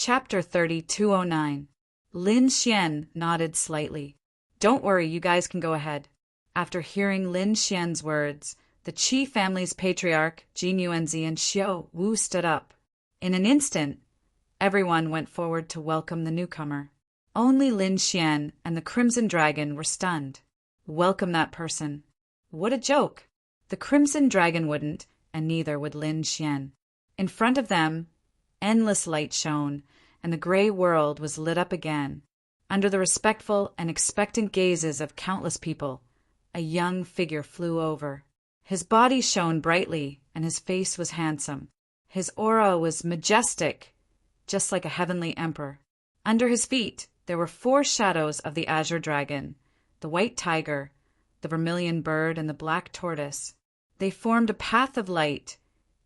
Chapter 3209. Lin Xian nodded slightly. Don't worry, you guys can go ahead. After hearing Lin Xian's words, the Qi family's patriarch, Jin Yuanzi and Xiao Wu stood up. In an instant, everyone went forward to welcome the newcomer. Only Lin Xian and the Crimson Dragon were stunned. Welcome that person. What a joke! The Crimson Dragon wouldn't, and neither would Lin Xian. In front of them, endless light shone, and the gray world was lit up again. Under the respectful and expectant gazes of countless people, a young figure flew over. His body shone brightly, and his face was handsome. His aura was majestic, just like a heavenly emperor. Under his feet, there were 4 shadows of the azure dragon, the white tiger, the vermilion bird, and the black tortoise. They formed a path of light,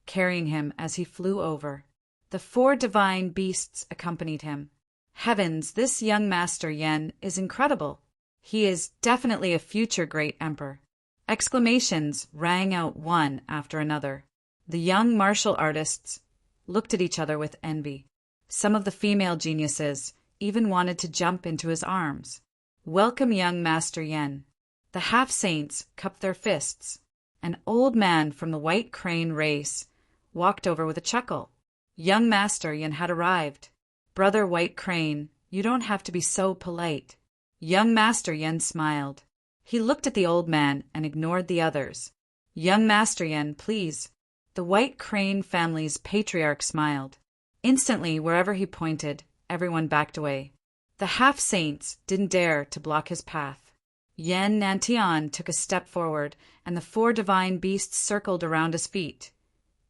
carrying him as he flew over. The 4 divine beasts accompanied him. Heavens, this young Master Yen is incredible. He is definitely a future great emperor. Exclamations rang out one after another. The young martial artists looked at each other with envy. Some of the female geniuses even wanted to jump into his arms. Welcome, young Master Yen. The half-saints cupped their fists. An old man from the White Crane race walked over with a chuckle. Young Master Yen had arrived. Brother White Crane, you don't have to be so polite. Young Master Yen smiled. He looked at the old man and ignored the others. Young Master Yen, please. The White Crane family's patriarch smiled. Instantly, wherever he pointed, everyone backed away. The half-saints didn't dare to block his path. Yen Nantian took a step forward, and the 4 divine beasts circled around his feet,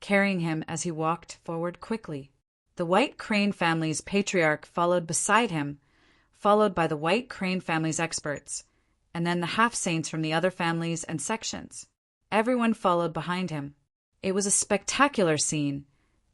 carrying him as he walked forward quickly. The White Crane family's patriarch followed beside him, followed by the White Crane family's experts, and then the half-saints from the other families and sections. Everyone followed behind him. It was a spectacular scene,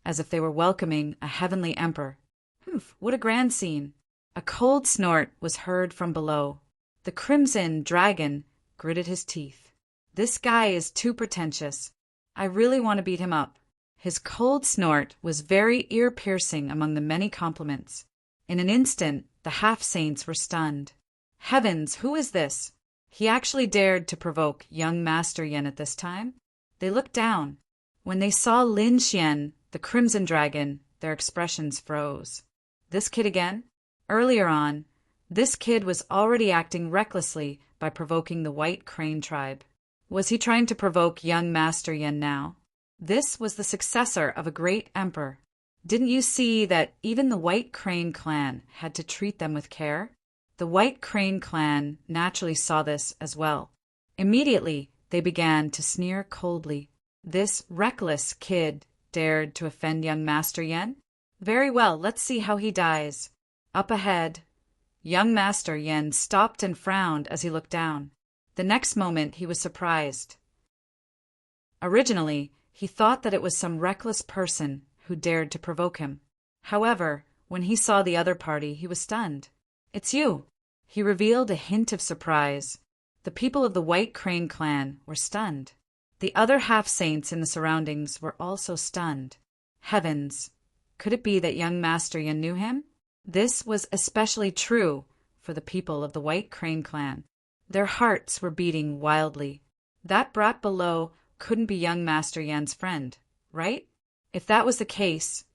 as if they were welcoming a heavenly emperor. Humph, what a grand scene! A cold snort was heard from below. The Crimson Dragon gritted his teeth. This guy is too pretentious. I really want to beat him up. His cold snort was very ear-piercing among the many compliments. In an instant, the half-saints were stunned. Heavens, who is this? He actually dared to provoke young Master Yen at this time? They looked down. When they saw Lin Xian, the Crimson Dragon, their expressions froze. This kid again? Earlier on, this kid was already acting recklessly by provoking the White Crane tribe. Was he trying to provoke young Master Yen now? This was the successor of a great emperor. Didn't you see that even the White Crane clan had to treat them with care? The White Crane clan naturally saw this as well. Immediately, they began to sneer coldly. This reckless kid dared to offend young Master Yen? Very well, let's see how he dies. Up ahead, young Master Yen stopped and frowned as he looked down. The next moment, he was surprised. Originally, he thought that it was some reckless person who dared to provoke him. However, when he saw the other party, he was stunned. It's you! He revealed a hint of surprise. The people of the White Crane clan were stunned. The other half-saints in the surroundings were also stunned. Heavens! Could it be that young Master Yen knew him? This was especially true for the people of the White Crane clan. Their hearts were beating wildly. That brat below couldn't be young Master Yen's friend, right? If that was the case,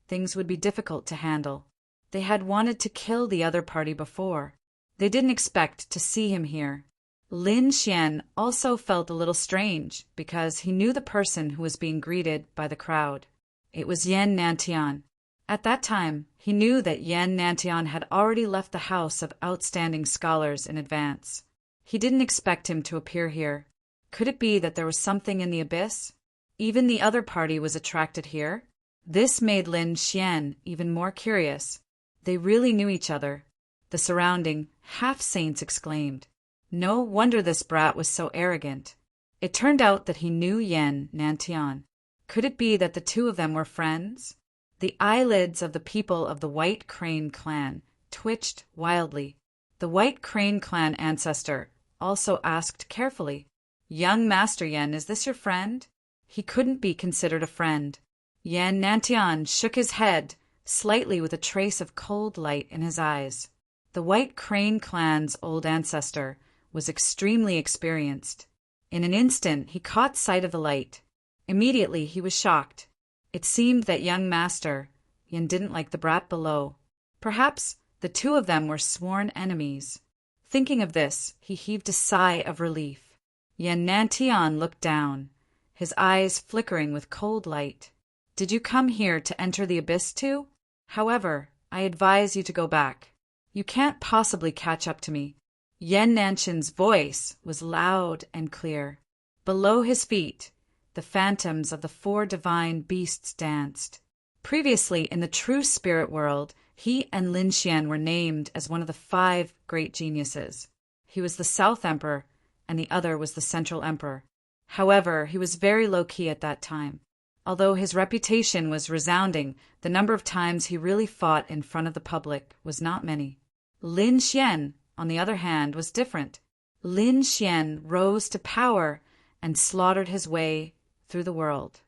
things would be difficult to handle. They had wanted to kill the other party before. They didn't expect to see him here. Lin Xian also felt a little strange because he knew the person who was being greeted by the crowd. It was Yen Nantian. At that time, he knew that Yen Nantian had already left the house of outstanding scholars in advance. He didn't expect him to appear here. Could it be that there was something in the abyss? Even the other party was attracted here. This made Lin Xian even more curious. They really knew each other. The surrounding half-saints exclaimed. No wonder this brat was so arrogant. It turned out that he knew Yen Nantian. Could it be that the two of them were friends? The eyelids of the people of the White Crane clan twitched wildly. The White Crane clan ancestor also asked carefully, Young Master Yen, is this your friend? He couldn't be considered a friend. Yen Nantian shook his head slightly with a trace of cold light in his eyes. The White Crane clan's old ancestor was extremely experienced. In an instant he caught sight of the light. Immediately he was shocked. It seemed that young Master Yin didn't like the brat below. Perhaps the two of them were sworn enemies. Thinking of this, he heaved a sigh of relief. Yen Nantian looked down, his eyes flickering with cold light. Did you come here to enter the abyss too? However, I advise you to go back. You can't possibly catch up to me. Yen Nantian's voice was loud and clear. Below his feet, the phantoms of the four divine beasts danced. Previously, in the true spirit world, he and Lin Xian were named as one of the 5 great geniuses. He was the South Emperor, and the other was the Central Emperor. However, he was very low-key at that time. Although his reputation was resounding, the number of times he really fought in front of the public was not many. Lin Xian, on the other hand, was different. Lin Xian rose to power and slaughtered his way through the world.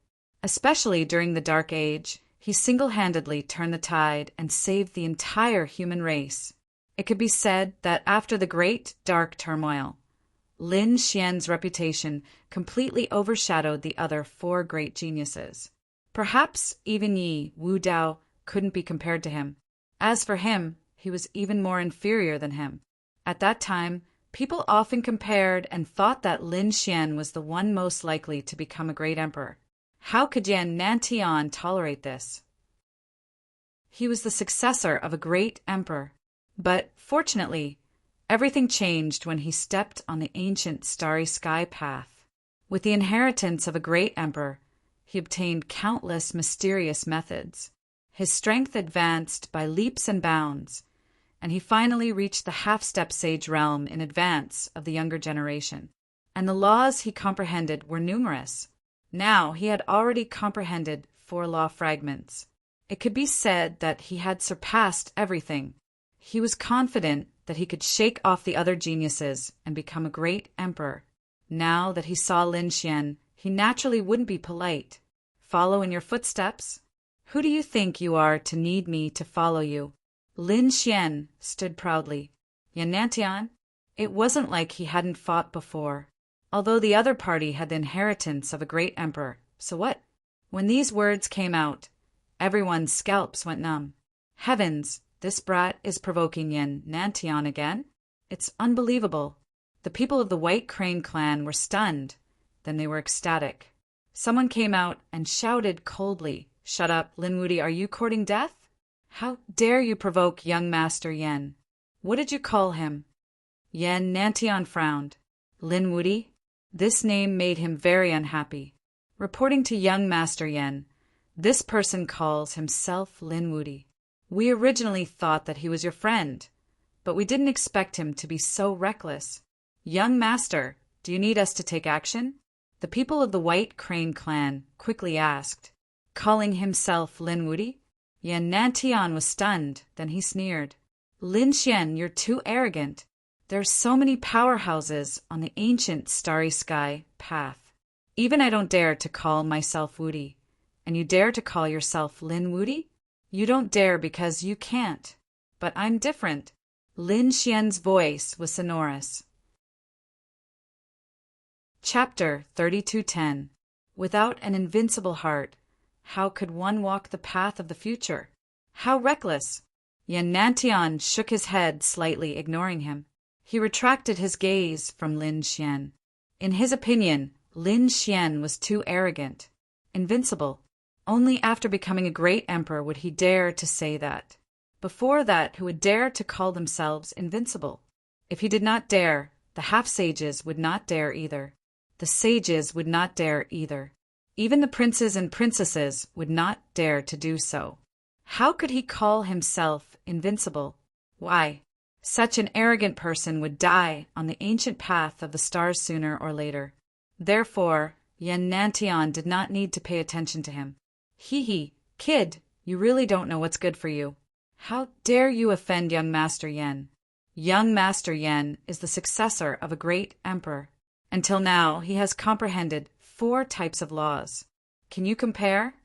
Especially during the Dark Age, he single-handedly turned the tide and saved the entire human race. It could be said that after the Great Dark Turmoil, Lin Xian's reputation completely overshadowed the other 4 great geniuses. Perhaps even Yi Wu Dao couldn't be compared to him. As for him, he was even more inferior than him. At that time, people often compared and thought that Lin Xian was the one most likely to become a great emperor. How could Yen Nantian tolerate this? He was the successor of a great emperor. But, fortunately, everything changed when he stepped on the ancient starry sky path. With the inheritance of a great emperor, he obtained countless mysterious methods. His strength advanced by leaps and bounds, and he finally reached the half-step sage realm in advance of the younger generation. And the laws he comprehended were numerous. Now he had already comprehended 4 law fragments. It could be said that he had surpassed everything. He was confident that he could shake off the other geniuses and become a great emperor. Now that he saw Lin Xian, he naturally wouldn't be polite. Follow in your footsteps? Who do you think you are to need me to follow you? Lin Xian stood proudly. Yan Nantian? It wasn't like he hadn't fought before. Although the other party had the inheritance of a great emperor, so what? When these words came out, everyone's scalps went numb. Heavens, this brat is provoking Yen Nantian again? It's unbelievable. The people of the White Crane clan were stunned. Then they were ecstatic. Someone came out and shouted coldly, "Shut up, Lin Wudi, are you courting death? How dare you provoke young Master Yen? What did you call him?" Yen Nantian frowned. Lin Wudi? This name made him very unhappy. Reporting to young Master Yen, this person calls himself Lin Wudi. We originally thought that he was your friend, but we didn't expect him to be so reckless. Young Master, do you need us to take action? The people of the White Crane clan quickly asked. Calling himself Lin Wudi? Yan Nantian was stunned, then he sneered. Lin Xian, you're too arrogant. There are so many powerhouses on the ancient starry sky path. Even I don't dare to call myself Wudi. And you dare to call yourself Lin Wudi? You don't dare because you can't. But I'm different. Lin Xian's voice was sonorous. Chapter 3210. Without an invincible heart, how could one walk the path of the future? How reckless! Yan Nantian shook his head slightly, ignoring him. He retracted his gaze from Lin Xian. In his opinion, Lin Xian was too arrogant. Invincible. Only after becoming a great emperor would he dare to say that. Before that, who would dare to call themselves invincible? If he did not dare, the half-sages would not dare either. The sages would not dare either. Even the princes and princesses would not dare to do so. How could he call himself invincible? Why? Such an arrogant person would die on the ancient path of the stars sooner or later. Therefore, Yan Nantian did not need to pay attention to him. Hee, kid, you really don't know what's good for you. How dare you offend young Master Yen? Young Master Yen is the successor of a great emperor. Until now, he has comprehended 4 types of laws. Can you compare?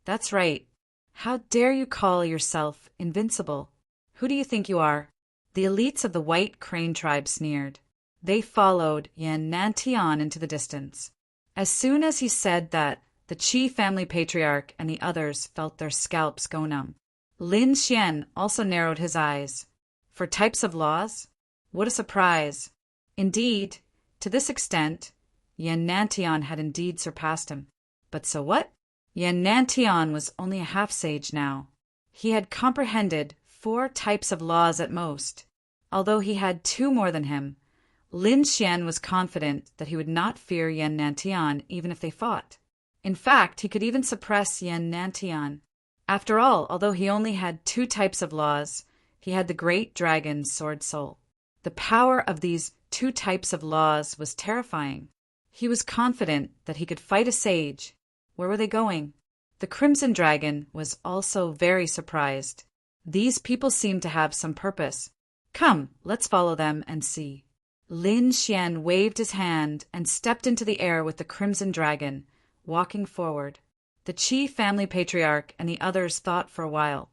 That's right. How dare you call yourself invincible? Who do you think you are? The elites of the White Crane tribe sneered. They followed Yan Nantian into the distance. As soon as he said that, the Qi family patriarch and the others felt their scalps go numb. Lin Xian also narrowed his eyes. For types of laws? What a surprise! Indeed, to this extent, Yan Nantian had indeed surpassed him. But so what? Yan Nantian was only a half-sage now. He had comprehended 4 types of laws at most. Although he had 2 more than him, Lin Xian was confident that he would not fear Yan Nantian even if they fought. In fact, he could even suppress Yan Nantian. After all, although he only had 2 types of laws, he had the great dragon's sword soul. The power of these 2 types of laws was terrifying. He was confident that he could fight a sage. Where were they going? The Crimson Dragon was also very surprised. These people seemed to have some purpose. Come, let's follow them and see. Lin Xian waved his hand and stepped into the air with the Crimson Dragon, walking forward. The Qi family patriarch and the others thought for a while,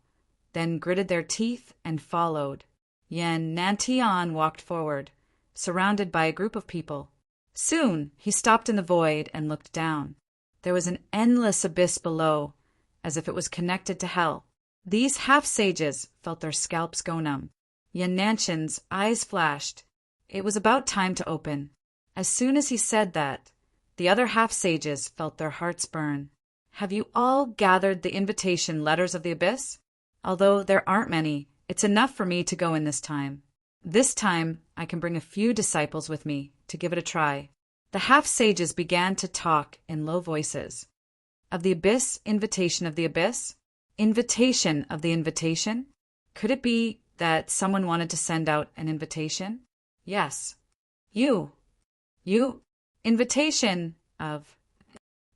then gritted their teeth and followed. Yan Nantian walked forward, surrounded by a group of people. Soon he stopped in the void and looked down. There was an endless abyss below, as if it was connected to hell. These half-sages felt their scalps go numb. Yan Nantian's eyes flashed. It was about time to open. As soon as he said that, the other half-sages felt their hearts burn. Have you all gathered the invitation letters of the abyss? Although there aren't many, it's enough for me to go in this time. This time, I can bring a few disciples with me to give it a try. The half-sages began to talk in low voices. Of the abyss, invitation of the abyss? Invitation of the invitation? Could it be that someone wanted to send out an invitation? Yes. You. Invitation of...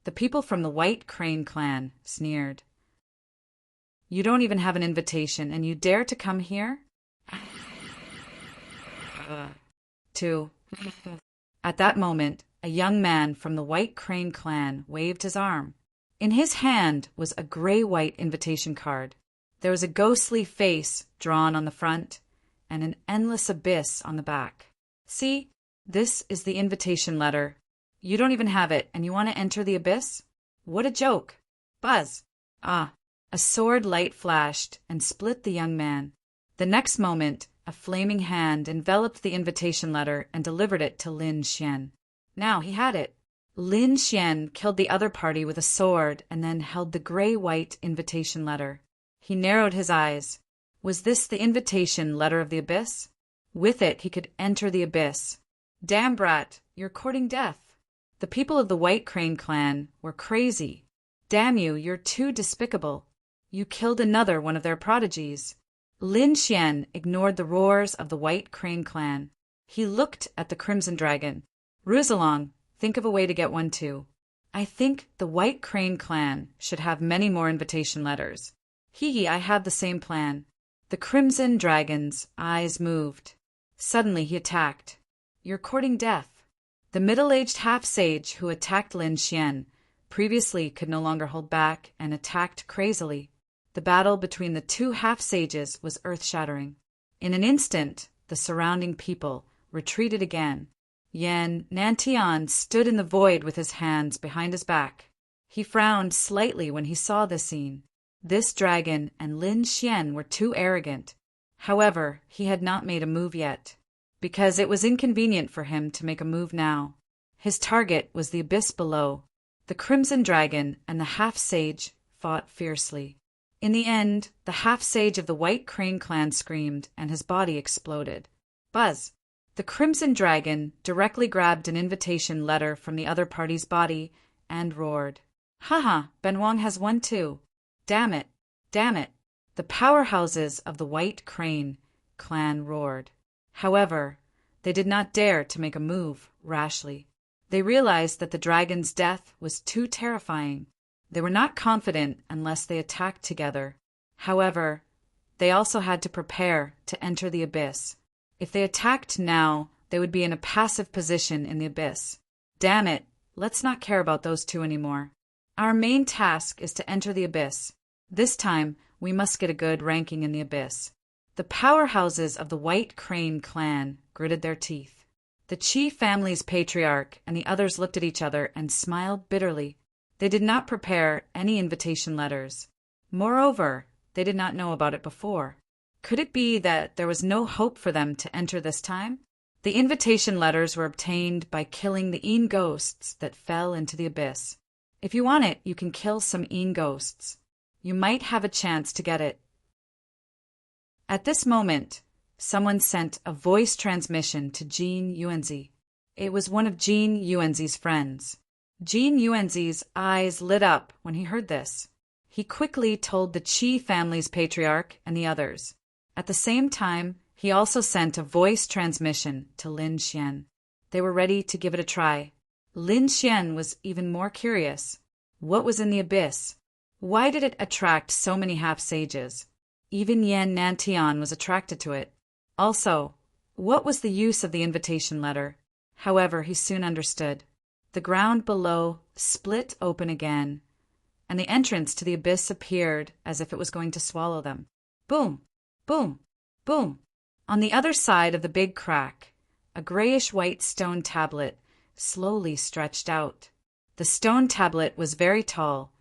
The people from the White Crane clan sneered. You don't even have an invitation, and you dare to come here? At that moment, a young man from the White Crane clan waved his arm. In his hand was a gray-white invitation card. There was a ghostly face drawn on the front and an endless abyss on the back. See, this is the invitation letter. You don't even have it, and you want to enter the abyss? What a joke! Buzz! A sword light flashed and split the young man. The next moment, a flaming hand enveloped the invitation letter and delivered it to Lin Xian. Now he had it. Lin Xian killed the other party with a sword and then held the gray-white invitation letter. He narrowed his eyes. Was this the invitation letter of the abyss? With it, he could enter the abyss. Damn brat, you're courting death. The people of the White Crane clan were crazy. Damn you, you're too despicable. You killed another one of their prodigies. Lin Xian ignored the roars of the White Crane clan. He looked at the Crimson Dragon. Ruzalong, think of a way to get one too. I think the White Crane clan should have many more invitation letters. I have the same plan. The Crimson Dragon's eyes moved. Suddenly he attacked. You're courting death. The middle-aged half-sage who attacked Lin Xian previously could no longer hold back and attacked crazily. The battle between the 2 half-sages was earth-shattering. In an instant, the surrounding people retreated again. Yan Nantian stood in the void with his hands behind his back. He frowned slightly when he saw this scene. This dragon and Lin Xian were too arrogant. However, he had not made a move yet, because it was inconvenient for him to make a move now. His target was the abyss below. The Crimson Dragon and the half-sage fought fiercely. In the end, the half-sage of the White Crane clan screamed, and his body exploded. Buzz! The Crimson Dragon directly grabbed an invitation letter from the other party's body and roared. Haha, Ben Wong has one too. Damn it! Damn it! The powerhouses of the White Crane clan roared. However, they did not dare to make a move rashly. They realized that the dragon's death was too terrifying. They were not confident unless they attacked together. However, they also had to prepare to enter the abyss. If they attacked now, they would be in a passive position in the abyss. Damn it, let's not care about those 2 anymore. Our main task is to enter the abyss. This time, we must get a good ranking in the abyss. The powerhouses of the White Crane clan gritted their teeth. The chief family's patriarch and the others looked at each other and smiled bitterly. They did not prepare any invitation letters. Moreover, they did not know about it before. Could it be that there was no hope for them to enter this time? The invitation letters were obtained by killing the Een ghosts that fell into the abyss. If you want it, you can kill some Een ghosts. You might have a chance to get it. At this moment, someone sent a voice transmission to Jean Yuanzi. It was one of Jean Yuanzi's friends. Jean Yuanzi's eyes lit up when he heard this. He quickly told the Qi family's patriarch and the others. At the same time, he also sent a voice transmission to Lin Xian. They were ready to give it a try. Lin Xian was even more curious. What was in the abyss? Why did it attract so many half-sages? Even Yan Nantian was attracted to it. Also, what was the use of the invitation letter? However, he soon understood. The ground below split open again, and the entrance to the abyss appeared as if it was going to swallow them. Boom! Boom! Boom! On the other side of the big crack, a grayish-white stone tablet slowly stretched out. The stone tablet was very tall,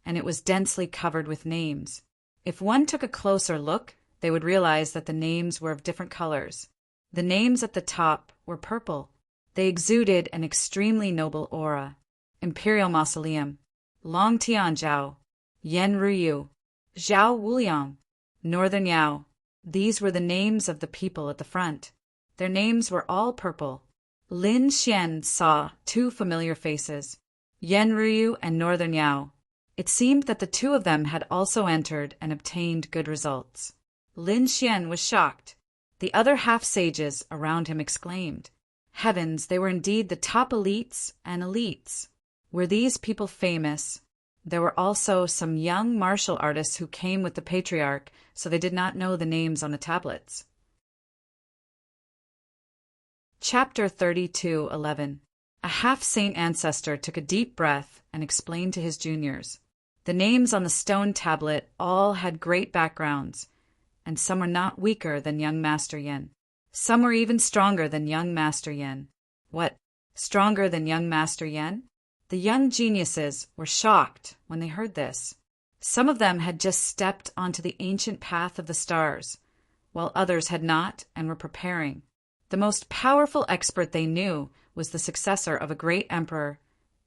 and it was densely covered with names. If one took a closer look, they would realize that the names were of different colors. The names at the top were purple. They exuded an extremely noble aura. Imperial Mausoleum, Long Tianjiao, Yen Ruyu, Zhao Wuliang, Northern Yao. These were the names of the people at the front. Their names were all purple. Lin Xian saw two familiar faces, Yen Ruyu and Northern Yao. It seemed that the two of them had also entered and obtained good results. Lin Xian was shocked. The other half-sages around him exclaimed, "Heavens, they were indeed the top elites and elites." Were these people famous? There were also some young martial artists who came with the patriarch, so they did not know the names on the tablets. Chapter 32:11. A half-saint ancestor took a deep breath and explained to his juniors. The names on the stone tablet all had great backgrounds, and some were not weaker than young Master Yin. Some were even stronger than young Master Yin. What? Stronger than young Master Yin? The young geniuses were shocked when they heard this. Some of them had just stepped onto the ancient path of the stars, while others had not and were preparing. The most powerful expert they knew was the successor of a great emperor,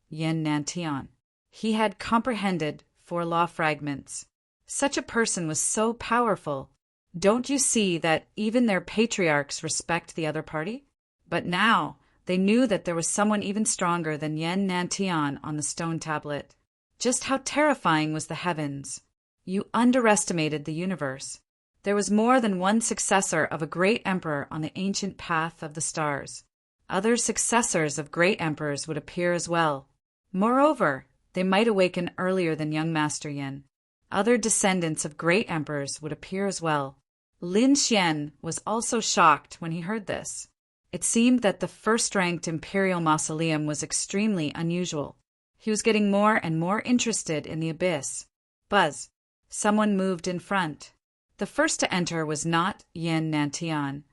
Yan Nantian. He had comprehended 4 law fragments. Such a person was so powerful. Don't you see that even their patriarchs respect the other party? But now they knew that there was someone even stronger than Yan Nantian on the stone tablet. Just how terrifying was the heavens! You underestimated the universe. There was more than one successor of a great emperor on the ancient path of the stars. Other successors of great emperors would appear as well. Moreover, they might awaken earlier than young Master Yin. Other descendants of great emperors would appear as well. Lin Xian was also shocked when he heard this. It seemed that the first-ranked Imperial Mausoleum was extremely unusual. He was getting more and more interested in the abyss. Buzz! Someone moved in front. The first to enter was not Yan Nantian,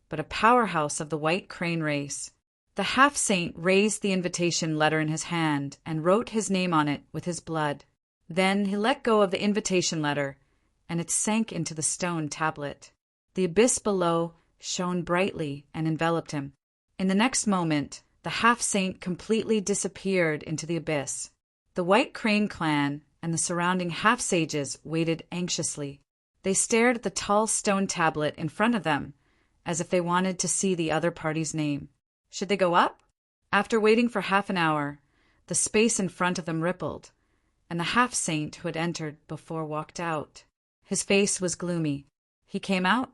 but a powerhouse of the White Crane race. The half-saint raised the invitation letter in his hand and wrote his name on it with his blood. Then he let go of the invitation letter, and it sank into the stone tablet. The abyss below shone brightly and enveloped him. In the next moment, the half-saint completely disappeared into the abyss. The White Crane clan and the surrounding half-sages waited anxiously. They stared at the tall stone tablet in front of them, as if they wanted to see the other party's name. Should they go up? After waiting for half an hour, the space in front of them rippled, and the half-saint who had entered before walked out. His face was gloomy. He came out.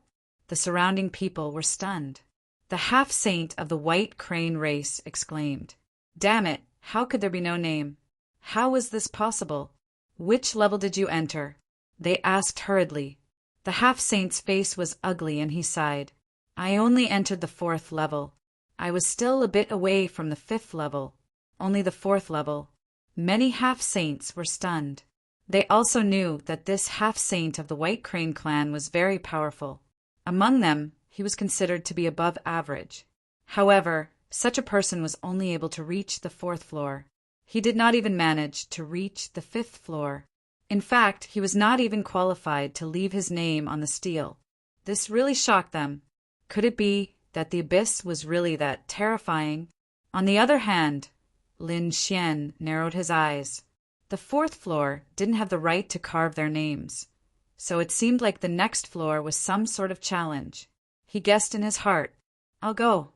The surrounding people were stunned. The half-saint of the White Crane race exclaimed, "Damn it, how could there be no name? How was this possible? Which level did you enter?" They asked hurriedly. The half-saint's face was ugly and he sighed. "I only entered the 4th level. I was still a bit away from the 5th level. Only the 4th level." Many half-saints were stunned. They also knew that this half-saint of the White Crane clan was very powerful. Among them, he was considered to be above average. However, such a person was only able to reach the 4th floor. He did not even manage to reach the 5th floor. In fact, he was not even qualified to leave his name on the stele. This really shocked them. Could it be that the abyss was really that terrifying? On the other hand, Lin Xian narrowed his eyes. The 4th floor didn't have the right to carve their names, so it seemed like the next floor was some sort of challenge. He guessed in his heart, "I'll go."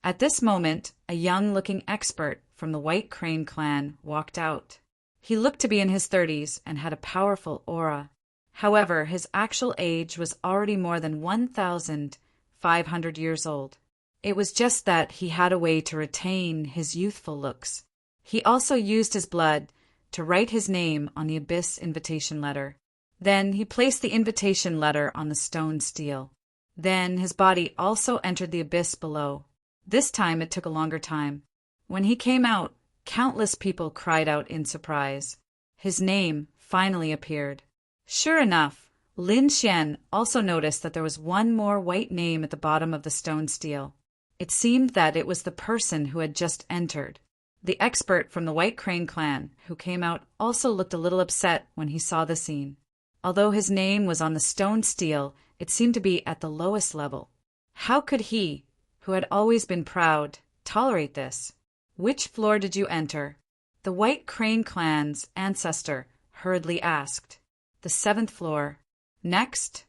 At this moment, a young-looking expert from the White Crane clan walked out. He looked to be in his 30s and had a powerful aura. However, his actual age was already more than 1,500 years old. It was just that he had a way to retain his youthful looks. He also used his blood to write his name on the abyss invitation letter. Then he placed the invitation letter on the stone stele. Then his body also entered the abyss below. This time it took a longer time. When he came out, countless people cried out in surprise. His name finally appeared. Sure enough, Lin Xian also noticed that there was one more white name at the bottom of the stone stele. It seemed that it was the person who had just entered. The expert from the White Crane clan who came out also looked a little upset when he saw the scene. Although his name was on the stone stele, it seemed to be at the lowest level. How could he, who had always been proud, tolerate this? "Which floor did you enter?" The White Crane clan's ancestor hurriedly asked. "The 7th floor." Next,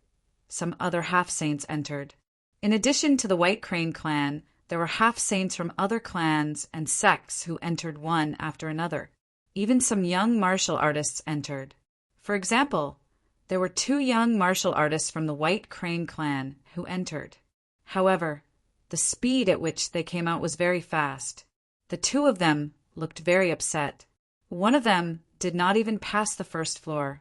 some other half-saints entered. In addition to the White Crane clan, there were half-saints from other clans and sects who entered one after another. Even some young martial artists entered. For example, there were 2 young martial artists from the White Crane clan who entered. However, the speed at which they came out was very fast. The 2 of them looked very upset. One of them did not even pass the 1st floor,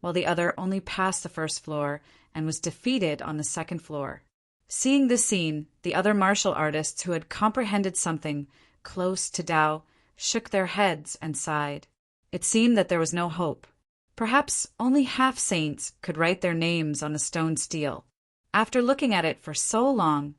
while the other only passed the 1st floor and was defeated on the 2nd floor. Seeing this scene, the other martial artists who had comprehended something close to Tao shook their heads and sighed. It seemed that there was no hope. Perhaps only half-saints could write their names on the stone stele. After looking at it for so long,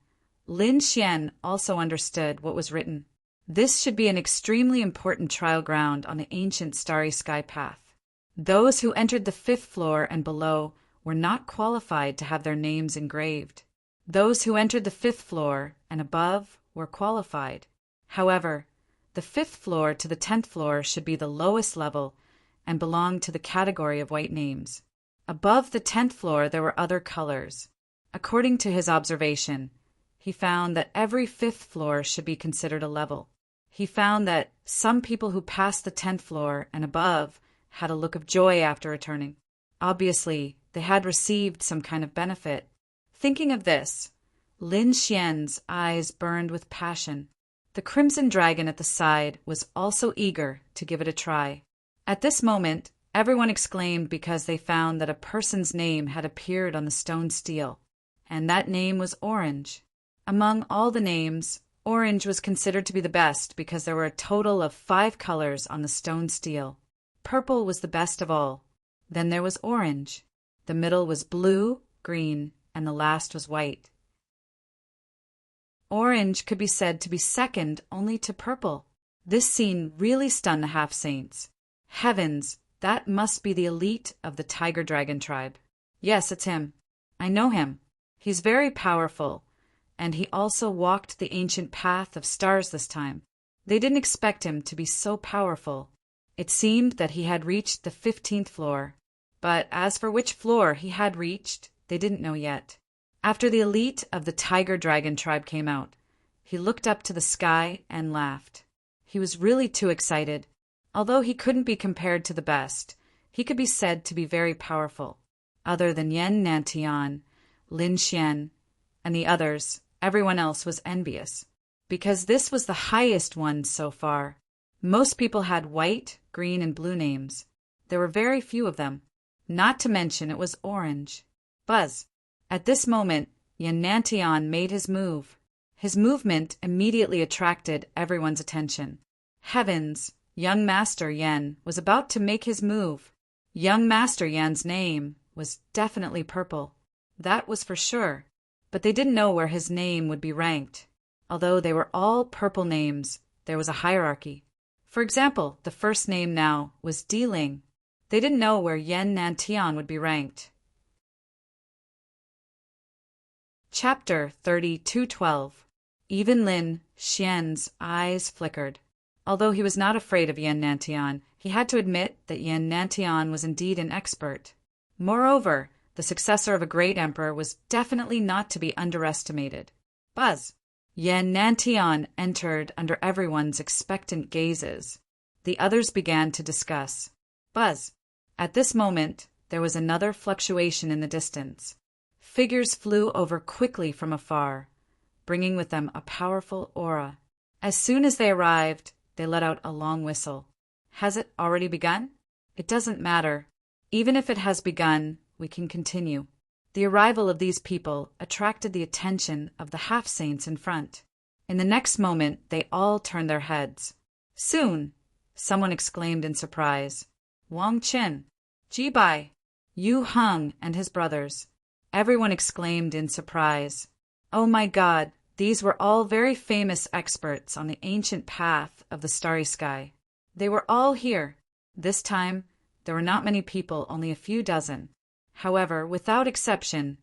Lin Xian also understood what was written. This should be an extremely important trial ground on the ancient starry sky path. Those who entered the 5th floor and below were not qualified to have their names engraved. Those who entered the 5th floor and above were qualified. However, the 5th floor to the 10th floor should be the lowest level and belong to the category of white names. Above the 10th floor there were other colors. According to his observation, he found that every 5th floor should be considered a level. He found that some people who passed the 10th floor and above had a look of joy after returning. Obviously, they had received some kind of benefit. Thinking of this, Lin Xian's eyes burned with passion. The crimson dragon at the side was also eager to give it a try. At this moment, everyone exclaimed because they found that a person's name had appeared on the stone stele, and that name was Orange. Among all the names, Orange was considered to be the best because there were a total of 5 colors on the stone stele. Purple was the best of all. Then there was Orange. The middle was blue, green, and the last was white. Orange could be said to be second only to purple. This scene really stunned the half-saints. Heavens, that must be the elite of the tiger dragon tribe. Yes, it's him. I know him. He's very powerful, and he also walked the ancient path of stars this time. They didn't expect him to be so powerful. It seemed that he had reached the 15th floor, but as for which floor he had reached, they didn't know yet. After the elite of the tiger dragon tribe came out, he looked up to the sky and laughed. He was really too excited. Although he couldn't be compared to the best, he could be said to be very powerful. Other than Yan Nantian, Lin Xian, and the others, everyone else was envious, because this was the highest one so far. Most people had white, green, and blue names. There were very few of them. Not to mention it was Orange. Buzz. At this moment, Yan Nantian made his move. His movement immediately attracted everyone's attention. Heavens, Young Master Yen was about to make his move. Young Master Yen's name was definitely purple. That was for sure. But they didn't know where his name would be ranked. Although they were all purple names, there was a hierarchy. For example, the first name now was Diling. They didn't know where Yen Nantian would be ranked. Chapter 32:12. Even Lin Xian's eyes flickered. Although he was not afraid of Yen Nantian, he had to admit that Yen Nantian was indeed an expert. Moreover, the successor of a great emperor was definitely not to be underestimated. Buzz! Yen Nantian entered under everyone's expectant gazes. The others began to discuss. Buzz! At this moment, there was another fluctuation in the distance. Figures flew over quickly from afar, bringing with them a powerful aura. As soon as they arrived, they let out a long whistle. Has it already begun? It doesn't matter. Even if it has begun, we can continue. The arrival of these people attracted the attention of the half-saints in front. In the next moment, they all turned their heads. Soon, someone exclaimed in surprise, Wang Qin, Jibai, Yu Heng and his brothers. Everyone exclaimed in surprise. Oh my God, these were all very famous experts on the ancient path of the starry sky. They were all here. This time, there were not many people, only a few dozen. However, without exception,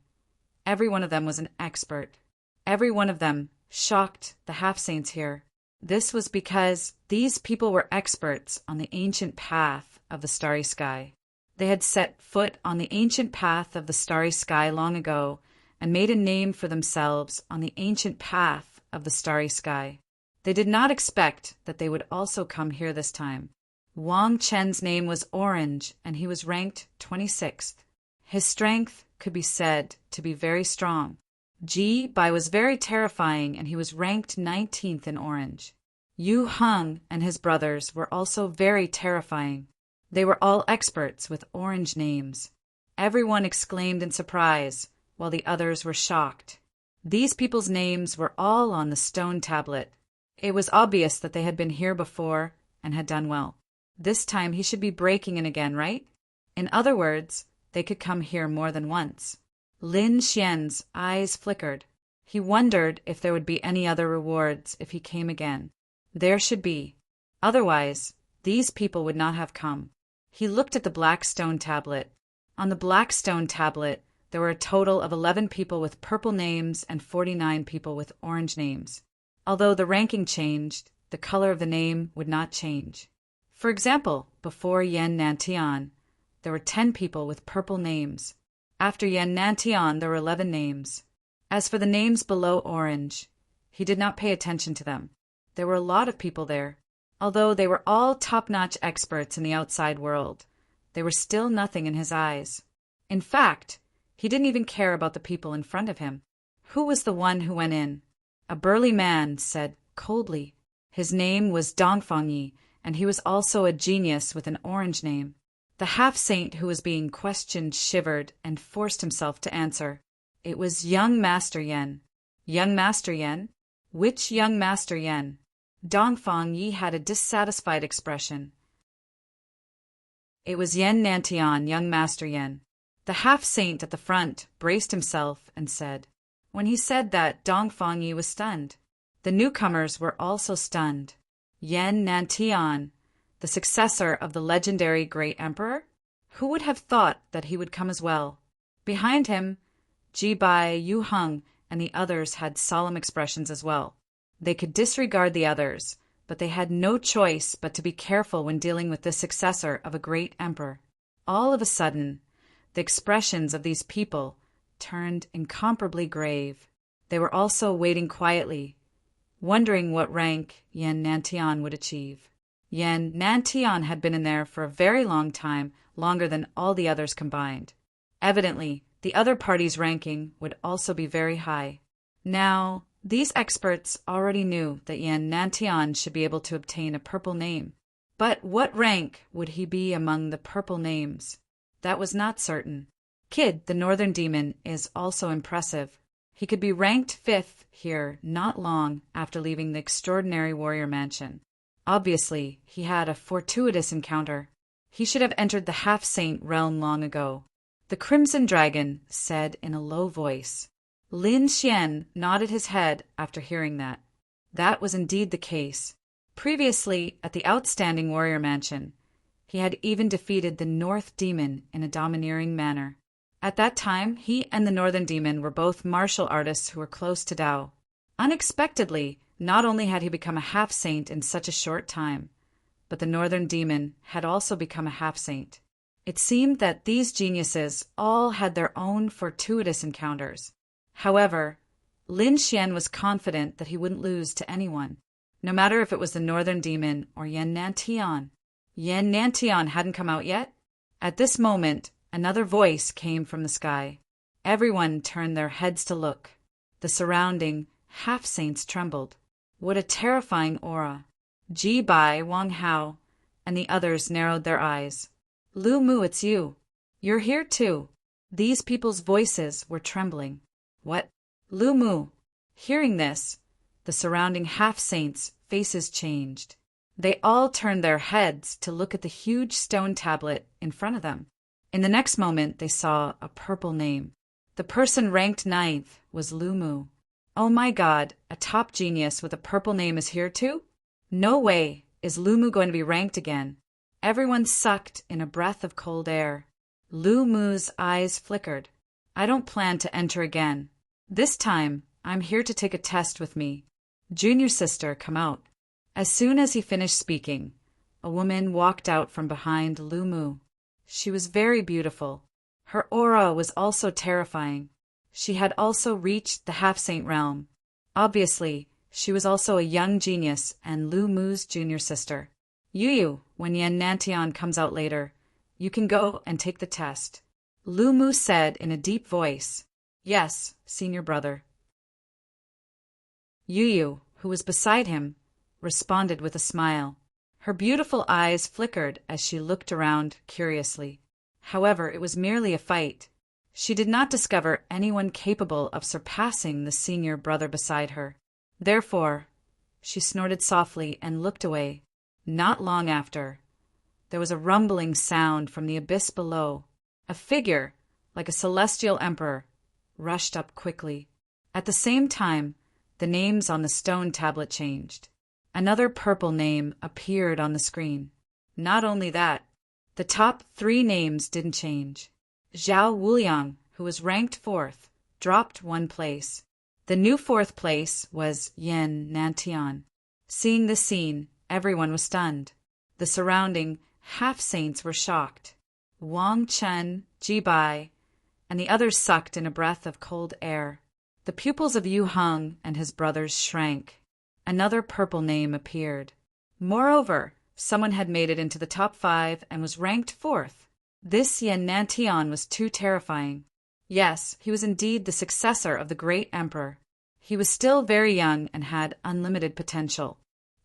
every one of them was an expert. Every one of them shocked the half-saints here. This was because these people were experts on the ancient path of the starry sky. They had set foot on the ancient path of the starry sky long ago and made a name for themselves on the ancient path of the starry sky. They did not expect that they would also come here this time. Wang Chen's name was Orange, and he was ranked 26th. His strength could be said to be very strong. Ji Bai was very terrifying, and he was ranked 19th in Orange. Yu Heng and his brothers were also very terrifying. They were all experts with orange names. Everyone exclaimed in surprise, while the others were shocked. These people's names were all on the stone tablet. It was obvious that they had been here before and had done well. This time he should be breaking in again, right? In other words, they could come here more than once. Lin Xian's eyes flickered. He wondered if there would be any other rewards if he came again. There should be. Otherwise, these people would not have come. He looked at the black stone tablet. On the black stone tablet, there were a total of 11 people with purple names and 49 people with orange names. Although the ranking changed, the color of the name would not change. For example, before Yen Nantian, there were 10 people with purple names. After Yen Nantian, there were 11 names. As for the names below orange, he did not pay attention to them. There were a lot of people there. Although they were all top-notch experts in the outside world, they were still nothing in his eyes. In fact, he didn't even care about the people in front of him. Who was the one who went in? A burly man said coldly. His name was Dongfang Yi, and he was also a genius with an orange name. The half-saint who was being questioned shivered and forced himself to answer. It was young Master Yen. Young Master Yen? Which young Master Yen? Dongfang Yi had a dissatisfied expression. It was Yen Nantian, young Master Yen. The half-saint at the front braced himself and said. When he said that, Dongfang Yi was stunned. The newcomers were also stunned. Yen Nantian, the successor of the legendary great emperor? Who would have thought that he would come as well? Behind him, Jibai, Yu Heng, and the others had solemn expressions as well. They could disregard the others, but they had no choice but to be careful when dealing with the successor of a great emperor. All of a sudden, the expressions of these people turned incomparably grave. They were also waiting quietly, wondering what rank Yen Nantian would achieve. Yen Nantian had been in there for a very long time, longer than all the others combined. Evidently, the other party's ranking would also be very high. Now, these experts already knew that Yen Nantian should be able to obtain a purple name. But what rank would he be among the purple names? That was not certain. Kid, the northern demon, is also impressive. He could be ranked 5th here not long after leaving the extraordinary warrior mansion. Obviously, he had a fortuitous encounter. He should have entered the half-saint realm long ago. The Crimson Dragon said in a low voice. Lin Xian nodded his head after hearing that. That was indeed the case. Previously, at the Outstanding Warrior Mansion, he had even defeated the North Demon in a domineering manner. At that time, he and the Northern Demon were both martial artists who were close to Dao. Unexpectedly, not only had he become a half-saint in such a short time, but the Northern Demon had also become a half-saint. It seemed that these geniuses all had their own fortuitous encounters. However, Lin Xian was confident that he wouldn't lose to anyone, no matter if it was the Northern Demon or Yan Nantian. Yan Nantian hadn't come out yet? At this moment, another voice came from the sky. Everyone turned their heads to look. The surrounding half-saints trembled. What a terrifying aura! Ji Bai, Wang Hao, and the others narrowed their eyes. Lu Mu, it's you. You're here too. These people's voices were trembling. What? Lu Mu. Hearing this, the surrounding half-saints' faces changed. They all turned their heads to look at the huge stone tablet in front of them. In the next moment, they saw a purple name. The person ranked 9th was Lu Mu. Oh my God, a top genius with a purple name is here too? No way is Lu Mu going to be ranked again. Everyone sucked in a breath of cold air. Lu Mu's eyes flickered. I don't plan to enter again. This time, I'm here to take a test with me. Junior sister, come out. As soon as he finished speaking, a woman walked out from behind Lu Mu. She was very beautiful. Her aura was also terrifying. She had also reached the half-saint realm. Obviously, she was also a young genius and Lu Mu's junior sister. Yu, when Yan Nantian comes out later, you can go and take the test. Lu Mu said in a deep voice. Yes, senior brother. Yu, who was beside him, responded with a smile. Her beautiful eyes flickered as she looked around curiously. However, it was merely a fight. She did not discover anyone capable of surpassing the senior brother beside her. Therefore, she snorted softly and looked away. Not long after, there was a rumbling sound from the abyss below. A figure, like a celestial emperor, rushed up quickly. At the same time, the names on the stone tablet changed. Another purple name appeared on the screen. Not only that, the top 3 names didn't change. Zhao Wuliang, who was ranked 4th, dropped 1 place. The new 4th place was Yan Nantian. Seeing this scene, everyone was stunned. The surrounding half-saints were shocked. Wang Chen, Ji Bai, and the others sucked in a breath of cold air. The pupils of Yu Heng and his brothers shrank. Another purple name appeared. Moreover, someone had made it into the top 5 and was ranked 4th. This Yan Nantian was too terrifying. Yes, he was indeed the successor of the great emperor. He was still very young and had unlimited potential.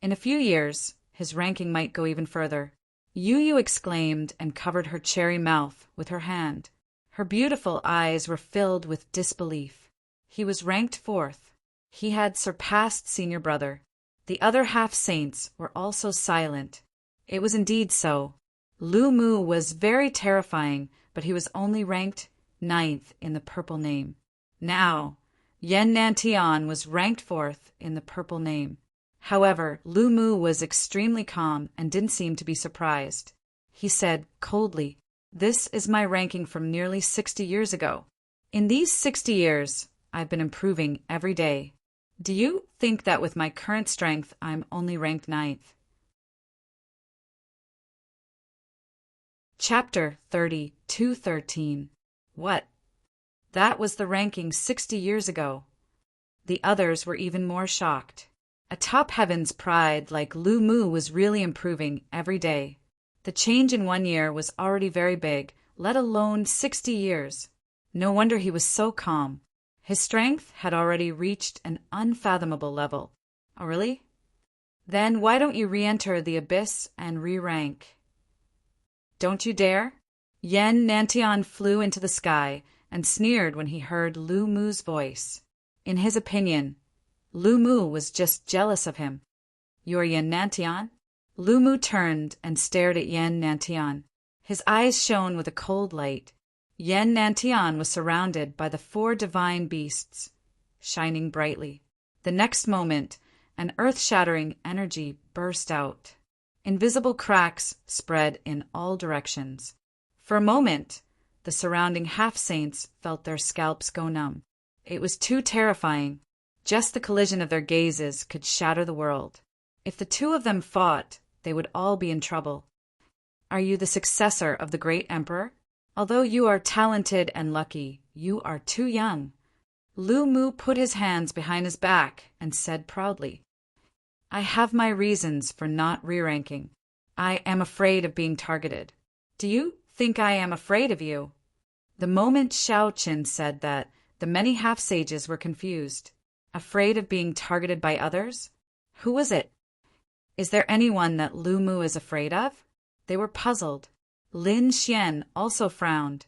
In a few years, his ranking might go even further. Yu exclaimed and covered her cherry mouth with her hand. Her beautiful eyes were filled with disbelief. He was ranked 4th. He had surpassed senior brother. The other half-saints were also silent. It was indeed so. Lu Mu was very terrifying, but he was only ranked 9th in the purple name. Now, Yan Nantian was ranked 4th in the purple name. However, Lu Mu was extremely calm and didn't seem to be surprised. He said coldly, "This is my ranking from nearly 60 years ago. In these 60 years, I've been improving every day. Do you think that with my current strength, I'm only ranked 9th? Chapter 30-213. What? That was the ranking 60 years ago. The others were even more shocked. A top heaven's pride like Lu Mu was really improving every day. The change in 1 year was already very big, let alone 60 years. No wonder he was so calm. His strength had already reached an unfathomable level. Oh, really? Then why don't you re-enter the abyss and re-rank? Don't you dare? Yan Nantian flew into the sky and sneered when he heard Lu Mu's voice. In his opinion, Lu Mu was just jealous of him. You're Yan Nantian? Lu Mu turned and stared at Yan Nantian. His eyes shone with a cold light. Yan Nantian was surrounded by the 4 divine beasts, shining brightly. The next moment, an earth-shattering energy burst out. Invisible cracks spread in all directions. For a moment, the surrounding half-saints felt their scalps go numb. It was too terrifying. Just the collision of their gazes could shatter the world. If the 2 of them fought, they would all be in trouble. Are you the successor of the great emperor? Although you are talented and lucky, you are too young. Lu Mu put his hands behind his back and said proudly, I have my reasons for not re-ranking. I am afraid of being targeted. Do you think I am afraid of you? The moment Xiao Qin said that, the many half-sages were confused. Afraid of being targeted by others? Who was it? Is there anyone that Lu Mu is afraid of? They were puzzled. Lin Xian also frowned.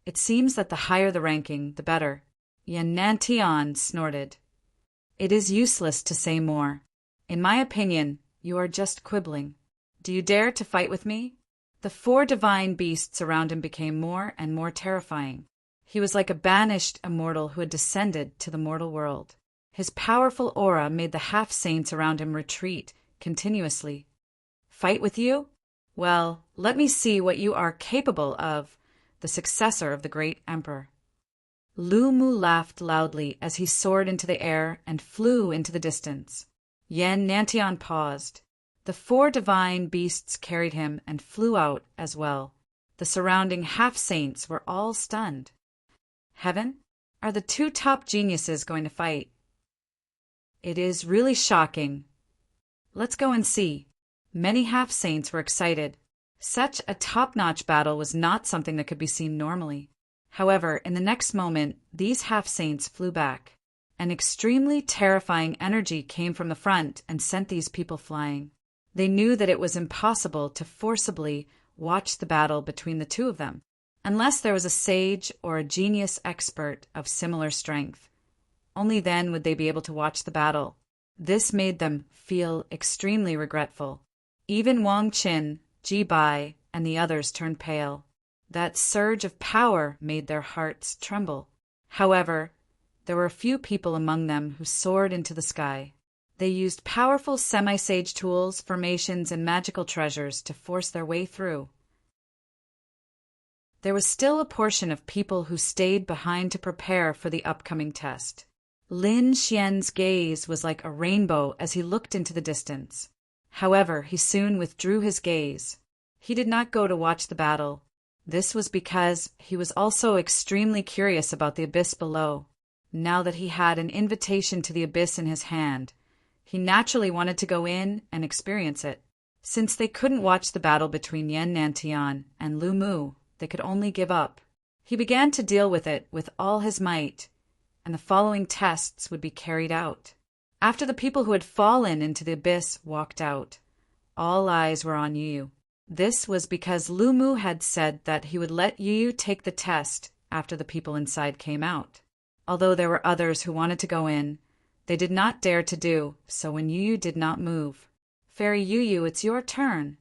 It seems that the higher the ranking, the better. Yan Nantian snorted. It is useless to say more. In my opinion, you are just quibbling. Do you dare to fight with me? The 4 divine beasts around him became more and more terrifying. He was like a banished immortal who had descended to the mortal world. His powerful aura made the half-saints around him retreat continuously. Fight with you? Well, let me see what you are capable of, the successor of the great emperor. Lu Mu laughed loudly as he soared into the air and flew into the distance. Yan Nantian paused. The 4 divine beasts carried him and flew out as well. The surrounding half-saints were all stunned. Heaven? Are the 2 top geniuses going to fight? It is really shocking. Let's go and see. Many half-saints were excited. Such a top-notch battle was not something that could be seen normally. However, in the next moment, these half-saints flew back. An extremely terrifying energy came from the front and sent these people flying. They knew that it was impossible to forcibly watch the battle between the 2 of them, unless there was a sage or a genius expert of similar strength. Only then would they be able to watch the battle. This made them feel extremely regretful. Even Wang Qin, Ji Bai, and the others turned pale. That surge of power made their hearts tremble. However, there were a few people among them who soared into the sky. They used powerful semi-sage tools, formations, and magical treasures to force their way through. There was still a portion of people who stayed behind to prepare for the upcoming test. Lin Xian's gaze was like a rainbow as he looked into the distance. However, he soon withdrew his gaze. He did not go to watch the battle. This was because he was also extremely curious about the abyss below. Now that he had an invitation to the abyss in his hand, he naturally wanted to go in and experience it. Since they couldn't watch the battle between Yan Nantian and Lu Mu, they could only give up. He began to deal with it with all his might, and the following tests would be carried out. After the people who had fallen into the abyss walked out, all eyes were on Yu. This was because Lu Mu had said that he would let Yu take the test after the people inside came out. Although there were others who wanted to go in, they did not dare to do so when Yu did not move. Fairy Yu, it's your turn.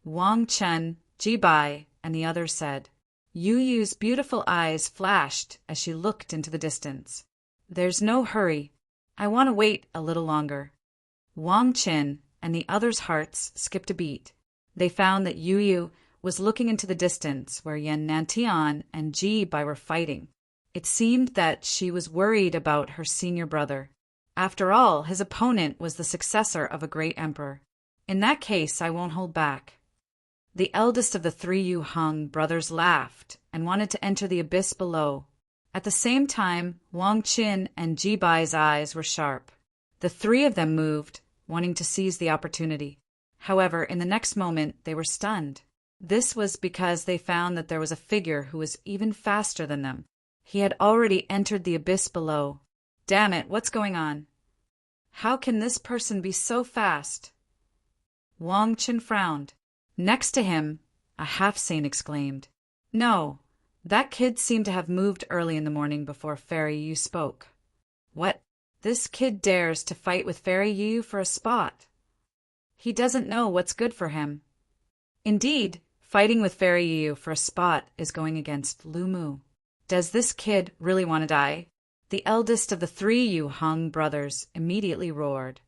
Wang Chen, Ji Bai, and the others said. Yu's beautiful eyes flashed as she looked into the distance. There's no hurry. I want to wait a little longer. Wang Qin and the others' hearts skipped a beat. They found that Yu was looking into the distance where Yan Nantian and Ji Bai were fighting. It seemed that she was worried about her senior brother. After all, his opponent was the successor of a great emperor. In that case, I won't hold back. The eldest of the 3 Yu Hung brothers laughed and wanted to enter the abyss below. At the same time, Wang Qin and Ji Bai's eyes were sharp. The 3 of them moved, wanting to seize the opportunity. However, in the next moment, they were stunned. This was because they found that there was a figure who was even faster than them. He had already entered the abyss below. Damn it, what's going on? How can this person be so fast? Wang Qin frowned. Next to him, a half-saint exclaimed, No, that kid seemed to have moved early in the morning before Fairy Yu spoke. What? This kid dares to fight with Fairy Yu for a spot. He doesn't know what's good for him. Indeed, fighting with Fairy Yu for a spot is going against Lu Mu. Does this kid really want to die? The eldest of the three Yu Hung brothers immediately roared.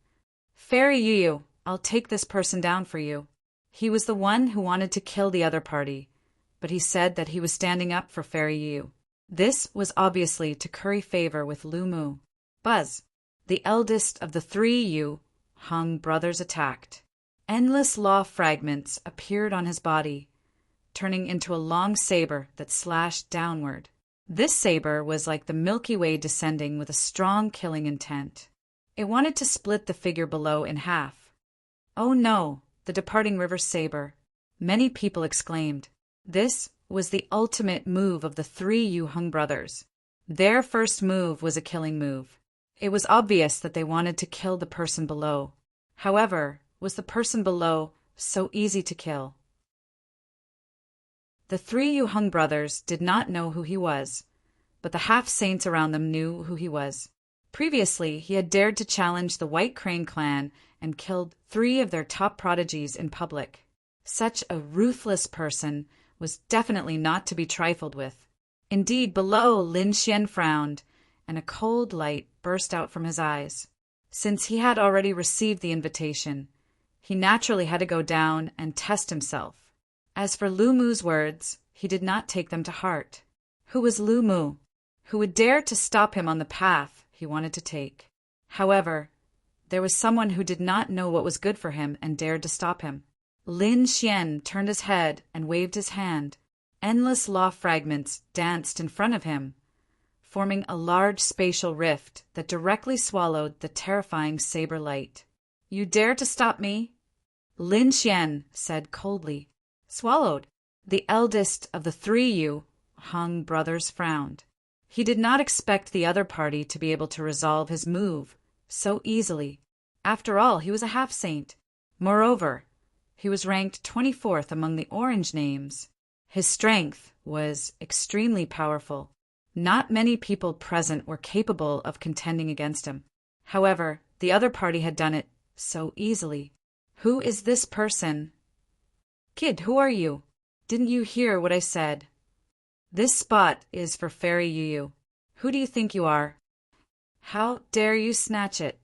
Fairy Yu, I'll take this person down for you. He was the one who wanted to kill the other party, but he said that he was standing up for Fairy Yu. This was obviously to curry favor with Lu Mu. Buzz, the eldest of the three Yu Hung brothers, attacked. Endless law fragments appeared on his body, turning into a long saber that slashed downward. This saber was like the Milky Way descending with a strong killing intent. It wanted to split the figure below in half. Oh no, the departing river saber! Many people exclaimed. This was the ultimate move of the three Yu Hung brothers. Their first move was a killing move. It was obvious that they wanted to kill the person below. However, was the person below so easy to kill? The three Yu Hung brothers did not know who he was, but the half-saints around them knew who he was. Previously, he had dared to challenge the White Crane clan and killed 3 of their top prodigies in public. Such a ruthless person was definitely not to be trifled with. Indeed, below, Lin Xian frowned, and a cold light burst out from his eyes. Since he had already received the invitation, he naturally had to go down and test himself. As for Lu Mu's words, he did not take them to heart. Who was Lu Mu? Who would dare to stop him on the path he wanted to take? However, there was someone who did not know what was good for him and dared to stop him. Lin Xian turned his head and waved his hand. Endless law fragments danced in front of him, forming a large spatial rift that directly swallowed the terrifying saber light. You dare to stop me? Lin Xian said coldly. Swallowed. The eldest of the three Yu Hung brothers frowned. He did not expect the other party to be able to resolve his move so easily. After all, he was a half-saint. Moreover, he was ranked 24th among the orange names. His strength was extremely powerful. Not many people present were capable of contending against him. However, the other party had done it so easily. Who is this person? Kid, who are you? Didn't you hear what I said? This spot is for Fairy Yu. Who do you think you are? How dare you snatch it?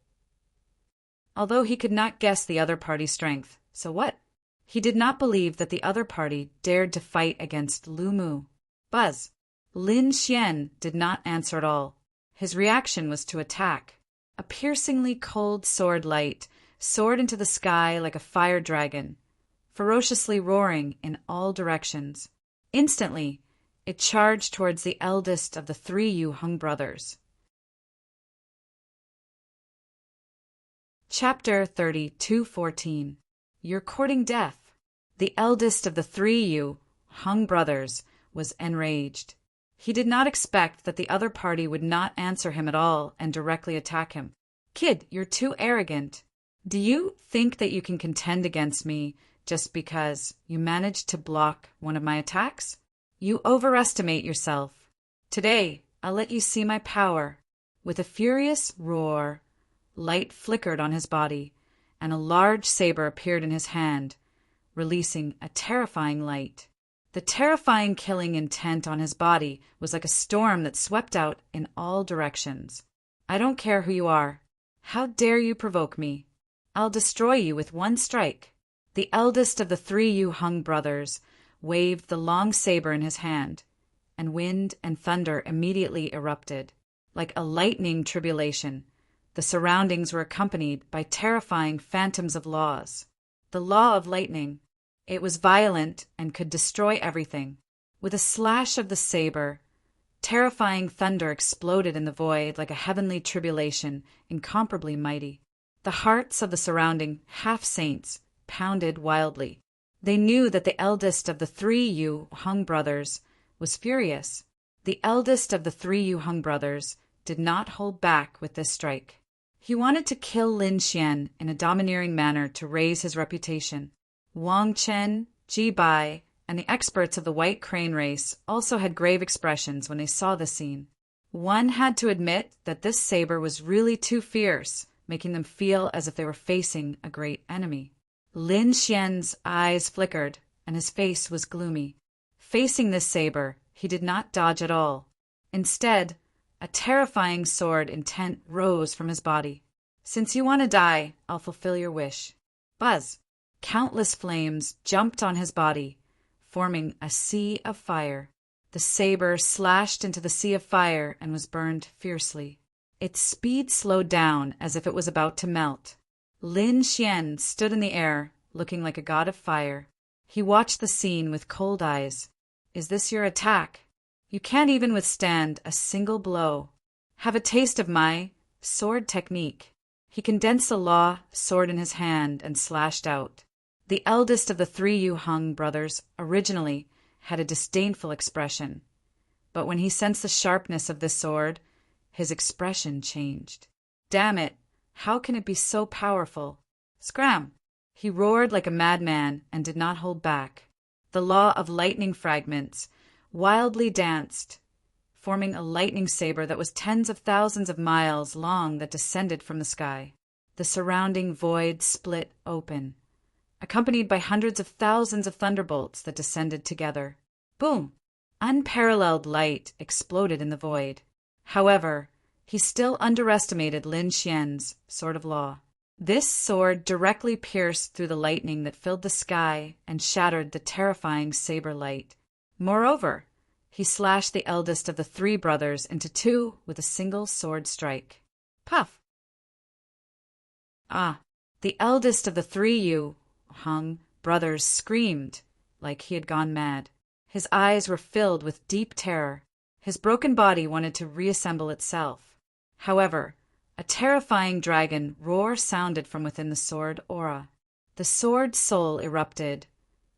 Although he could not guess the other party's strength, so what? He did not believe that the other party dared to fight against Lu Mu. Buzz. Lin Xian did not answer at all. His reaction was to attack. A piercingly cold sword light soared into the sky like a fire dragon, ferociously roaring in all directions. Instantly, it charged towards the eldest of the three Yu Hung brothers. Chapter 32:14. You're courting death. The eldest of the three Yu Hung brothers was enraged. He did not expect that the other party would not answer him at all and directly attack him. Kid, you're too arrogant. Do you think that you can contend against me just because you managed to block one of my attacks? You overestimate yourself. Today, I'll let you see my power. With a furious roar, light flickered on his body, and a large saber appeared in his hand, releasing a terrifying light. The terrifying killing intent on his body was like a storm that swept out in all directions. I don't care who you are. How dare you provoke me? I'll destroy you with one strike. The eldest of the three Yu Hung brothers waved the long saber in his hand, and wind and thunder immediately erupted. Like a lightning tribulation, the surroundings were accompanied by terrifying phantoms of laws. The law of lightning. It was violent and could destroy everything. With a slash of the saber, terrifying thunder exploded in the void like a heavenly tribulation, incomparably mighty. The hearts of the surrounding half-saints pounded wildly. They knew that the eldest of the three Yu Hung brothers was furious. The eldest of the three Yu Hung brothers did not hold back with this strike. He wanted to kill Lin Xian in a domineering manner to raise his reputation. Wang Chen, Ji Bai, and the experts of the White Crane race also had grave expressions when they saw the scene. One had to admit that this saber was really too fierce, making them feel as if they were facing a great enemy. Lin Xian's eyes flickered, and his face was gloomy. Facing this saber, he did not dodge at all. Instead, a terrifying sword intent rose from his body. Since you want to die, I'll fulfill your wish. Buzz! Countless flames jumped on his body, forming a sea of fire. The saber slashed into the sea of fire and was burned fiercely. Its speed slowed down as if it was about to melt. Lin Xian stood in the air, looking like a god of fire. He watched the scene with cold eyes. Is this your attack? You can't even withstand a single blow. Have a taste of my sword technique. He condensed the law sword in his hand and slashed out. The eldest of the three Yu Hung brothers originally had a disdainful expression, but when he sensed the sharpness of this sword, his expression changed. Damn it! How can it be so powerful? Scram! He roared like a madman and did not hold back. The law of lightning fragments wildly danced, forming a lightning saber that was tens of thousands of miles long that descended from the sky. The surrounding void split open, accompanied by hundreds of thousands of thunderbolts that descended together. Boom! Unparalleled light exploded in the void. However, he still underestimated Lin Xian's sword of law. This sword directly pierced through the lightning that filled the sky and shattered the terrifying saber light. Moreover, he slashed the eldest of the three brothers into two with a single sword strike. Puff! Ah! The eldest of the three Yu Hung brothers screamed like he had gone mad. His eyes were filled with deep terror. His broken body wanted to reassemble itself. However, a terrifying dragon roar sounded from within the sword aura. The sword soul erupted,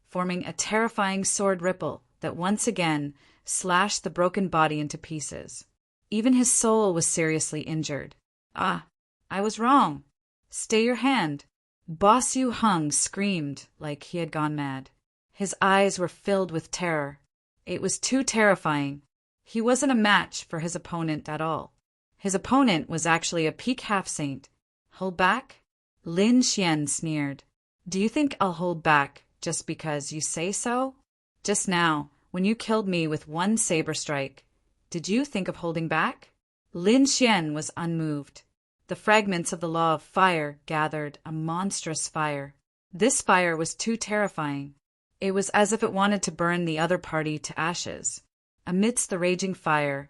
forming a terrifying sword ripple that once again slashed the broken body into pieces. Even his soul was seriously injured. Ah, I was wrong. Stay your hand. Boss Yu Hung screamed like he had gone mad. His eyes were filled with terror. It was too terrifying. He wasn't a match for his opponent at all. His opponent was actually a peak half-saint. Hold back? Lin Xian sneered. Do you think I'll hold back just because you say so? Just now, when you killed me with one saber strike, did you think of holding back? Lin Xian was unmoved. The fragments of the law of fire gathered a monstrous fire. This fire was too terrifying. It was as if it wanted to burn the other party to ashes. Amidst the raging fire,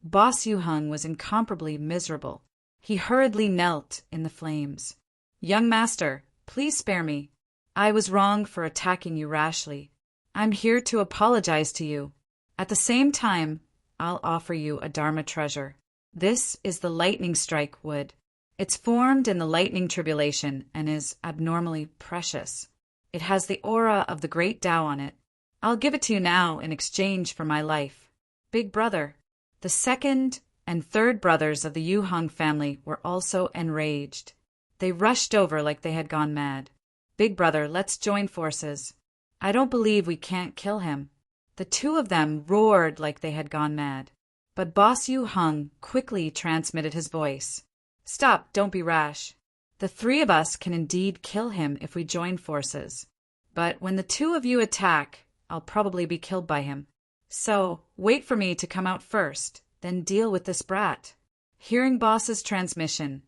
Boss Yu Hung was incomparably miserable. He hurriedly knelt in the flames. Young master, please spare me. I was wrong for attacking you rashly. I'm here to apologize to you. At the same time, I'll offer you a Dharma treasure. This is the lightning strike wood. It's formed in the lightning tribulation and is abnormally precious. It has the aura of the great Tao on it. I'll give it to you now in exchange for my life. Big brother. The second and third brothers of the Yu Hung family were also enraged. They rushed over like they had gone mad. Big brother, let's join forces. I don't believe we can't kill him. The two of them roared like they had gone mad. But Boss Yu Hung quickly transmitted his voice. Stop, don't be rash. The three of us can indeed kill him if we join forces. But when the two of you attack, I'll probably be killed by him. So, wait for me to come out first, then deal with this brat. Hearing Boss's transmission,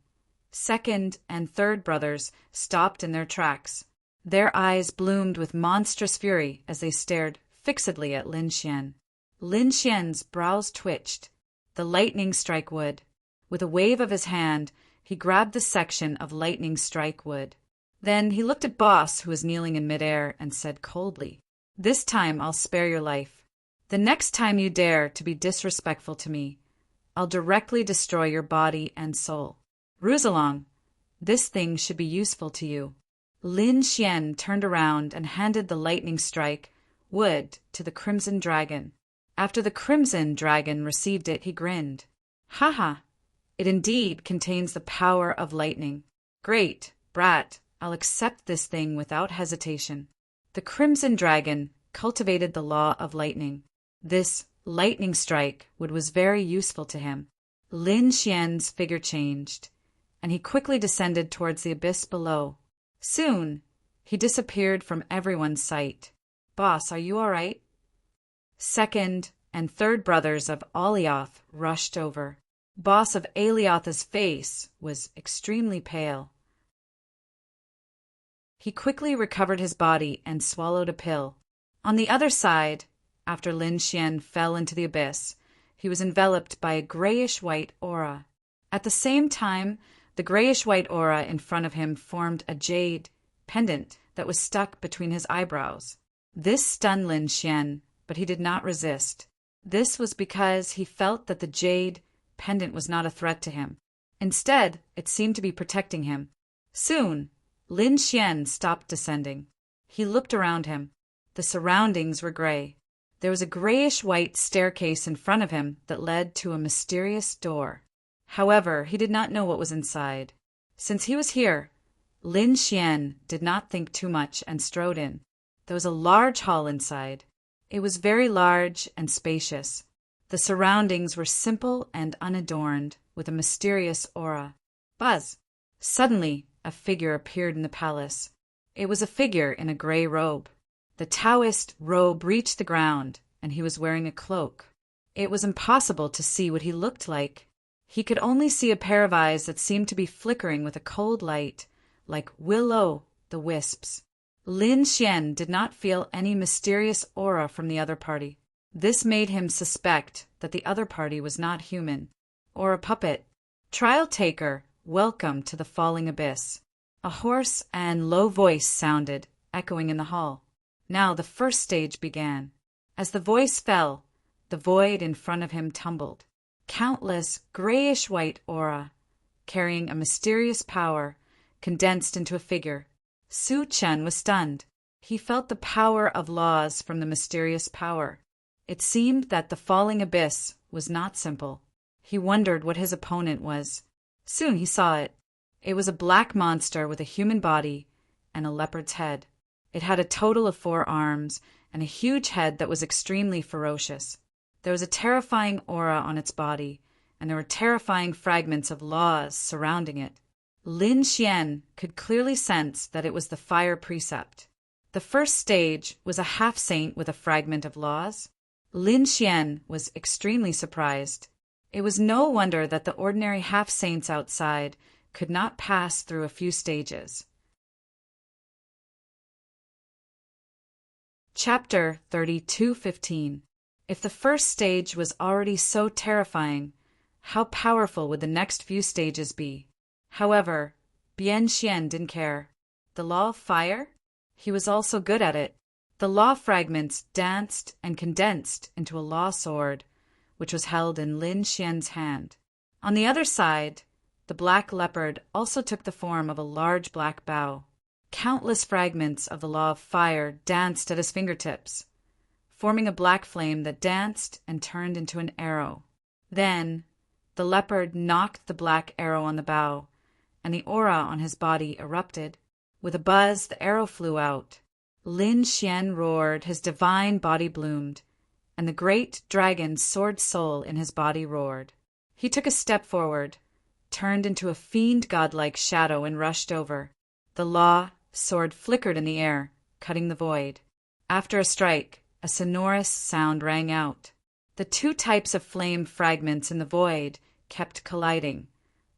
second and third brothers stopped in their tracks. Their eyes bloomed with monstrous fury as they stared fixedly at Lin Xian. Lin Xian's brows twitched. The lightning strike wood. With a wave of his hand, he grabbed the section of lightning strike wood. Then he looked at Boss, who was kneeling in midair, and said coldly, This time I'll spare your life. The next time you dare to be disrespectful to me, I'll directly destroy your body and soul. Ruzalong, this thing should be useful to you. Lin Xian turned around and handed the lightning strike wood to the Crimson Dragon. After the Crimson Dragon received it, he grinned. Haha, it indeed contains the power of lightning. Great, brat, I'll accept this thing without hesitation. The Crimson Dragon cultivated the law of lightning. This lightning strike wood was very useful to him. Lin Xian's figure changed, and he quickly descended towards the abyss below. Soon, He disappeared from everyone's sight. "Boss, are you all right?" Second and third brothers of Alioth rushed over. Boss of Alioth's face was extremely pale. He quickly recovered his body and swallowed a pill. On the other side, after Lin Xian fell into the abyss, he was enveloped by a grayish-white aura. At the same time, the grayish-white aura in front of him formed a jade pendant that was stuck between his eyebrows. This stunned Lin Xian, but he did not resist. This was because he felt that the jade pendant was not a threat to him. Instead, it seemed to be protecting him. Soon, Lin Xian stopped descending. He looked around him. The surroundings were gray. There was a grayish-white staircase in front of him that led to a mysterious door. However, he did not know what was inside. Since he was here, Lin Xian did not think too much and strode in. There was a large hall inside. It was very large and spacious. The surroundings were simple and unadorned, with a mysterious aura. Buzz! Suddenly, a figure appeared in the palace. It was a figure in a gray robe. The Taoist robe reached the ground, and he was wearing a cloak. It was impossible to see what he looked like. He could only see a pair of eyes that seemed to be flickering with a cold light, like will-o'-the-wisps. Lin Xian did not feel any mysterious aura from the other party. This made him suspect that the other party was not human, or a puppet. "Trial taker, welcome to the falling abyss." A hoarse and low voice sounded, echoing in the hall. Now the first stage began. As the voice fell, the void in front of him tumbled. Countless grayish-white aura, carrying a mysterious power, condensed into a figure. Su Chen was stunned. He felt the power of laws from the mysterious power. It seemed that the falling abyss was not simple. He wondered what his opponent was. Soon he saw it. It was a black monster with a human body and a leopard's head. It had a total of 4 arms and a huge head that was extremely ferocious. There was a terrifying aura on its body, and there were terrifying fragments of laws surrounding it. Lin Xian could clearly sense that it was the fire precept. The first stage was a half-saint with a fragment of laws. Lin Xian was extremely surprised. It was no wonder that the ordinary half-saints outside could not pass through a few stages. Chapter 32:15. If the first stage was already so terrifying, how powerful would the next few stages be? However, Bian Xian didn't care. The law of fire? He was also good at it. The law fragments danced and condensed into a law sword, which was held in Lin Xian's hand. On the other side, the black leopard also took the form of a large black bow. Countless fragments of the law of fire danced at his fingertips, forming a black flame that danced and turned into an arrow. Then, the leopard knocked the black arrow on the bow, and the aura on his body erupted. With a buzz, the arrow flew out. Lin Xian roared, his divine body bloomed, and the great dragon's sword soul in his body roared. He took a step forward, turned into a fiend godlike shadow, and rushed over. The law sword flickered in the air, cutting the void. After a strike, a sonorous sound rang out. The 2 types of flame fragments in the void kept colliding,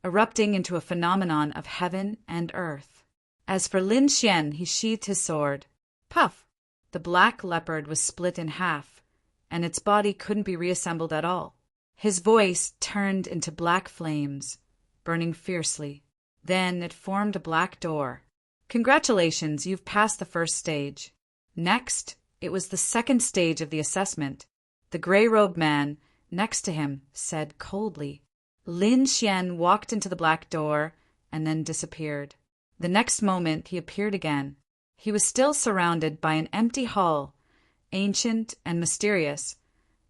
erupting into a phenomenon of heaven and earth. As for Lin Xian, he sheathed his sword. Puff! The black leopard was split in half, and its body couldn't be reassembled at all. His voice turned into black flames, burning fiercely. Then it formed a black door. Congratulations, you've passed the first stage. Next, it was the second stage of the assessment. The gray-robed man next to him said coldly. Lin Xian walked into the black door and then disappeared. The next moment he appeared again. He was still surrounded by an empty hall, ancient and mysterious,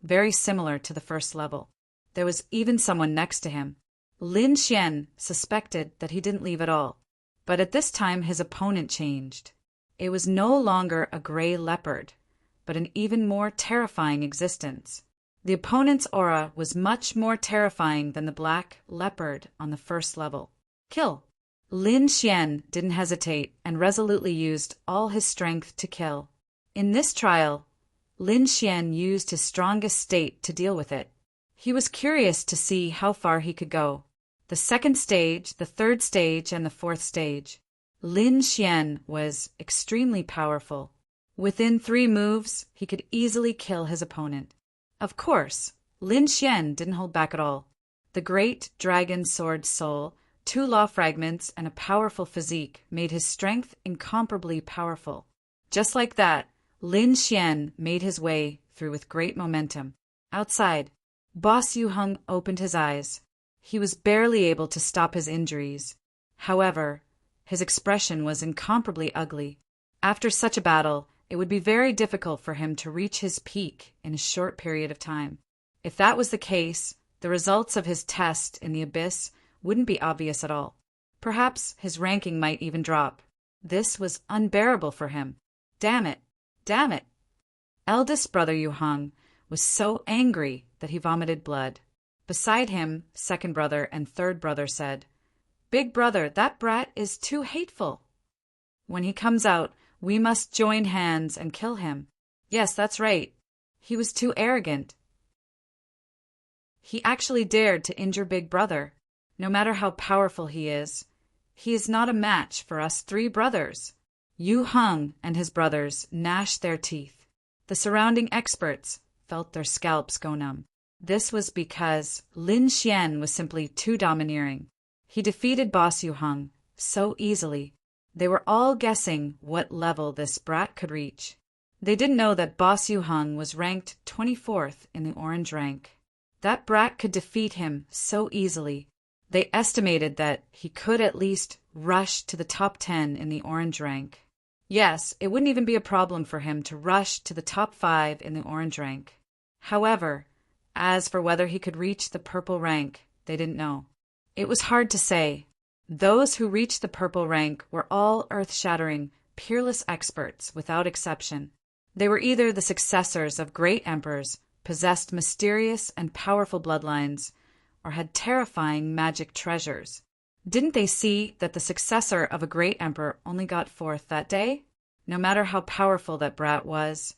very similar to the first level. There was even someone next to him. Lin Xian suspected that he didn't leave at all. But at this time his opponent changed. It was no longer a gray leopard, but an even more terrifying existence. The opponent's aura was much more terrifying than the black leopard on the first level. Kill! Lin Xian didn't hesitate and resolutely used all his strength to kill. In this trial, Lin Xian used his strongest state to deal with it. He was curious to see how far he could go. The second stage, the third stage, and the fourth stage. Lin Xian was extremely powerful. Within 3 moves, he could easily kill his opponent. Of course, Lin Xian didn't hold back at all. The great dragon sword soul, 2 law fragments, and a powerful physique made his strength incomparably powerful. Just like that, Lin Xian made his way through with great momentum. Outside, Boss Yu Hung opened his eyes. He was barely able to stop his injuries. However, his expression was incomparably ugly. After such a battle, it would be very difficult for him to reach his peak in a short period of time. If that was the case, the results of his test in the abyss wouldn't be obvious at all. Perhaps his ranking might even drop. This was unbearable for him. Damn it! Damn it! Eldest brother Yu Hung was so angry that he vomited blood. Beside him, second brother and third brother said, "Big brother, that brat is too hateful. When he comes out, we must join hands and kill him." Yes, that's right. He was too arrogant. He actually dared to injure big brother. No matter how powerful he is not a match for us 3 brothers. Yu Hung and his brothers gnashed their teeth. The surrounding experts felt their scalps go numb. This was because Lin Xian was simply too domineering. He defeated Boss Yu Hung so easily. They were all guessing what level this brat could reach. They didn't know that Boss Yu Hung was ranked 24th in the orange rank. That brat could defeat him so easily. They estimated that he could at least rush to the top 10 in the orange rank. Yes, it wouldn't even be a problem for him to rush to the top 5 in the orange rank. However, as for whether he could reach the purple rank, they didn't know. It was hard to say. Those who reached the purple rank were all earth-shattering, peerless experts without exception. They were either the successors of great emperors, possessed mysterious and powerful bloodlines, or had terrifying magic treasures. Didn't they see that the successor of a great emperor only got 4th that day? No matter how powerful that brat was,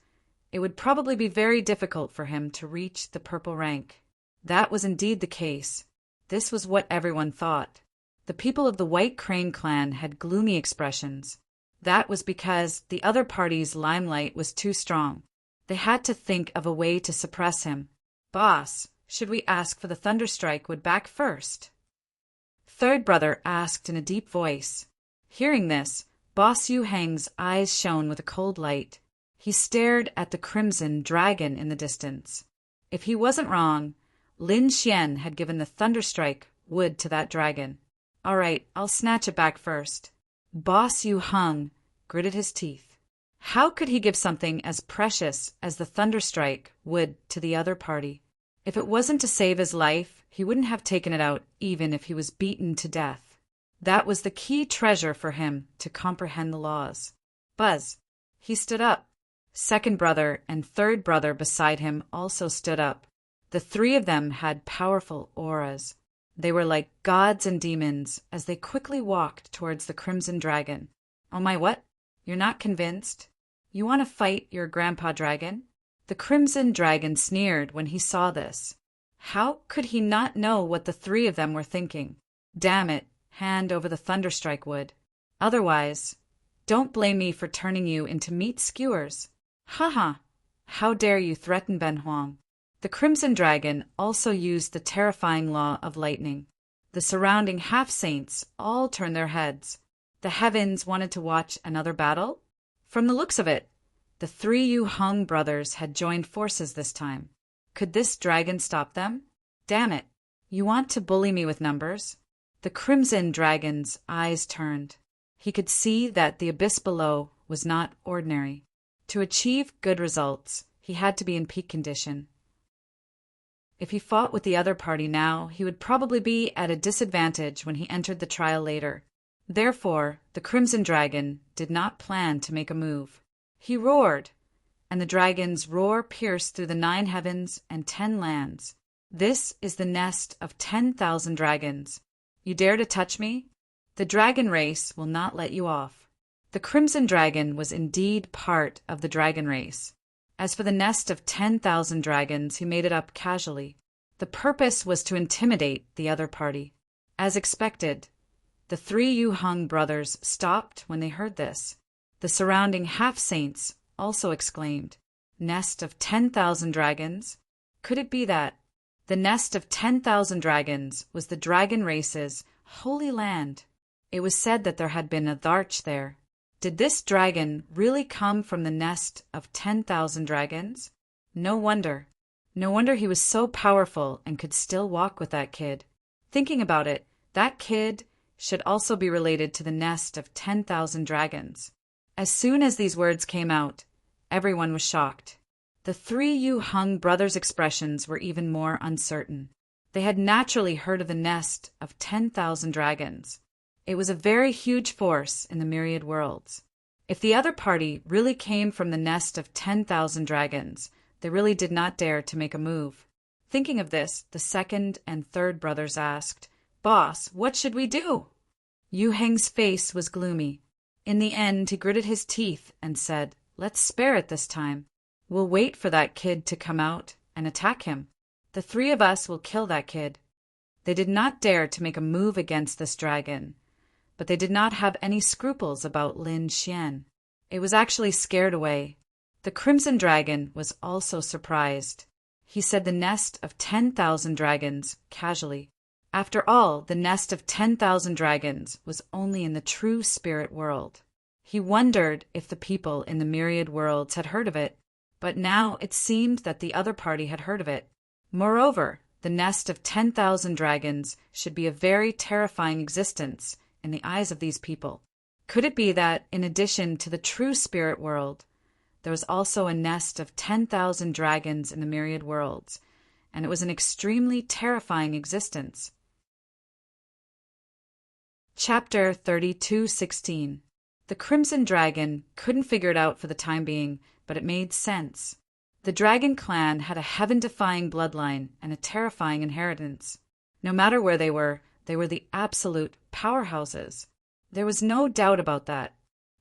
it would probably be very difficult for him to reach the purple rank. That was indeed the case. This was what everyone thought. The people of the White Crane clan had gloomy expressions. That was because the other party's limelight was too strong. They had to think of a way to suppress him. "Boss, should we ask for the Thunderstrike would back first?" Third brother asked in a deep voice. Hearing this, Boss Yu Hang's eyes shone with a cold light. He stared at the crimson dragon in the distance. If he wasn't wrong, Lin Xian had given the Thunderstrike wood to that dragon. "All right, I'll snatch it back first." Boss Yu Hung gritted his teeth. How could he give something as precious as the Thunderstrike wood to the other party? If it wasn't to save his life, he wouldn't have taken it out even if he was beaten to death. That was the key treasure for him to comprehend the laws. Buzz. He stood up. Second brother and third brother beside him also stood up. The 3 of them had powerful auras. They were like gods and demons as they quickly walked towards the crimson dragon. "Oh my, what? You're not convinced? You want to fight your grandpa dragon?" The crimson dragon sneered when he saw this. How could he not know what the 3 of them were thinking? Damn it, hand over the Thunderstrike wood. Otherwise, don't blame me for turning you into meat skewers. Haha, how dare you threaten Ben Huang? The crimson dragon also used the terrifying law of lightning. The surrounding half-saints all turned their heads. The heavens wanted to watch another battle? From the looks of it, the 3 Yu Hung brothers had joined forces this time. Could this dragon stop them? Damn it, you want to bully me with numbers? The crimson dragon's eyes turned. He could see that the abyss below was not ordinary. To achieve good results, he had to be in peak condition. If he fought with the other party now, he would probably be at a disadvantage when he entered the trial later. Therefore, the crimson dragon did not plan to make a move. He roared, and the dragon's roar pierced through the 9 heavens and 10 lands. "This is the nest of 10,000 dragons. You dare to touch me? The dragon race will not let you off. The Crimson Dragon was indeed part of the dragon race. As for the nest of 10,000 dragons, he made it up casually. The purpose was to intimidate the other party. As expected, the three Yu-hung brothers stopped when they heard this. The surrounding half-saints also exclaimed, "Nest of 10,000 dragons? Could it be that the nest of 10,000 dragons was the dragon race's holy land? It was said that there had been a Dharch there. Did this dragon really come from the nest of 10,000 dragons? No wonder. No wonder he was so powerful and could still walk with that kid. Thinking about it, that kid should also be related to the nest of 10,000 dragons." As soon as these words came out, everyone was shocked. The three Yu-hung brothers' expressions were even more uncertain. They had naturally heard of the nest of 10,000 dragons. It was a very huge force in the myriad worlds. If the other party really came from the nest of 10,000 dragons, they really did not dare to make a move. Thinking of this, the second and third brothers asked, "Boss, what should we do?" Yu-heng's face was gloomy. In the end, he gritted his teeth and said, "Let's spare it this time. We'll wait for that kid to come out and attack him. The three of us will kill that kid." They did not dare to make a move against this dragon, but they did not have any scruples about Lin Xian. It was actually scared away. The Crimson Dragon was also surprised. He said the nest of 10,000 dragons casually. After all, the nest of 10,000 dragons was only in the true spirit world. He wondered if the people in the myriad worlds had heard of it, but now it seemed that the other party had heard of it. Moreover, the nest of 10,000 dragons should be a very terrifying existence in the eyes of these people. Could it be that, in addition to the true spirit world, there was also a nest of 10,000 dragons in the myriad worlds, and it was an extremely terrifying existence? Chapter 32:16. The Crimson Dragon couldn't figure it out for the time being, but it made sense. The Dragon clan had a heaven-defying bloodline and a terrifying inheritance. No matter where they were the absolute powerhouses. There was no doubt about that.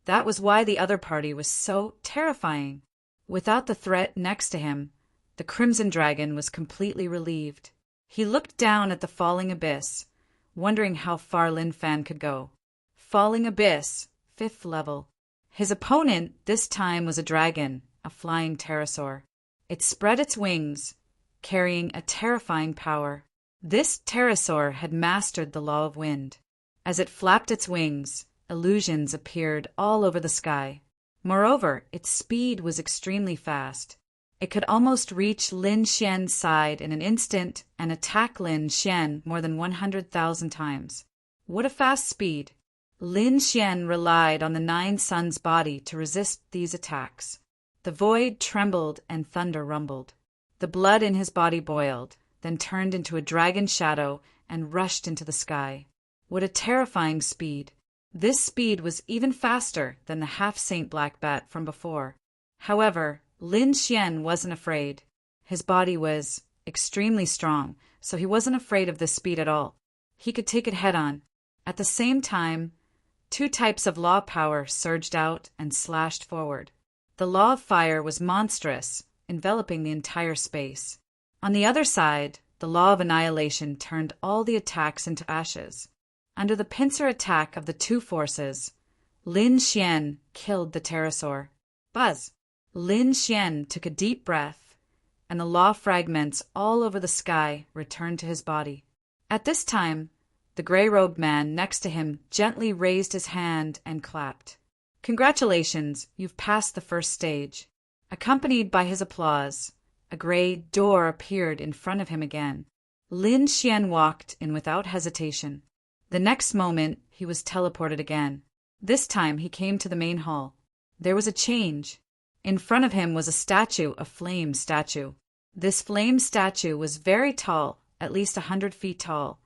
That was why the other party was so terrifying. Without the threat next to him, the Crimson Dragon was completely relieved. He looked down at the falling abyss, wondering how far Lin Fan could go. Falling abyss, 5th level. His opponent this time was a dragon, a flying pterosaur. It spread its wings, carrying a terrifying power. This pterosaur had mastered the law of wind. As it flapped its wings, illusions appeared all over the sky. Moreover, its speed was extremely fast. It could almost reach Lin Xian's side in an instant and attack Lin Xian more than 100,000 times. What a fast speed! Lin Xian relied on the 9 suns' body to resist these attacks. The void trembled and thunder rumbled. The blood in his body boiled, then turned into a dragon shadow and rushed into the sky. What a terrifying speed! This speed was even faster than the half-saint black bat from before. However, Lin Xian wasn't afraid. His body was extremely strong, so he wasn't afraid of this speed at all. He could take it head-on. At the same time, 2 types of law power surged out and slashed forward. The law of fire was monstrous, enveloping the entire space. On the other side, the law of annihilation turned all the attacks into ashes. Under the pincer attack of the 2 forces, Lin Xian killed the pterosaur. Buzz! Lin Xian took a deep breath, and the law fragments all over the sky returned to his body. At this time, the gray-robed man next to him gently raised his hand and clapped. "Congratulations, you've passed the first stage." Accompanied by his applause, a gray door appeared in front of him again. Lin Xian walked in without hesitation. The next moment, he was teleported again. This time, he came to the main hall. There was a change. In front of him was a statue, a flame statue. This flame statue was very tall, at least 100 feet tall,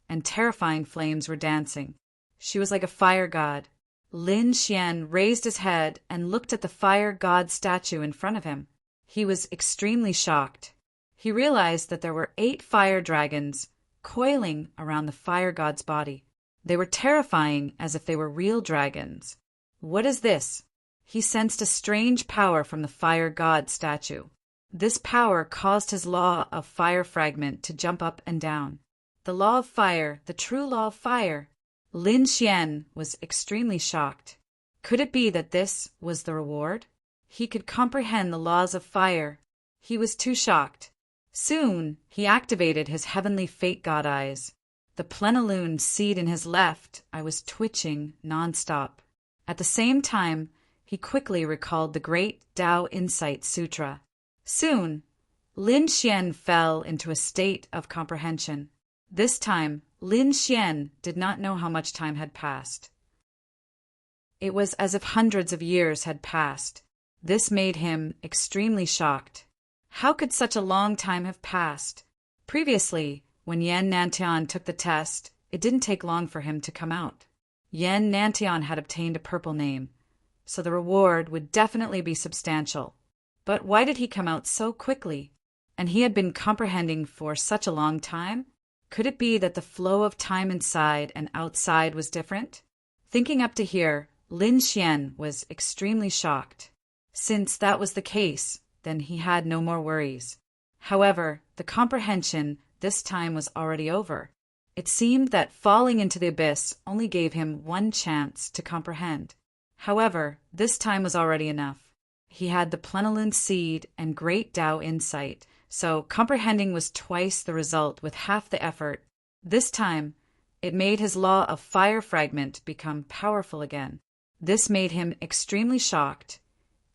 and terrifying flames were dancing. She was like a fire god. Lin Xian raised his head and looked at the fire god statue in front of him. He was extremely shocked. He realized that there were 8 fire dragons coiling around the fire god's body. They were terrifying, as if they were real dragons. What is this? He sensed a strange power from the fire god statue. This power caused his law of fire fragment to jump up and down. The law of fire, the true law of fire. Lin Xian was extremely shocked. Could it be that this was the reward? He could comprehend the laws of fire. He was too shocked. Soon, he activated his heavenly fate god eyes. The plenilune seed in his left eye was twitching nonstop. At the same time, he quickly recalled the great Tao Insight Sutra. Soon, Lin Xian fell into a state of comprehension. This time, Lin Xian did not know how much time had passed. It was as if hundreds of years had passed. This made him extremely shocked. How could such a long time have passed? Previously, when Yan Nantian took the test, it didn't take long for him to come out. Yan Nantian had obtained a purple name, so the reward would definitely be substantial. But why did he come out so quickly? And he had been comprehending for such a long time? Could it be that the flow of time inside and outside was different? Thinking up to here, Lin Xian was extremely shocked. Since that was the case, then he had no more worries. However, the comprehension this time was already over. It seemed that falling into the abyss only gave him one chance to comprehend. However, this time was already enough. He had the plenilune seed and great Tao insight, so comprehending was twice the result with half the effort. This time, it made his law of fire fragment become powerful again. This made him extremely shocked,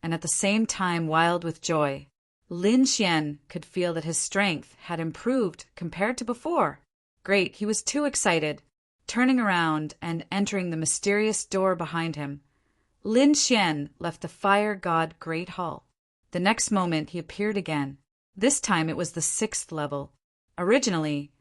and at the same time wild with joy. Lin Xian could feel that his strength had improved compared to before. Great, he was too excited. Turning around and entering the mysterious door behind him, Lin Xian left the fire god Great Hall. The next moment he appeared again. This time it was the 6th level. Originally,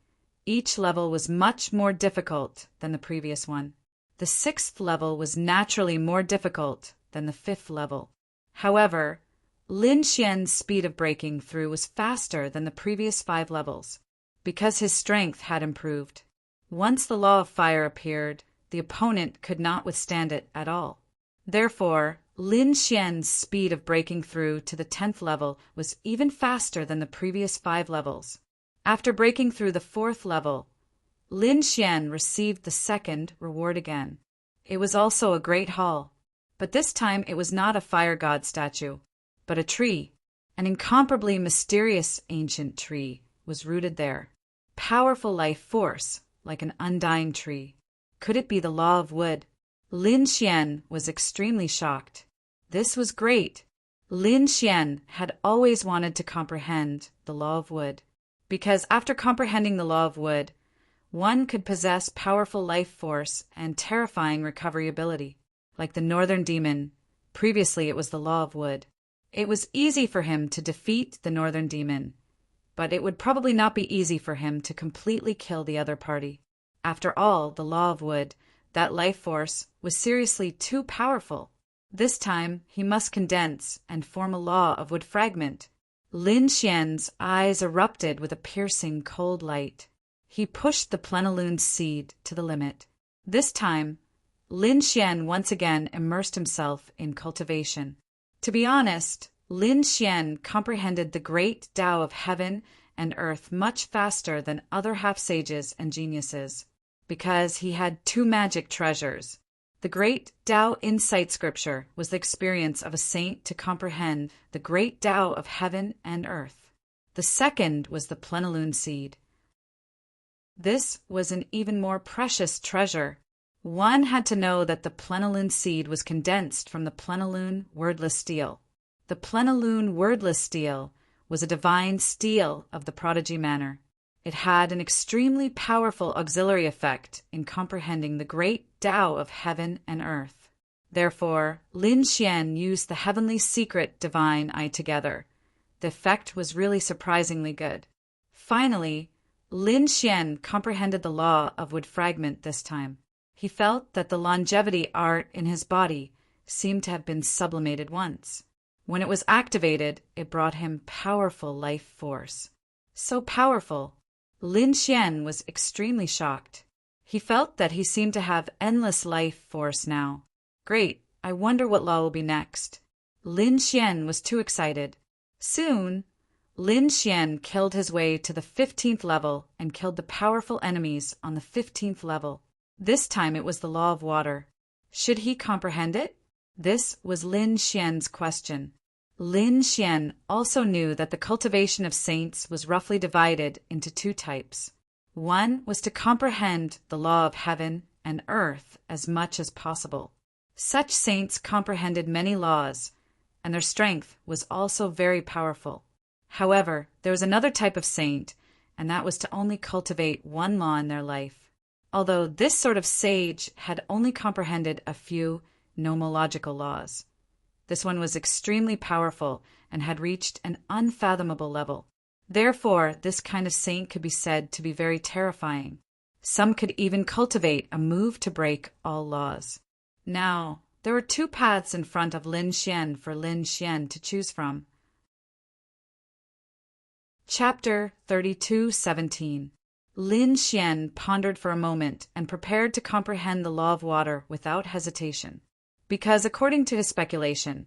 each level was much more difficult than the previous one. The 6th level was naturally more difficult than the 5th level. However, Lin Xian's speed of breaking through was faster than the previous 5 levels, because his strength had improved. Once the law of fire appeared, the opponent could not withstand it at all. Therefore, Lin Xian's speed of breaking through to the 10th level was even faster than the previous 5 levels. After breaking through the 4th level, Lin Xian received the 2nd reward again. It was also a great hall, but this time it was not a fire god statue, but a tree. An incomparably mysterious ancient tree was rooted there. Powerful life force, like an undying tree. Could it be the law of wood? Lin Xian was extremely shocked. This was great. Lin Xian had always wanted to comprehend the law of wood, because after comprehending the law of wood, one could possess powerful life force and terrifying recovery ability. Like the northern demon, previously it was the law of wood. It was easy for him to defeat the northern demon, but it would probably not be easy for him to completely kill the other party. After all, the law of wood, that life force, was seriously too powerful. This time, he must condense and form a law of wood fragment. Lin Xian's eyes erupted with a piercing cold light. He pushed the plenilune seed to the limit. This time, Lin Xian once again immersed himself in cultivation. To be honest, Lin Xian comprehended the great Tao of heaven and earth much faster than other half-sages and geniuses, because he had 2 magic treasures. The great Tao Insight Scripture was the experience of a saint to comprehend the great Tao of heaven and earth. The second was the plenilune seed. This was an even more precious treasure. One had to know that the plenilune seed was condensed from the plenilune wordless steel. The plenilune wordless steel was a divine steel of the prodigy manner. It had an extremely powerful auxiliary effect in comprehending the great Tao of heaven and earth. Therefore, Lin Xian used the heavenly secret divine eye together. The effect was really surprisingly good. Finally, Lin Xian comprehended the law of wood fragment this time. He felt that the longevity art in his body seemed to have been sublimated once. When it was activated, it brought him powerful life force. So powerful, Lin Xian was extremely shocked. He felt that he seemed to have endless life force now. Great, I wonder what law will be next. Lin Xian was too excited. Soon, Lin Xian killed his way to the 15th level and killed the powerful enemies on the 15th level. This time it was the law of water. Should he comprehend it? This was Lin Xian's question. Lin Xian also knew that the cultivation of saints was roughly divided into two types. One was to comprehend the law of heaven and earth as much as possible. Such saints comprehended many laws, and their strength was also very powerful. However, there was another type of saint, and that was to only cultivate one law in their life. Although this sort of sage had only comprehended a few nomological laws. This one was extremely powerful and had reached an unfathomable level. Therefore, this kind of saint could be said to be very terrifying. Some could even cultivate a move to break all laws. Now, there were two paths in front of Lin Xian for Lin Xian to choose from. Chapter 32:17. Lin Xian pondered for a moment and prepared to comprehend the law of water without hesitation. Because, according to his speculation,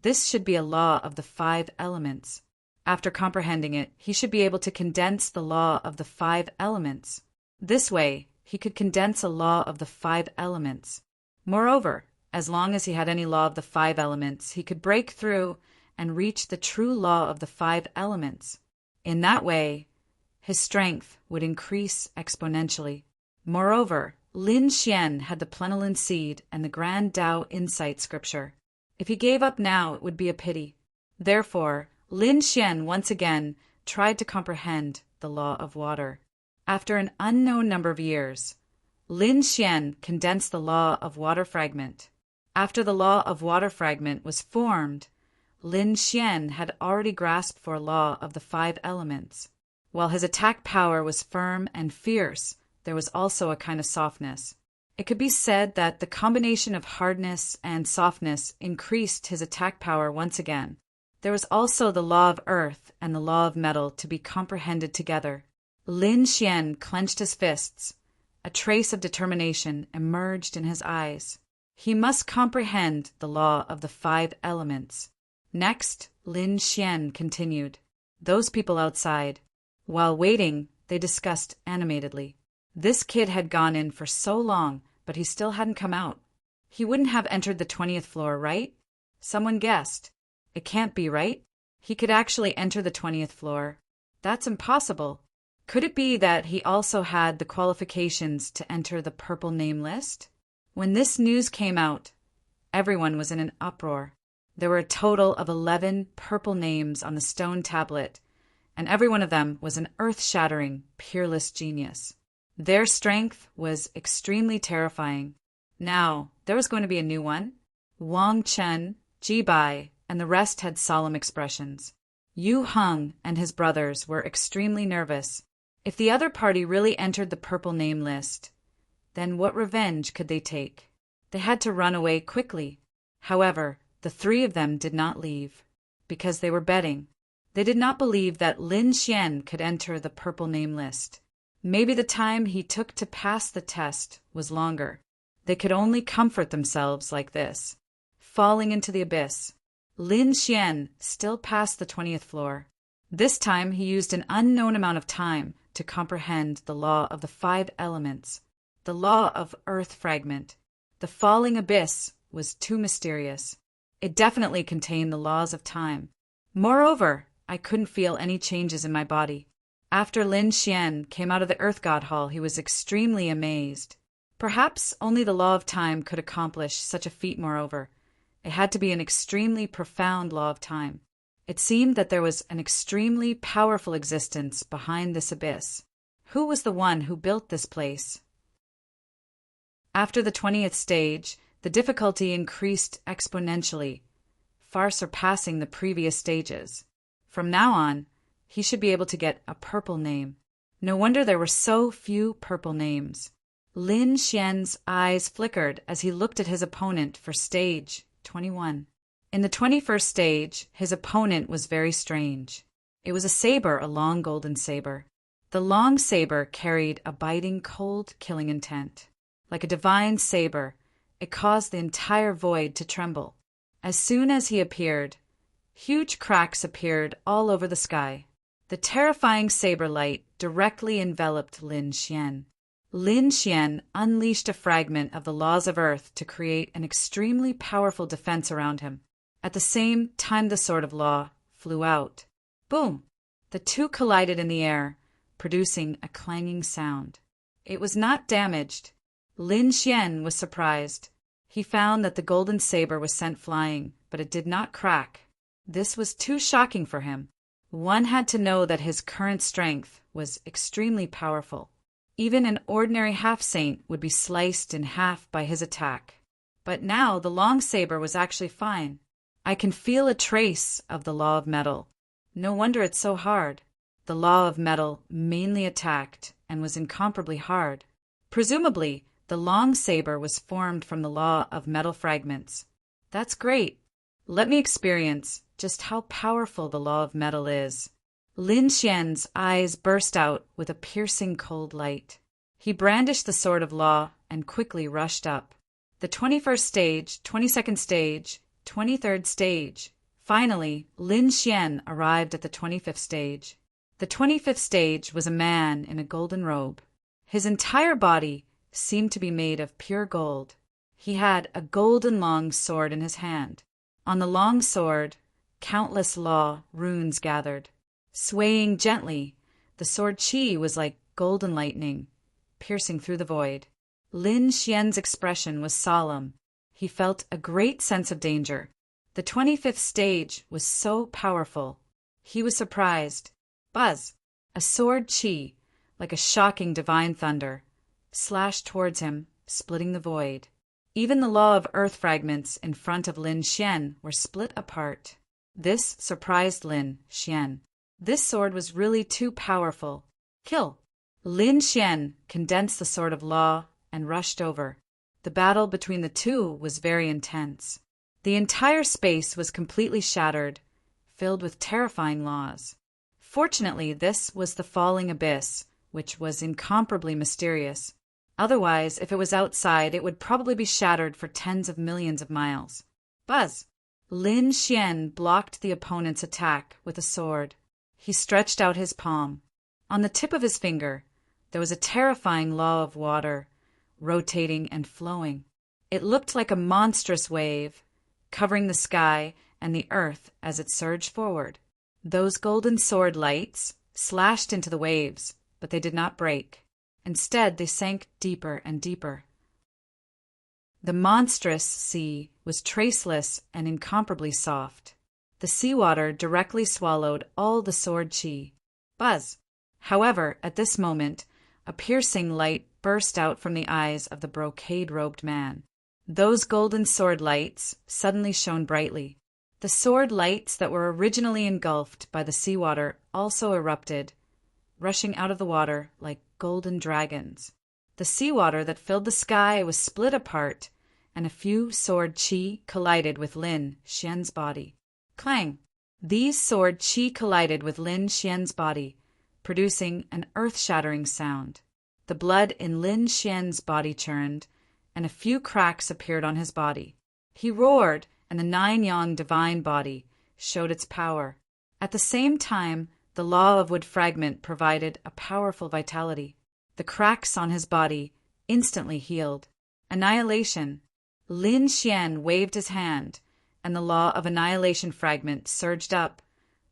this should be a law of the 5 elements. After comprehending it, he should be able to condense the law of the 5 elements. This way, he could condense a law of the 5 elements. Moreover, as long as he had any law of the 5 elements, he could break through and reach the true law of the 5 elements. In that way, his strength would increase exponentially. Moreover, Lin Xian had the Plenilun Seed and the Grand Tao Insight Scripture. If he gave up now, it would be a pity. Therefore, Lin Xian once again tried to comprehend the law of water. After an unknown number of years, Lin Xian condensed the law of water fragment. After the law of water fragment was formed, Lin Xian had already grasped for a law of the 5 elements. While his attack power was firm and fierce, there was also a kind of softness. It could be said that the combination of hardness and softness increased his attack power once again. There was also the law of earth and the law of metal to be comprehended together. Lin Xian clenched his fists. A trace of determination emerged in his eyes. He must comprehend the law of the 5 elements. Next, Lin Xian continued. Those people outside. While waiting, they discussed animatedly. This kid had gone in for so long, but he still hadn't come out. He wouldn't have entered the 20th floor, right? Someone guessed. It can't be, right? He could actually enter the 20th floor. That's impossible. Could it be that he also had the qualifications to enter the purple name list? When this news came out, everyone was in an uproar. There were a total of 11 purple names on the stone tablet, and every one of them was an earth-shattering, peerless genius. Their strength was extremely terrifying. Now, there was going to be a new one. Wang Chen, Ji Bai, and the rest had solemn expressions. Yu Heng and his brothers were extremely nervous. If the other party really entered the purple name list, then what revenge could they take? They had to run away quickly. However, the 3 of them did not leave, because they were betting. They did not believe that Lin Xian could enter the purple name list. Maybe the time he took to pass the test was longer. They could only comfort themselves like this. Falling into the abyss. Lin Xian still passed the 20th floor. This time he used an unknown amount of time to comprehend the law of the 5 elements, the law of earth fragment. The falling abyss was too mysterious. It definitely contained the laws of time. Moreover, I couldn't feel any changes in my body. After Lin Xian came out of the Earth God Hall, he was extremely amazed. Perhaps only the law of time could accomplish such a feat. Moreover, it had to be an extremely profound law of time. It seemed that there was an extremely powerful existence behind this abyss. Who was the one who built this place? After the 20th stage, the difficulty increased exponentially, far surpassing the previous stages. From now on, he should be able to get a purple name. No wonder there were so few purple names. Lin Xian's eyes flickered as he looked at his opponent for stage 21. In the 21st stage, his opponent was very strange. It was a saber, a long golden saber. The long saber carried a biting, cold, killing intent. Like a divine saber, it caused the entire void to tremble. As soon as he appeared, huge cracks appeared all over the sky. The terrifying saber light directly enveloped Lin Xian. Lin Xian unleashed a fragment of the laws of Earth to create an extremely powerful defense around him. At the same time, the sword of law flew out. Boom! The two collided in the air, producing a clanging sound. It was not damaged. Lin Xian was surprised. He found that the golden saber was sent flying, but it did not crack. This was too shocking for him. One had to know that his current strength was extremely powerful. Even an ordinary half-saint would be sliced in half by his attack. But now the long saber was actually fine. I can feel a trace of the law of metal. No wonder it's so hard. The law of metal mainly attacked and was incomparably hard. Presumably, the long saber was formed from the law of metal fragments. That's great. Let me experience just how powerful the law of metal is. Lin Xian's eyes burst out with a piercing cold light. He brandished the sword of law and quickly rushed up. The 21st stage, 22nd stage, 23rd stage. Finally, Lin Xian arrived at the 25th stage. The 25th stage was a man in a golden robe. His entire body seemed to be made of pure gold. He had a golden long sword in his hand. On the long sword, countless law runes gathered. Swaying gently, the sword chi was like golden lightning, piercing through the void. Lin Xian's expression was solemn. He felt a great sense of danger. The 25th stage was so powerful. He was surprised. Buzz! A sword chi, like a shocking divine thunder, slashed towards him, splitting the void. Even the law of earth fragments in front of Lin Xian were split apart. This surprised Lin Xian. This sword was really too powerful. Kill! Lin Xian condensed the sword of law and rushed over. The battle between the two was very intense. The entire space was completely shattered, filled with terrifying laws. Fortunately, this was the falling abyss, which was incomparably mysterious. Otherwise, if it was outside, it would probably be shattered for tens of millions of miles. Buzz! Lin Xian blocked the opponent's attack with a sword. He stretched out his palm. On the tip of his finger, there was a terrifying law of water, rotating and flowing. It looked like a monstrous wave, covering the sky and the earth as it surged forward. Those golden sword lights slashed into the waves, but they did not break. Instead, they sank deeper and deeper. The monstrous sea was traceless and incomparably soft. The seawater directly swallowed all the sword chi. Buzz! However, at this moment, a piercing light burst out from the eyes of the brocade-robed man. Those golden sword lights suddenly shone brightly. The sword lights that were originally engulfed by the seawater also erupted, rushing out of the water like golden dragons. The seawater that filled the sky was split apart, and a few sword chi collided with Lin Xian's body. Clang! These sword chi collided with Lin Xian's body, producing an earth-shattering sound. The blood in Lin Xian's body churned, and a few cracks appeared on his body. He roared, and the nine-yang divine body showed its power. At the same time, the law of wood fragment provided a powerful vitality. The cracks on his body instantly healed. Annihilation. Lin Xian waved his hand, and the law of annihilation fragment surged up,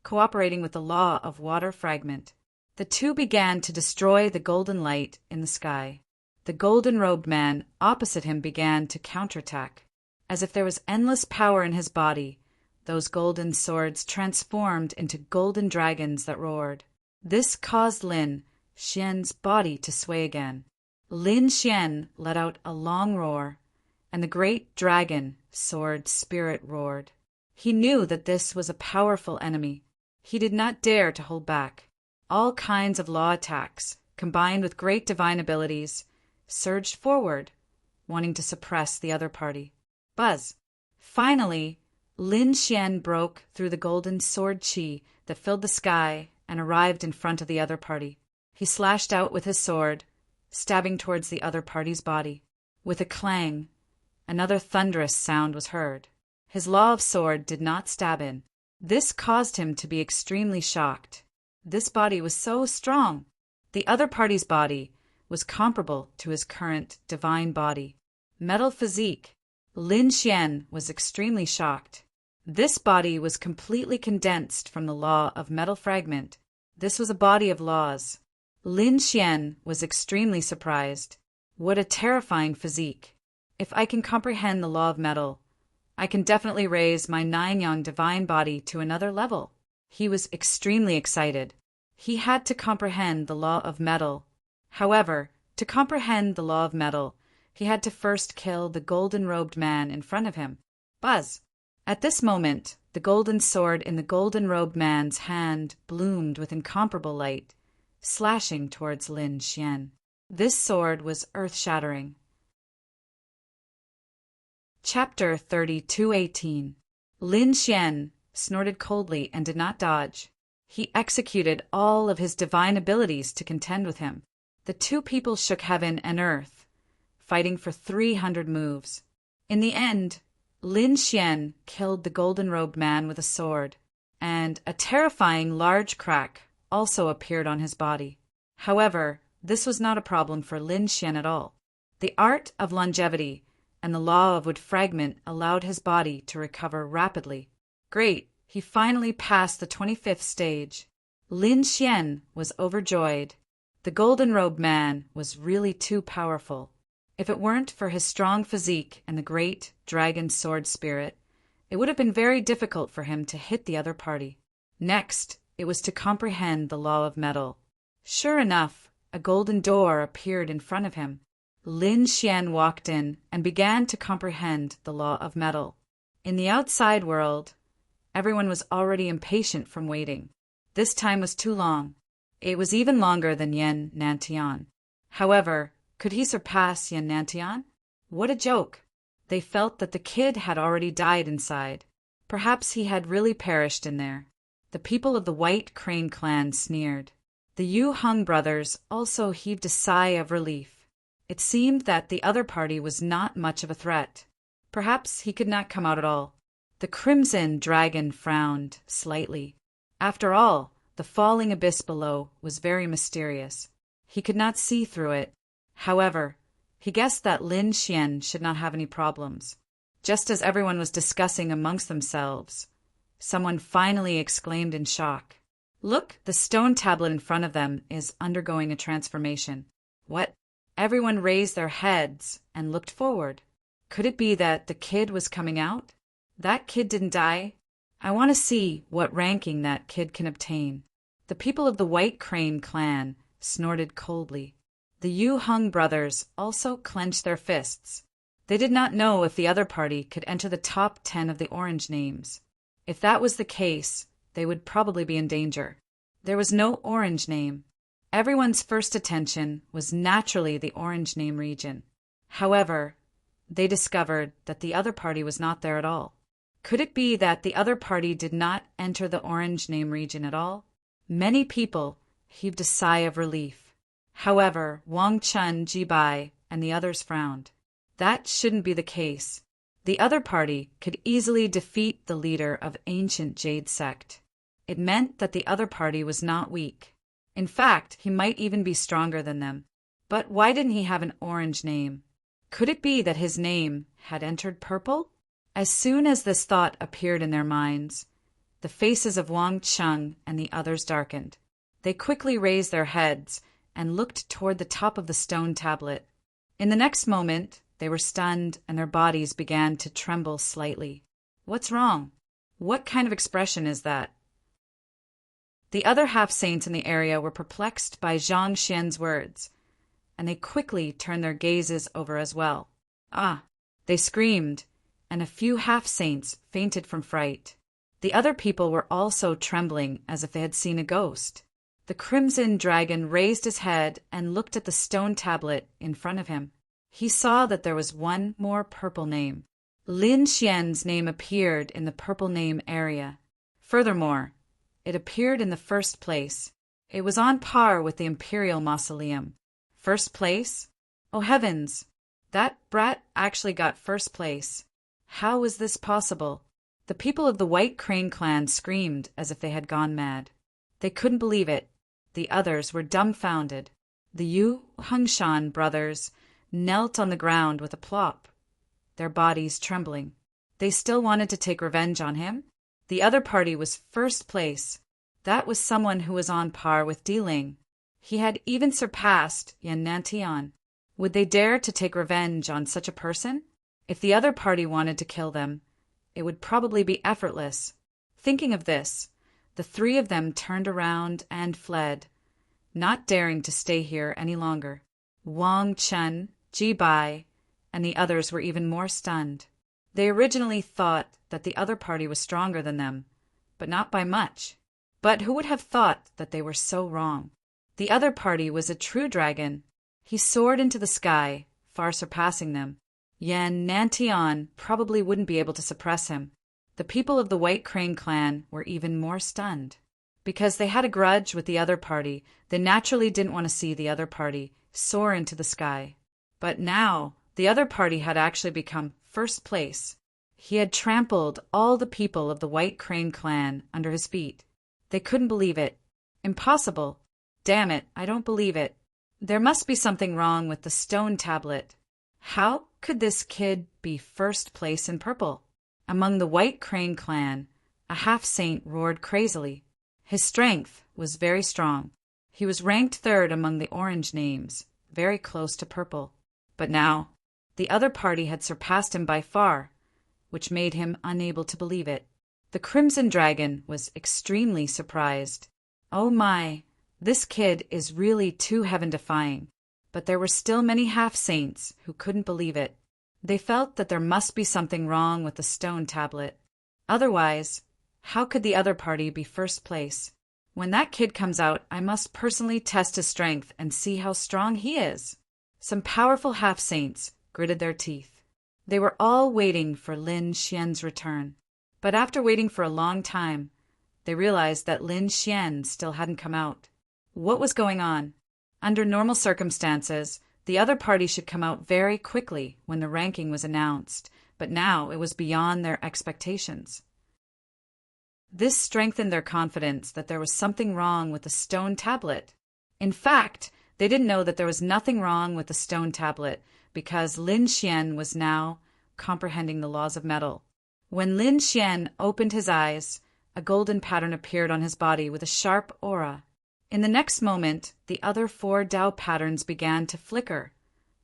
cooperating with the law of water fragment. The two began to destroy the golden light in the sky. The golden-robed man opposite him began to counterattack. As if there was endless power in his body, those golden swords transformed into golden dragons that roared. This caused Lin Xian's body to sway again. Lin Xian let out a long roar, and the great dragon sword spirit roared. He knew that this was a powerful enemy. He did not dare to hold back. All kinds of law attacks, combined with great divine abilities, surged forward, wanting to suppress the other party. Buzz! Finally, Lin Xian broke through the golden sword chi that filled the sky and arrived in front of the other party. He slashed out with his sword, stabbing towards the other party's body. With a clang, another thunderous sound was heard. His law of sword did not stab in. This caused him to be extremely shocked. This body was so strong. The other party's body was comparable to his current divine body. Metal physique. Lin Xian was extremely shocked. This body was completely condensed from the law of metal fragment. This was a body of laws. Lin Xian was extremely surprised. What a terrifying physique. If I can comprehend the law of metal, I can definitely raise my 9-yang divine body to another level. He was extremely excited. He had to comprehend the law of metal. However, to comprehend the law of metal, he had to first kill the golden-robed man in front of him. Buzz! At this moment, the golden sword in the golden-robed man's hand bloomed with incomparable light, slashing towards Lin Xian. This sword was earth-shattering. Chapter 32:18. Lin Xian snorted coldly and did not dodge. He executed all of his divine abilities to contend with him. The two people shook heaven and earth, fighting for 300 moves. In the end, Lin Xian killed the golden-robed man with a sword, and a terrifying large crack also appeared on his body. However, this was not a problem for Lin Xian at all. The art of longevity and the law of wood fragment allowed his body to recover rapidly. Great! He finally passed the 25th stage. Lin Xian was overjoyed. The golden-robed man was really too powerful. If it weren't for his strong physique and the great dragon sword spirit, it would have been very difficult for him to hit the other party. Next, it was to comprehend the law of metal. Sure enough, a golden door appeared in front of him. Lin Xian walked in and began to comprehend the law of metal. In the outside world, everyone was already impatient from waiting. This time was too long. It was even longer than Yan Nantian. However, could he surpass Yan Nantian? What a joke! They felt that the kid had already died inside. Perhaps he had really perished in there. The people of the White Crane clan sneered. The Yu Hung brothers also heaved a sigh of relief. It seemed that the other party was not much of a threat. Perhaps he could not come out at all. The Crimson Dragon frowned slightly. After all, the falling abyss below was very mysterious. He could not see through it. However, he guessed that Lin Xian should not have any problems. Just as everyone was discussing amongst themselves, someone finally exclaimed in shock, "Look, the stone tablet in front of them is undergoing a transformation." What? Everyone raised their heads and looked forward. Could it be that the kid was coming out? That kid didn't die. I want to see what ranking that kid can obtain. The people of the White Crane clan snorted coldly. The Yu Hung brothers also clenched their fists. They did not know if the other party could enter the top 10 of the orange names. If that was the case, they would probably be in danger. There was no orange name. Everyone's first attention was naturally the orange name region. However, they discovered that the other party was not there at all. Could it be that the other party did not enter the orange name region at all? Many people heaved a sigh of relief. However, Wang Chun, Jibai, and the others frowned. That shouldn't be the case. The other party could easily defeat the leader of Ancient Jade Sect. It meant that the other party was not weak. In fact, he might even be stronger than them. But why didn't he have an orange name? Could it be that his name had entered purple? As soon as this thought appeared in their minds, the faces of Wang Chung and the others darkened. They quickly raised their heads and looked toward the top of the stone tablet. In the next moment, they were stunned and their bodies began to tremble slightly. What's wrong? What kind of expression is that? The other half-saints in the area were perplexed by Zhang Xian's words, and they quickly turned their gazes over as well. Ah! They screamed, and a few half-saints fainted from fright. The other people were also trembling as if they had seen a ghost. The Crimson Dragon raised his head and looked at the stone tablet in front of him. He saw that there was one more purple name. Lin Xian's name appeared in the purple name area. Furthermore, it appeared in the first place. It was on par with the Imperial Mausoleum. First place? Oh heavens! That brat actually got first place. How was this possible? The people of the White Crane clan screamed as if they had gone mad. They couldn't believe it. The others were dumbfounded. The Yu Hengshan brothers knelt on the ground with a plop, their bodies trembling. They still wanted to take revenge on him? The other party was first place. That was someone who was on par with Diling. He had even surpassed Yan Nantian. Would they dare to take revenge on such a person? If the other party wanted to kill them, it would probably be effortless. Thinking of this, the three of them turned around and fled, not daring to stay here any longer. Wang Chen, Ji Bai, and the others were even more stunned. They originally thought that the other party was stronger than them, but not by much. But who would have thought that they were so wrong? The other party was a true dragon. He soared into the sky, far surpassing them. Yan Nantian probably wouldn't be able to suppress him. The people of the White Crane clan were even more stunned. Because they had a grudge with the other party, they naturally didn't want to see the other party soar into the sky. But now, the other party had actually become first place. He had trampled all the people of the White Crane clan under his feet. They couldn't believe it. Impossible. Damn it, I don't believe it. There must be something wrong with the stone tablet. How could this kid be first place in purple? Among the White Crane clan, a half-saint roared crazily. His strength was very strong. He was ranked third among the orange names, very close to purple. But now, the other party had surpassed him by far, which made him unable to believe it. The Crimson Dragon was extremely surprised. Oh my, this kid is really too heaven-defying. But there were still many half-saints who couldn't believe it. They felt that there must be something wrong with the stone tablet. Otherwise, how could the other party be first place? When that kid comes out, I must personally test his strength and see how strong he is. Some powerful half-saints gritted their teeth. They were all waiting for Lin Xian's return. But after waiting for a long time, they realized that Lin Xian still hadn't come out. What was going on? Under normal circumstances, the other party should come out very quickly when the ranking was announced, but now it was beyond their expectations. This strengthened their confidence that there was something wrong with the stone tablet. In fact, they didn't know that there was nothing wrong with the stone tablet because Lin Xian was now comprehending the laws of metal. When Lin Xian opened his eyes, a golden pattern appeared on his body with a sharp aura. In the next moment, the other 4 Tao patterns began to flicker,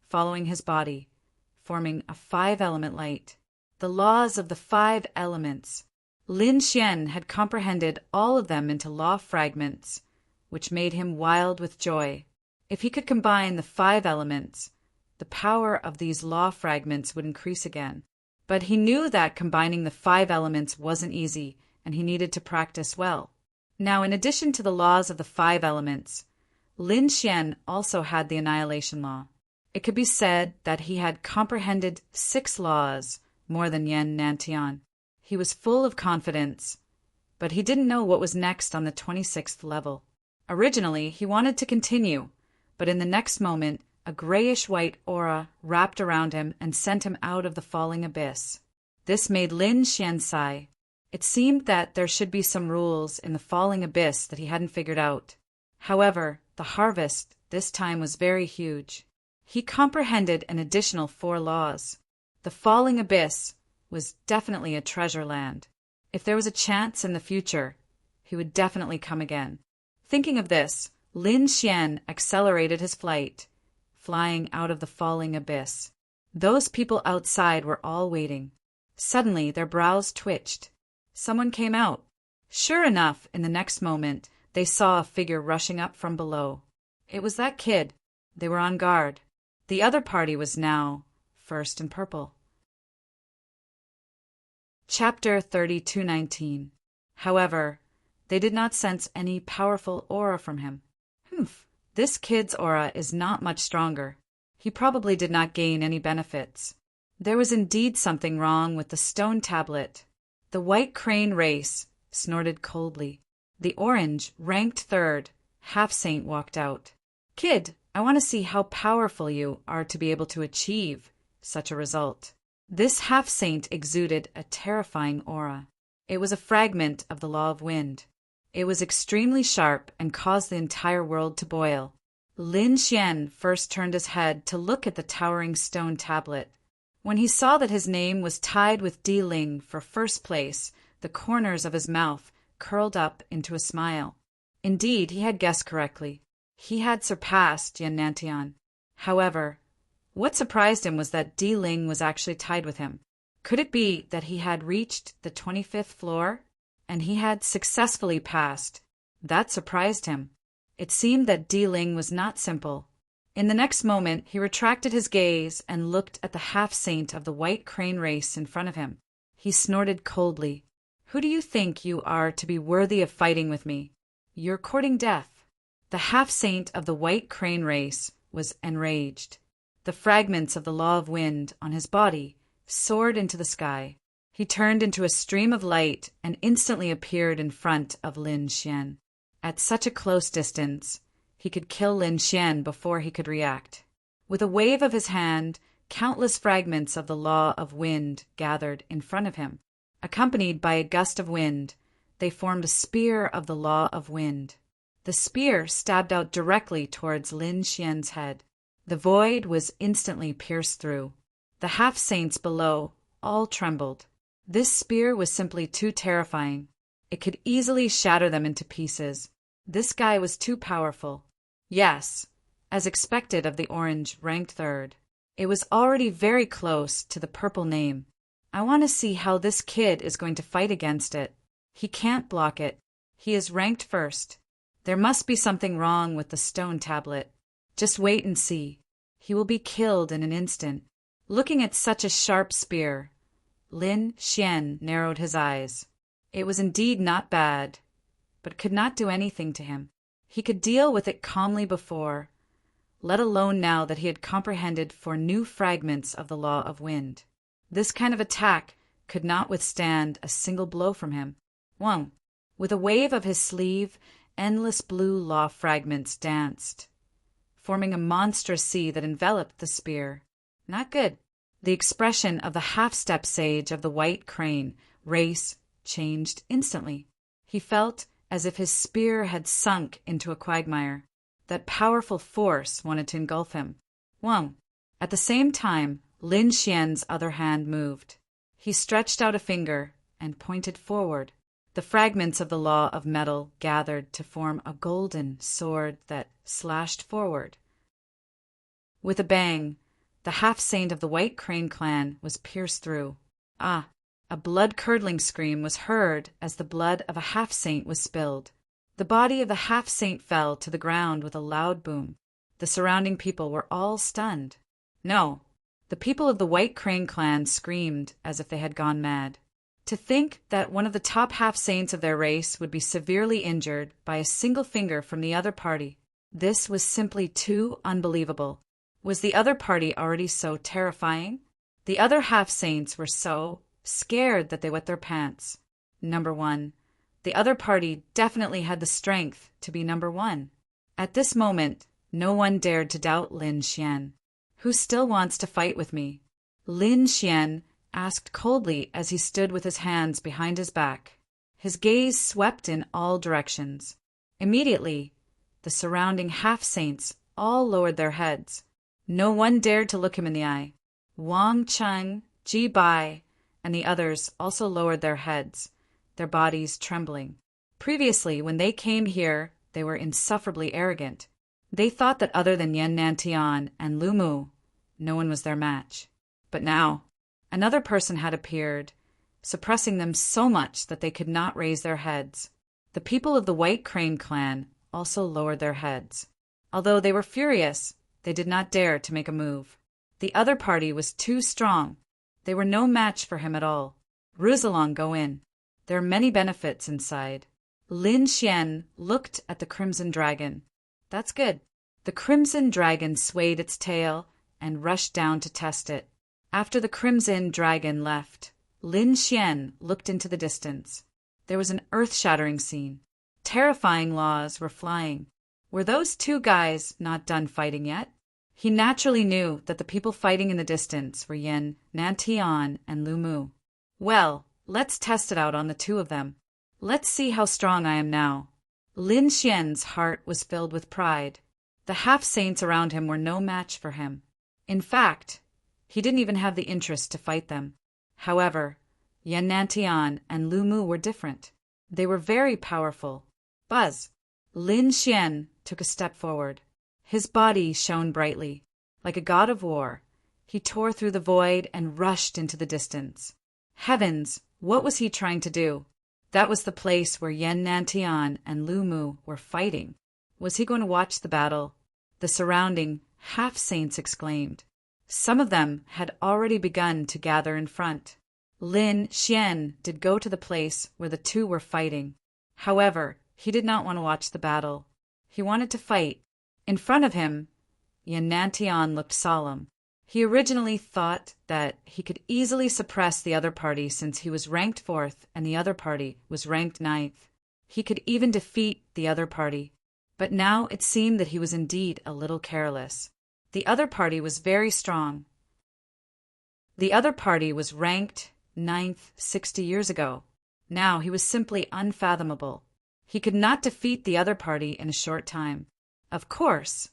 following his body, forming a 5-element light. The laws of the 5 elements. Lin Xian had comprehended all of them into law fragments, which made him wild with joy. If he could combine the 5 elements, the power of these law fragments would increase again. But he knew that combining the 5 elements wasn't easy, and he needed to practice well. Now, in addition to the laws of the 5 elements, Lin Xian also had the annihilation law. It could be said that he had comprehended 6 laws more than Yan Nantian. He was full of confidence, but he didn't know what was next on the 26th level. Originally, he wanted to continue, but in the next moment, a grayish-white aura wrapped around him and sent him out of the falling abyss. This made Lin Xian sigh. It seemed that there should be some rules in the falling abyss that he hadn't figured out. However, the harvest this time was very huge. He comprehended an additional 4 laws. The falling abyss was definitely a treasure land. If there was a chance in the future, he would definitely come again. Thinking of this, Lin Xian accelerated his flight, flying out of the falling abyss. Those people outside were all waiting. Suddenly, their brows twitched. Someone came out. Sure enough, in the next moment, they saw a figure rushing up from below. It was that kid. They were on guard. The other party was now first in purple. Chapter 3219. However, they did not sense any powerful aura from him. This kid's aura is not much stronger. He probably did not gain any benefits. There was indeed something wrong with the stone tablet. The White Crane race snorted coldly. The orange, ranked third, half-saint walked out. Kid, I want to see how powerful you are to be able to achieve such a result. This half-saint exuded a terrifying aura. It was a fragment of the law of wind. It was extremely sharp and caused the entire world to boil. Lin Xian first turned his head to look at the towering stone tablet. When he saw that his name was tied with Di Ling for first place, the corners of his mouth curled up into a smile. Indeed, he had guessed correctly. He had surpassed Yan Nantian. However, what surprised him was that Di Ling was actually tied with him. Could it be that he had reached the 25th floor, and he had successfully passed? That surprised him. It seemed that Di Ling was not simple. In the next moment, he retracted his gaze and looked at the half-saint of the White Crane race in front of him. He snorted coldly. Who do you think you are to be worthy of fighting with me? You're courting death. The half-saint of the White Crane race was enraged. The fragments of the law of wind on his body soared into the sky. He turned into a stream of light and instantly appeared in front of Lin Xian. At such a close distance, he could kill Lin Xian before he could react. With a wave of his hand, countless fragments of the law of wind gathered in front of him. Accompanied by a gust of wind, they formed a spear of the law of wind. The spear stabbed out directly towards Lin Xian's head. The void was instantly pierced through. The half-saints below all trembled. This spear was simply too terrifying. It could easily shatter them into pieces. This guy was too powerful. Yes, as expected of the orange ranked third. It was already very close to the purple name. I want to see how this kid is going to fight against it. He can't block it. He is ranked first. There must be something wrong with the stone tablet. Just wait and see. He will be killed in an instant. Looking at such a sharp spear, Lin Xian narrowed his eyes. It was indeed not bad, but could not do anything to him. He could deal with it calmly before, let alone now that he had comprehended for new fragments of the law of wind. This kind of attack could not withstand a single blow from him. Wang, with a wave of his sleeve, endless blue law fragments danced, forming a monstrous sea that enveloped the spear. Not good. The expression of the half-step sage of the White Crane race changed instantly. He felt as if his spear had sunk into a quagmire. That powerful force wanted to engulf him. Wang. At the same time, Lin Xian's other hand moved. He stretched out a finger and pointed forward. The fragments of the law of metal gathered to form a golden sword that slashed forward. With a bang, the half-saint of the White Crane clan was pierced through. Ah! A blood-curdling scream was heard as the blood of a half-saint was spilled. The body of the half-saint fell to the ground with a loud boom. The surrounding people were all stunned. No, the people of the White Crane clan screamed as if they had gone mad. To think that one of the top half-saints of their race would be severely injured by a single finger from the other party. This was simply too unbelievable. Was the other party already so terrifying? The other half-saints were so scared that they wet their pants. Number one. The other party definitely had the strength to be number one. At this moment, no one dared to doubt Lin Xian. Who still wants to fight with me? Lin Xian asked coldly as he stood with his hands behind his back. His gaze swept in all directions. Immediately, the surrounding half-saints all lowered their heads. No one dared to look him in the eye. Wang Cheng, Ji Bai, and the others also lowered their heads, their bodies trembling. Previously, when they came here, they were insufferably arrogant. They thought that other than Yan Nantian and Lu Mu, no one was their match. But now, another person had appeared, suppressing them so much that they could not raise their heads. The people of the White Crane clan also lowered their heads. Although they were furious, they did not dare to make a move. The other party was too strong. They were no match for him at all. Ruzalong, go in. There are many benefits inside. Lin Xian looked at the Crimson Dragon. That's good. The Crimson Dragon swayed its tail and rushed down to test it. After the Crimson Dragon left, Lin Xian looked into the distance. There was an earth-shattering scene. Terrifying laws were flying. Were those two guys not done fighting yet? He naturally knew that the people fighting in the distance were Yin Nantian and Lu Mu. Well, let's test it out on the two of them. Let's see how strong I am now. Lin Xian's heart was filled with pride. The half-saints around him were no match for him. In fact, he didn't even have the interest to fight them. However, Yan Nantian and Lu Mu were different. They were very powerful. Buzz! Lin Xian took a step forward. His body shone brightly. Like a god of war, he tore through the void and rushed into the distance. Heavens, what was he trying to do? That was the place where Yan Nantian and Lu Mu were fighting. Was he going to watch the battle? The surrounding half-saints exclaimed. Some of them had already begun to gather in front. Lin Xian did go to the place where the two were fighting. However, he did not want to watch the battle. He wanted to fight. In front of him, Yan Nantian looked solemn. He originally thought that he could easily suppress the other party since he was ranked 4th and the other party was ranked 9th. He could even defeat the other party. But now it seemed that he was indeed a little careless. The other party was very strong. The other party was ranked 9th 60 years ago. Now he was simply unfathomable. He could not defeat the other party in a short time. Of course,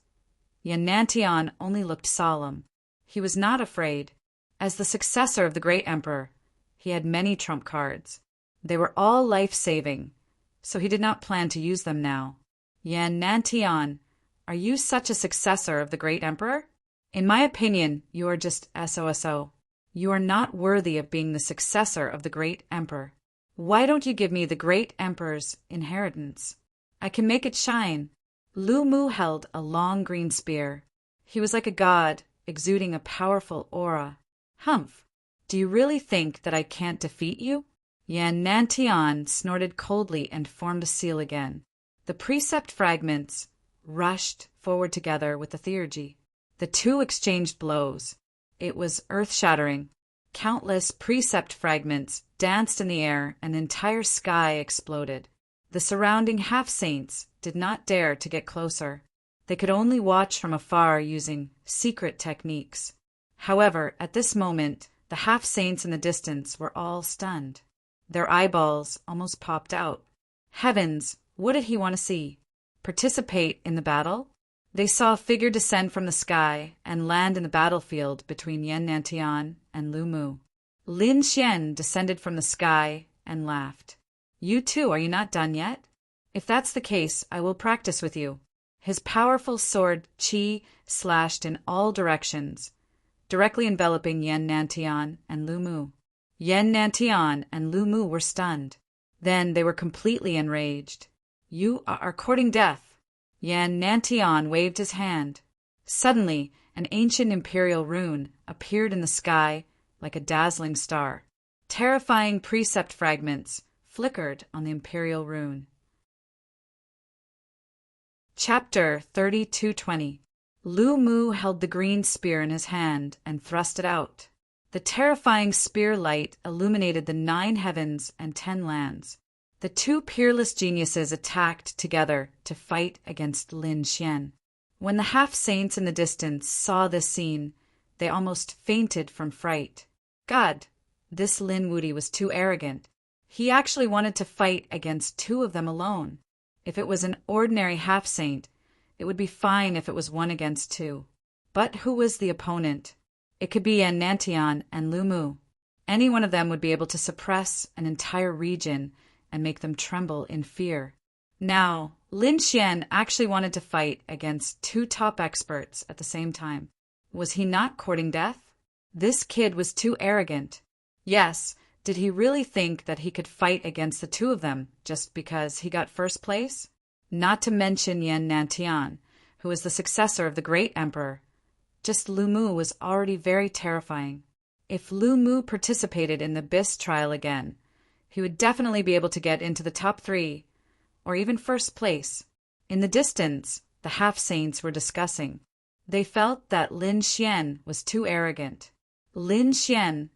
Yan Nantian only looked solemn. He was not afraid. As the successor of the great emperor, he had many trump cards. They were all life-saving, so he did not plan to use them now. Yan Nantian, are you such a successor of the great emperor? In my opinion, you are just SOSO. You are not worthy of being the successor of the great emperor. Why don't you give me the great emperor's inheritance? I can make it shine. Lu Mu held a long green spear. He was like a god, exuding a powerful aura. Humph! Do you really think that I can't defeat you? Yan Nantian snorted coldly and formed a seal again. The precept fragments rushed forward together with the theurgy. The two exchanged blows. It was earth-shattering. Countless precept fragments danced in the air and the entire sky exploded. The surrounding half-saints did not dare to get closer. They could only watch from afar using secret techniques. However, at this moment, the half-saints in the distance were all stunned. Their eyeballs almost popped out. Heavens, what did he want to see? Participate in the battle? They saw a figure descend from the sky and land in the battlefield between Yan Nantian and Lu Mu. Lin Xian descended from the sky and laughed. You too, are you not done yet? If that's the case, I will practice with you. His powerful sword Qi slashed in all directions, directly enveloping Yan Nantian and Lu Mu. Yan Nantian and Lu Mu were stunned. Then they were completely enraged. You are courting death. Yan Nantian waved his hand. Suddenly, an ancient imperial rune appeared in the sky like a dazzling star. Terrifying precept fragments flickered on the imperial rune. Chapter 3220. Lu Mu held the green spear in his hand and thrust it out. The terrifying spear light illuminated the 9 heavens and 10 lands. The two peerless geniuses attacked together to fight against Lin Xian. When the half-saints in the distance saw this scene, they almost fainted from fright. God, this Lin Wudi was too arrogant. He actually wanted to fight against 2 of them alone. If it was an ordinary half-saint, it would be fine if it was 1 against 2. But who was the opponent? It could be Yan Nantian and Lu Mu. Any one of them would be able to suppress an entire region and make them tremble in fear. Now, Lin Xian actually wanted to fight against 2 top experts at the same time. Was he not courting death? This kid was too arrogant. Yes, did he really think that he could fight against the 2 of them just because he got first place? Not to mention Yan Nantian, who was the successor of the great emperor. Just Lu Mu was already very terrifying. If Lu Mu participated in the BIS trial again, he would definitely be able to get into the top 3, or even first place. In the distance, the half-saints were discussing. They felt that Lin Xian was too arrogant. Lin Xian,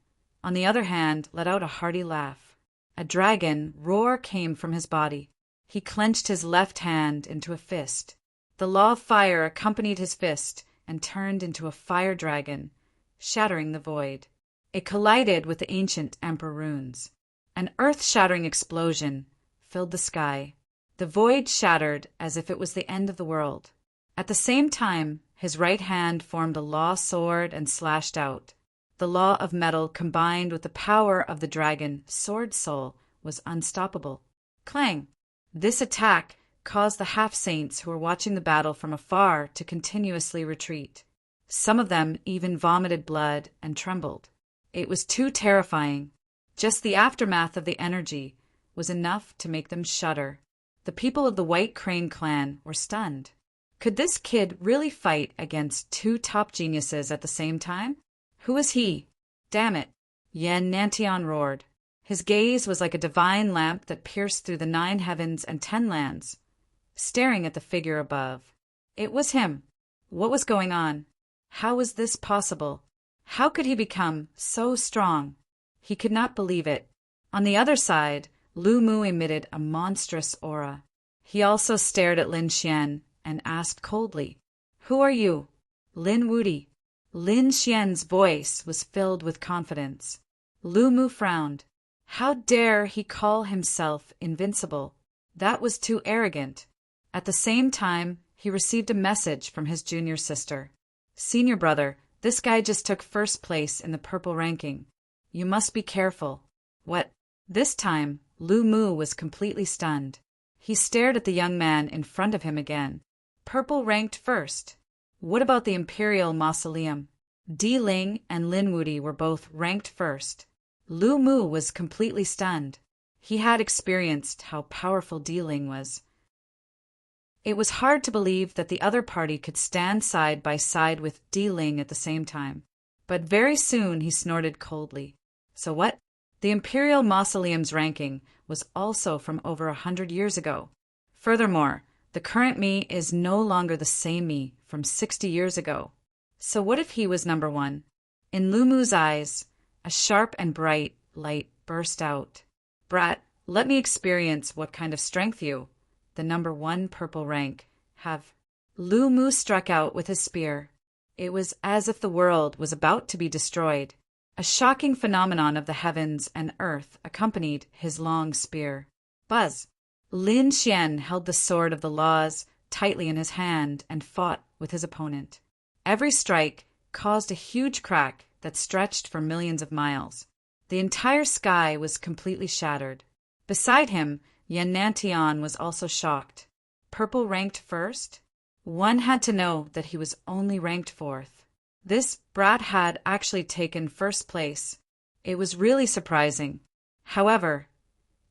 on the other hand, let out a hearty laugh. A dragon roar came from his body. He clenched his left hand into a fist. The law of fire accompanied his fist and turned into a fire dragon, shattering the void. It collided with the ancient Emperor runes. An earth-shattering explosion filled the sky. The void shattered as if it was the end of the world. At the same time, his right hand formed a law sword and slashed out. The law of metal combined with the power of the dragon sword soul was unstoppable. Clang! This attack caused the half-saints who were watching the battle from afar to continuously retreat. Some of them even vomited blood and trembled. It was too terrifying. Just the aftermath of the energy was enough to make them shudder. The people of the White Crane clan were stunned. Could this kid really fight against two top geniuses at the same time? Who was he? Damn it! Yen Nantion roared. His gaze was like a divine lamp that pierced through the 9 heavens and 10 lands, staring at the figure above. It was him. What was going on? How was this possible? How could he become so strong? He could not believe it. On the other side, Lu Mu emitted a monstrous aura. He also stared at Lin Xian and asked coldly, "Who are you?" "Lin Wudi." Lin Xian's voice was filled with confidence. Lu Mu frowned. How dare he call himself invincible? That was too arrogant. At the same time, he received a message from his junior sister. "Senior brother, this guy just took first place in the purple ranking. You must be careful." "What?" This time, Lu Mu was completely stunned. He stared at the young man in front of him again. Purple ranked first. What about the Imperial Mausoleum? Di Ling and Lin Wudi were both ranked first. Lu Mu was completely stunned. He had experienced how powerful Di Ling was. It was hard to believe that the other party could stand side by side with Di Ling at the same time. But very soon he snorted coldly. So what? The Imperial Mausoleum's ranking was also from over 100 years ago. Furthermore, the current me is no longer the same me from 60 years ago. So what if he was number 1? In Lu Mu's eyes, a sharp and bright light burst out. "Brat, let me experience what kind of strength you, the number 1 purple rank, have." Lu Mu struck out with his spear. It was as if the world was about to be destroyed. A shocking phenomenon of the heavens and earth accompanied his long spear. Buzz! Lin Xian held the sword of the laws tightly in his hand and fought with his opponent. Every strike caused a huge crack that stretched for millions of miles. The entire sky was completely shattered. Beside him, Yen Nantion was also shocked. Purple ranked first? One had to know that he was only ranked 4th. This brat had actually taken first place. It was really surprising. However,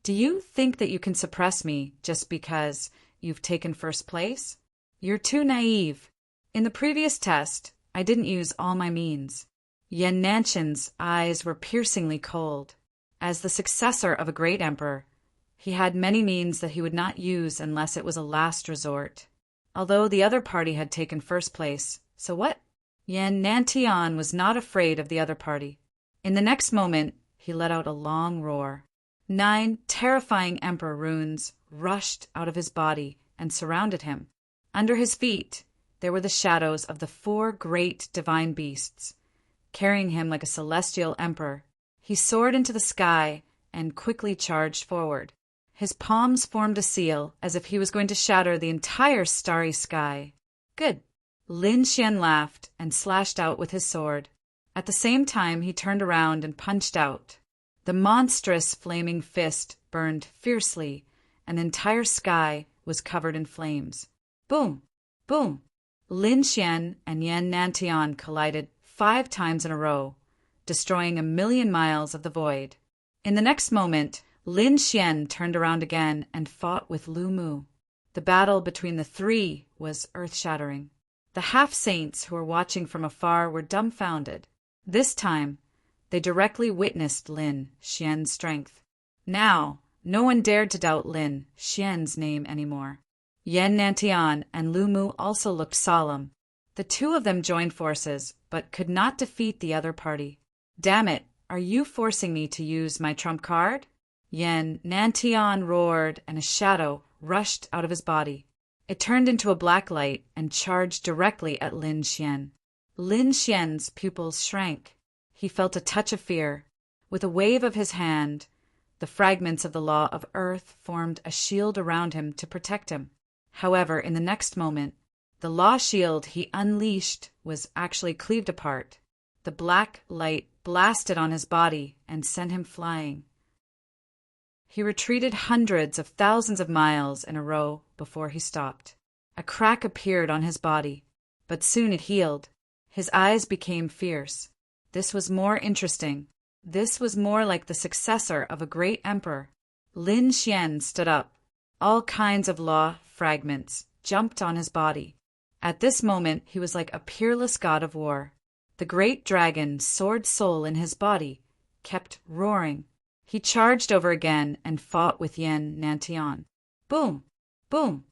do you think that you can suppress me just because you've taken first place? You're too naive. In the previous test, I didn't use all my means. Yen Nantion's eyes were piercingly cold. As the successor of a great emperor, he had many means that he would not use unless it was a last resort. Although the other party had taken first place, so what? Yen Nantion was not afraid of the other party. In the next moment, he let out a long roar. 9 terrifying emperor runes rushed out of his body and surrounded him. Under his feet, there were the shadows of the 4 great divine beasts. Carrying him like a celestial emperor, he soared into the sky and quickly charged forward. His palms formed a seal as if he was going to shatter the entire starry sky. Good. Lin Xian laughed and slashed out with his sword. At the same time, he turned around and punched out. The monstrous flaming fist burned fiercely, and the entire sky was covered in flames. Boom! Boom! Lin Xian and Yen Nantion collided 5 times in a row, destroying 1,000,000 miles of the void. In the next moment, Lin Xian turned around again and fought with Lu Mu. The battle between the 3 was earth-shattering. The half-saints who were watching from afar were dumbfounded. This time, they directly witnessed Lin Xian's strength. Now, no one dared to doubt Lin Xian's name anymore. Yen Nantion and Lu Mu also looked solemn. The 2 of them joined forces, but could not defeat the other party. Damn it, are you forcing me to use my trump card? Yen Nantion roared, and a shadow rushed out of his body. It turned into a black light and charged directly at Lin Xian. Lin Xian's pupils shrank. He felt a touch of fear. With a wave of his hand, the fragments of the law of earth formed a shield around him to protect him. However, in the next moment, the law shield he unleashed was actually cleaved apart. The black light blasted on his body and sent him flying. He retreated hundreds of thousands of miles in a row before he stopped. A crack appeared on his body, but soon it healed. His eyes became fierce. This was more interesting. This was more like the successor of a great emperor. Lin Xian stood up. All kinds of law fragments jumped on his body. At this moment, he was like a peerless god of war. The great dragon, sword soul in his body, kept roaring. He charged over again and fought with Yan Nantian. Boom! Boom!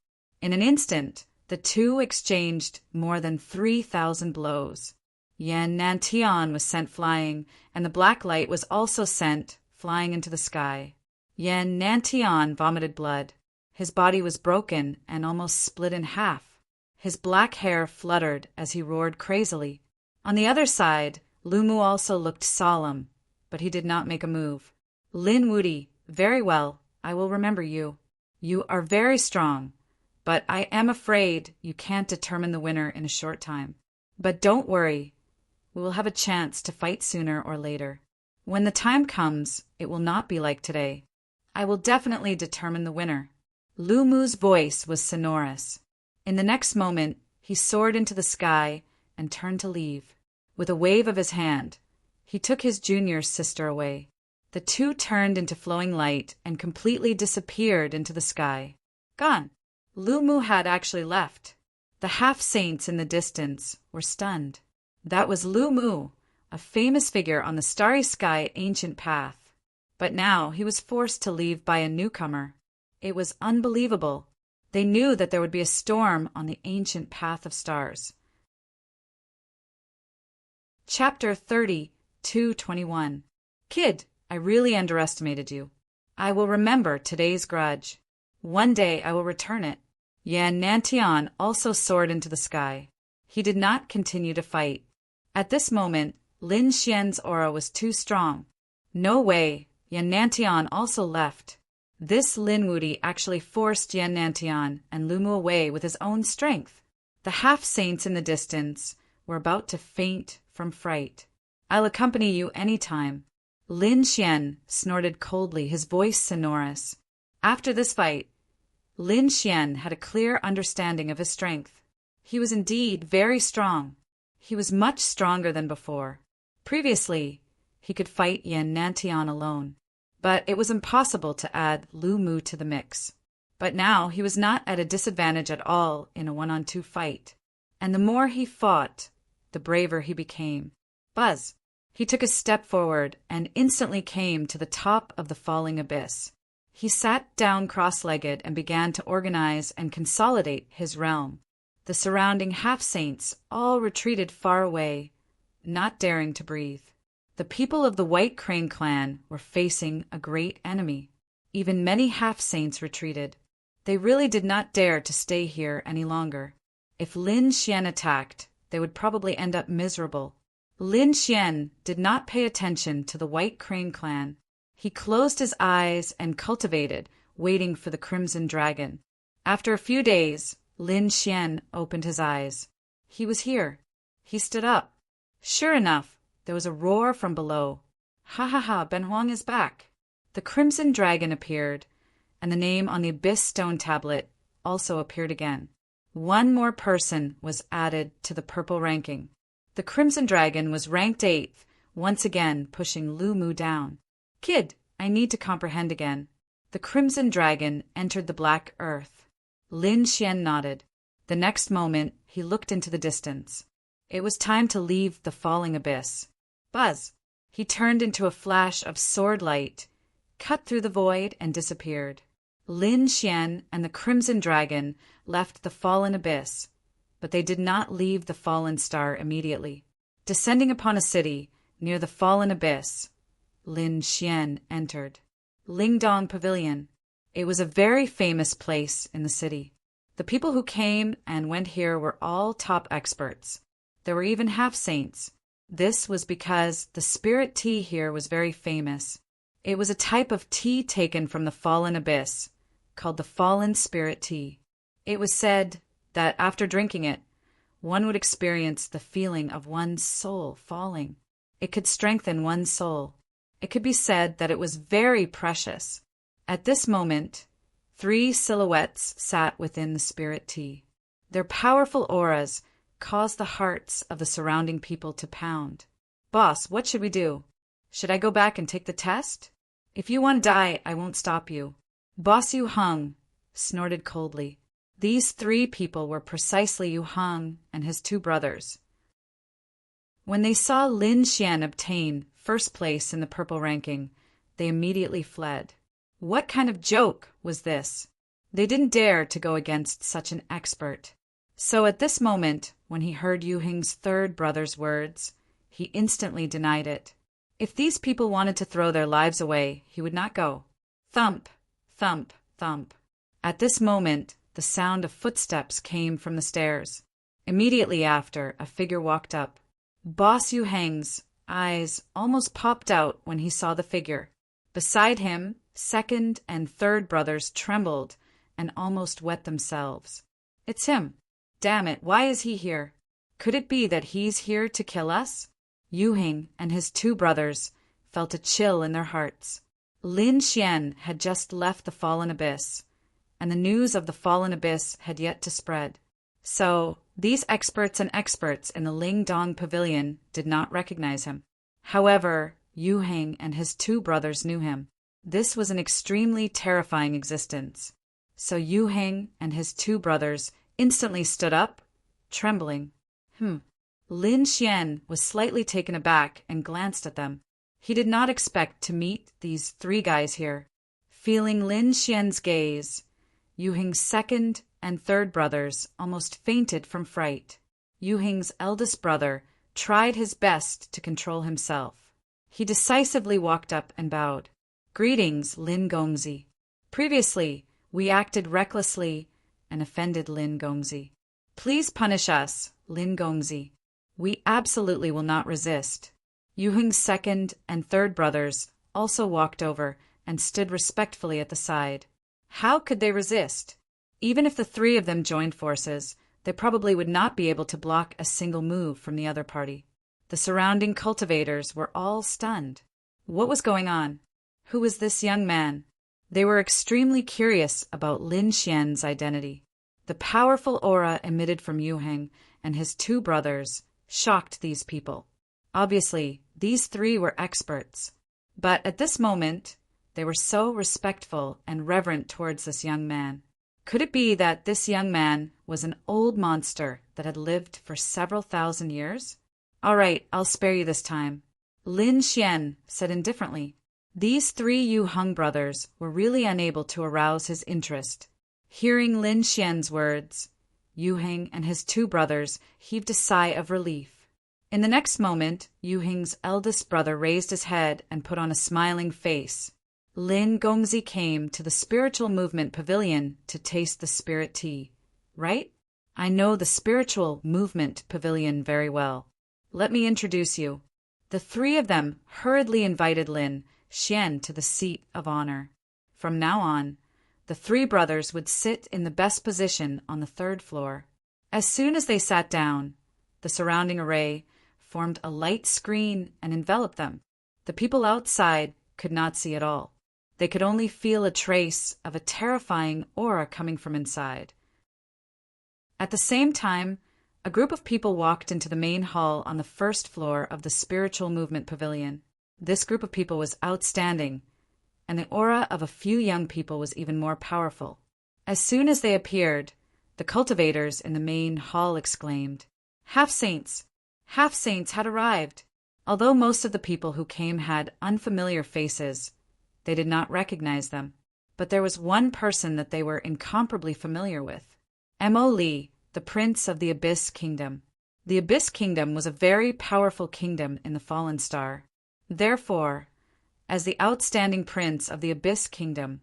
In an instant, the two exchanged more than 3,000 blows. Yan Nantian was sent flying, and the black light was also sent flying into the sky. Yan Nantian vomited blood. His body was broken and almost split in half. His black hair fluttered as he roared crazily. On the other side, Lu Mu also looked solemn, but he did not make a move. Lin Wudi, very well, I will remember you. You are very strong, but I am afraid you can't determine the winner in a short time. But don't worry, we will have a chance to fight sooner or later. When the time comes, it will not be like today. I will definitely determine the winner. Lu Mu's voice was sonorous. In the next moment, he soared into the sky and turned to leave. With a wave of his hand, he took his junior sister away. The two turned into flowing light and completely disappeared into the sky. Gone. Lu Mu had actually left. The half-saints in the distance were stunned. That was Lu Mu, a famous figure on the starry sky ancient path. But now he was forced to leave by a newcomer. It was unbelievable. They knew that there would be a storm on the ancient path of stars. Chapter 30:221. Kid, I really underestimated you. I will remember today's grudge. One day I will return it. Yan Nantian also soared into the sky. He did not continue to fight. At this moment, Lin Xian's aura was too strong. No way, Yan Nantian also left. This Lin Wudi actually forced Yan Nantian and Lu Mu away with his own strength. The half-saints in the distance were about to faint from fright. I'll accompany you any time. Lin Xian snorted coldly, his voice sonorous. After this fight, Lin Xian had a clear understanding of his strength. He was indeed very strong. He was much stronger than before. Previously, he could fight Yan Nantian alone, but it was impossible to add Lu Mu to the mix. But now he was not at a disadvantage at all in a one-on-two fight, and the more he fought, the braver he became. Buzz! He took a step forward and instantly came to the top of the falling abyss. He sat down cross-legged and began to organize and consolidate his realm. The surrounding half-saints all retreated far away, not daring to breathe. The people of the White Crane clan were facing a great enemy. Even many half-saints retreated. They really did not dare to stay here any longer. If Lin Xian attacked, they would probably end up miserable. Lin Xian did not pay attention to the White Crane clan. He closed his eyes and cultivated, waiting for the Crimson Dragon. After a few days, Lin Xian opened his eyes. He was here. He stood up. Sure enough, there was a roar from below. Ha ha ha, Ben Huang is back. The Crimson Dragon appeared, and the name on the Abyss Stone tablet also appeared again. One more person was added to the purple ranking. The Crimson Dragon was ranked 8th, once again pushing Lu Mu down. Kid, I need to comprehend again. The Crimson Dragon entered the Black Earth. Lin Xian nodded. The next moment, he looked into the distance. It was time to leave the falling abyss. Buzz! He turned into a flash of sword light, cut through the void, and disappeared. Lin Xian and the Crimson Dragon left the fallen abyss, but they did not leave the fallen star immediately. Descending upon a city near the fallen abyss, Lin Xian entered. Lingdong Pavilion. It was a very famous place in the city. The people who came and went here were all top experts. There were even half-saints. This was because the spirit tea here was very famous. It was a type of tea taken from the fallen abyss, called the fallen spirit tea. It was said that after drinking it, one would experience the feeling of one's soul falling. It could strengthen one's soul. It could be said that it was very precious. At this moment, 3 silhouettes sat within the spirit tea. Their powerful auras caused the hearts of the surrounding people to pound. Boss, what should we do? Should I go back and take the test? If you want to die, I won't stop you. Boss Yu Hung snorted coldly. These 3 people were precisely Yu Hung and his 2 brothers. When they saw Lin Xian obtain first place in the purple ranking, they immediately fled. What kind of joke was this? They didn't dare to go against such an expert. So at this moment, when he heard Yu Hing's 3rd brother's words, he instantly denied it. If these people wanted to throw their lives away, he would not go. Thump, thump, thump. At this moment, the sound of footsteps came from the stairs. Immediately after, a figure walked up. Boss Yu Heng's eyes almost popped out when he saw the figure. Beside him, 2nd and 3rd brothers trembled and almost wet themselves. It's him. Damn it, why is he here? Could it be that he's here to kill us? Yu Hing and his 2 brothers felt a chill in their hearts. Lin Xian had just left the fallen abyss, and the news of the fallen abyss had yet to spread. So, these experts in the Ling Dong Pavilion did not recognize him. However, Yu Hing and his 2 brothers knew him. This was an extremely terrifying existence. So Yu Hing and his 2 brothers instantly stood up, trembling. Lin Xian was slightly taken aback and glanced at them. He did not expect to meet these 3 guys here. Feeling Lin Xian's gaze, Yu Hing's 2nd and 3rd brothers almost fainted from fright. Yu Hing's eldest brother tried his best to control himself. He decisively walked up and bowed. Greetings, Lin Gongzi. Previously, we acted recklessly and offended Lin Gongzi. Please punish us, Lin Gongzi. We absolutely will not resist. Yu Hing's 2nd and 3rd brothers also walked over and stood respectfully at the side. How could they resist? Even if the 3 of them joined forces, they probably would not be able to block a single move from the other party. The surrounding cultivators were all stunned. What was going on? Who was this young man? They were extremely curious about Lin Xian's identity. The powerful aura emitted from Yu Hing and his 2 brothers shocked these people. Obviously, these 3 were experts. But at this moment, they were so respectful and reverent towards this young man. Could it be that this young man was an old monster that had lived for several thousand years? All right, I'll spare you this time. Lin Xian said indifferently. These 3 Yu Hung brothers were really unable to arouse his interest. Hearing Lin Xian's words, Yu Hing and his 2 brothers heaved a sigh of relief. In the next moment, Yu Hing's eldest brother raised his head and put on a smiling face. Lin Gongzi came to the Spiritual Movement Pavilion to taste the spirit tea, right? I know the Spiritual Movement Pavilion very well. Let me introduce you. The 3 of them hurriedly invited Lin Xian to the seat of honor. From now on, the 3 brothers would sit in the best position on the 3rd floor. As soon as they sat down, the surrounding array formed a light screen and enveloped them. The people outside could not see at all. They could only feel a trace of a terrifying aura coming from inside. At the same time, a group of people walked into the main hall on the 1st floor of the Spiritual Movement Pavilion. This group of people was outstanding, and the aura of a few young people was even more powerful. As soon as they appeared, the cultivators in the main hall exclaimed, "Half-saints! Half-saints had arrived!" Although most of the people who came had unfamiliar faces, they did not recognize them. But there was one person that they were incomparably familiar with. Mo Li, the prince of the Abyss Kingdom. The Abyss Kingdom was a very powerful kingdom in the Fallen Star. Therefore, as the outstanding prince of the Abyss Kingdom,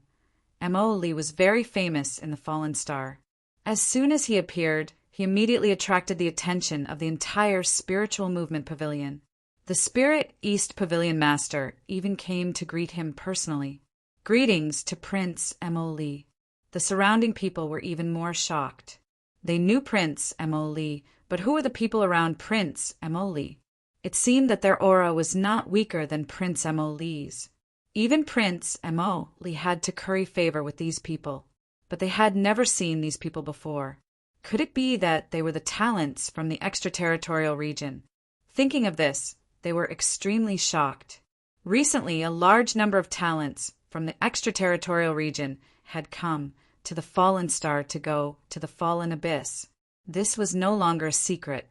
Mo Li was very famous in the Fallen Star. As soon as he appeared, he immediately attracted the attention of the entire spiritual movement pavilion. The Spirit East Pavilion Master even came to greet him personally. Greetings to Prince Mo Lee. The surrounding people were even more shocked. They knew Prince Mo Lee, but who were the people around Prince Mo Lee? It seemed that their aura was not weaker than Prince Mo Lee's. Even Prince Mo Lee had to curry favor with these people, but they had never seen these people before. Could it be that they were the talents from the extraterritorial region? Thinking of this, they were extremely shocked. Recently, a large number of talents from the extraterritorial region had come to the fallen star to go to the fallen abyss. This was no longer a secret.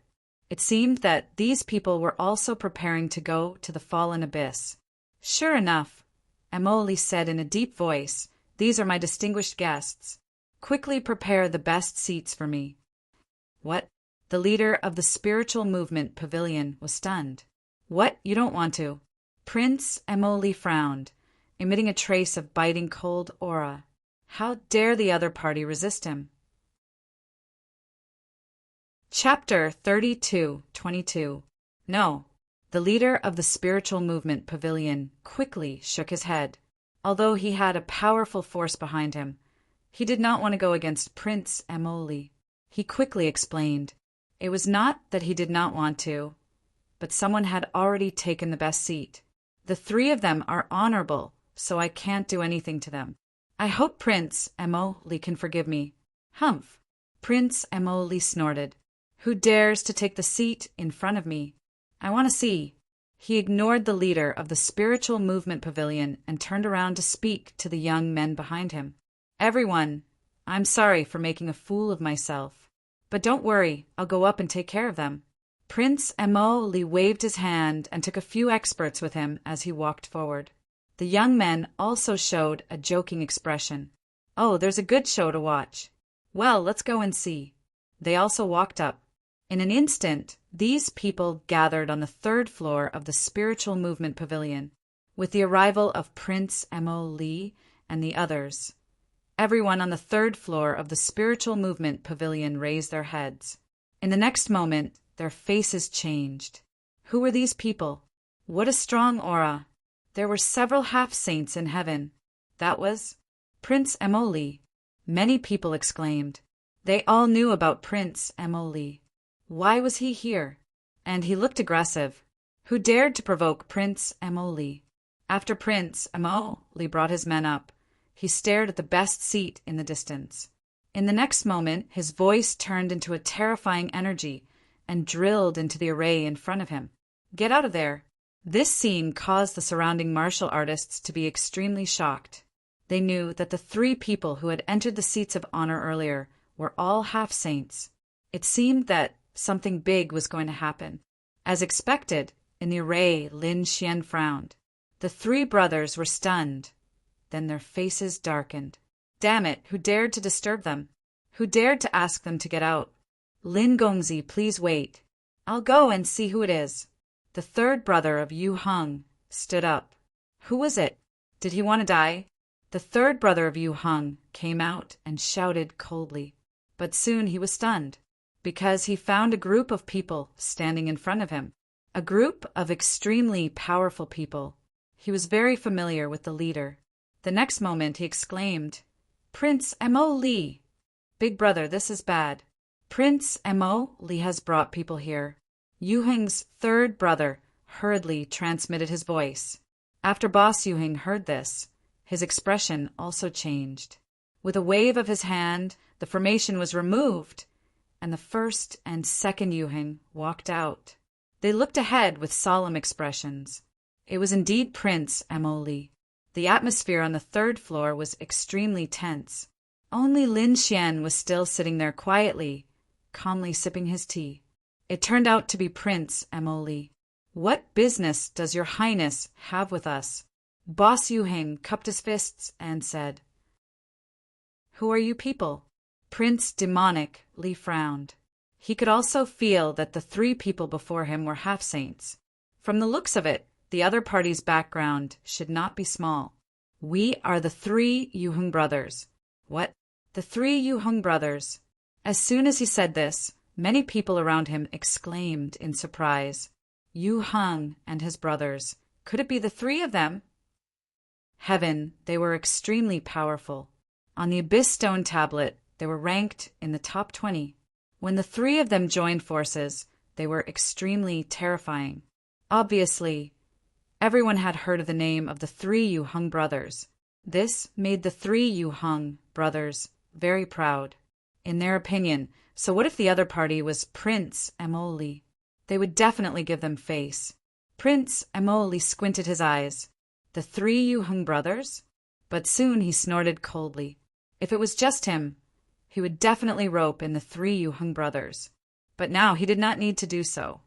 It seemed that these people were also preparing to go to the fallen abyss. Sure enough, Mo Lee said in a deep voice, "These are my distinguished guests. Quickly prepare the best seats for me." What? The leader of the spiritual movement pavilion was stunned. What? You don't want to? Prince Mo Lee frowned, emitting a trace of biting cold aura. How dare the other party resist him? Chapter 32:22. No. The leader of the spiritual movement pavilion quickly shook his head. Although he had a powerful force behind him, he did not want to go against Prince Mo Lee. He quickly explained. It was not that he did not want to, but someone had already taken the best seat. The three of them are honorable, so I can't do anything to them. I hope Prince Mo Lee can forgive me. Humph! Prince Mo Lee snorted. Who dares to take the seat in front of me? I want to see. He ignored the leader of the spiritual movement pavilion and turned around to speak to the young men behind him. Everyone, I'm sorry for making a fool of myself. But don't worry, I'll go up and take care of them. Prince Mo Lee waved his hand and took a few experts with him as he walked forward. The young men also showed a joking expression. Oh, there's a good show to watch. Well, let's go and see. They also walked up. In an instant, these people gathered on the third floor of the spiritual movement pavilion. With the arrival of Prince Mo Lee and the others, everyone on the third floor of the spiritual movement pavilion raised their heads. In the next moment, their faces changed. Who were these people? What a strong aura! There were several half-saints in heaven. That was Prince Mo Lee. Many people exclaimed. They all knew about Prince Mo Lee. Why was he here? And he looked aggressive. Who dared to provoke Prince Mo Lee? After Prince Mo Lee brought his men up, he stared at the best seat in the distance. In the next moment, his voice turned into a terrifying energy and drilled into the array in front of him. Get out of there! This scene caused the surrounding martial artists to be extremely shocked. They knew that the three people who had entered the seats of honor earlier were all half-saints. It seemed that something big was going to happen. As expected, in the array, Lin Xian frowned. The three brothers were stunned. Then their faces darkened. Damn it, who dared to disturb them? Who dared to ask them to get out? Lin Gongzi, please wait. I'll go and see who it is. The third brother of Yu Heng stood up. Who was it? Did he want to die? The third brother of Yu Heng came out and shouted coldly. But soon he was stunned, because he found a group of people standing in front of him. A group of extremely powerful people. He was very familiar with the leader. The next moment he exclaimed, Prince Mo Lee! Big brother, this is bad. Prince Mo Lee has brought people here. Yu Heng's third brother hurriedly transmitted his voice. After Boss Yu Heng heard this, his expression also changed. With a wave of his hand, the formation was removed, and the first and second Yu Heng walked out. They looked ahead with solemn expressions. It was indeed Prince Mo Lee. The atmosphere on the third floor was extremely tense. Only Lin Xian was still sitting there quietly, calmly sipping his tea. It turned out to be Prince Mo Lee. What business does your highness have with us? Boss Yu Heng cupped his fists and said, Who are you people? Prince Demonic Lee frowned. He could also feel that the three people before him were half-saints. From the looks of it, the other party's background should not be small. We are the three Yu Heng brothers. What? The three Yu Heng brothers? As soon as he said this, many people around him exclaimed in surprise, Yu Hung and his brothers. Could it be the three of them? Heaven, they were extremely powerful. On the Abyss Stone tablet, they were ranked in the top 20. When the three of them joined forces, they were extremely terrifying. Obviously, everyone had heard of the name of the three Yu Hung brothers. This made the three Yu Hung brothers very proud. In their opinion, so what if the other party was Prince Emoli? They would definitely give them face. Prince Emoli squinted his eyes. The three Yu Hung brothers? But soon he snorted coldly. If it was just him, he would definitely rope in the three Yu Hung brothers. But now he did not need to do so,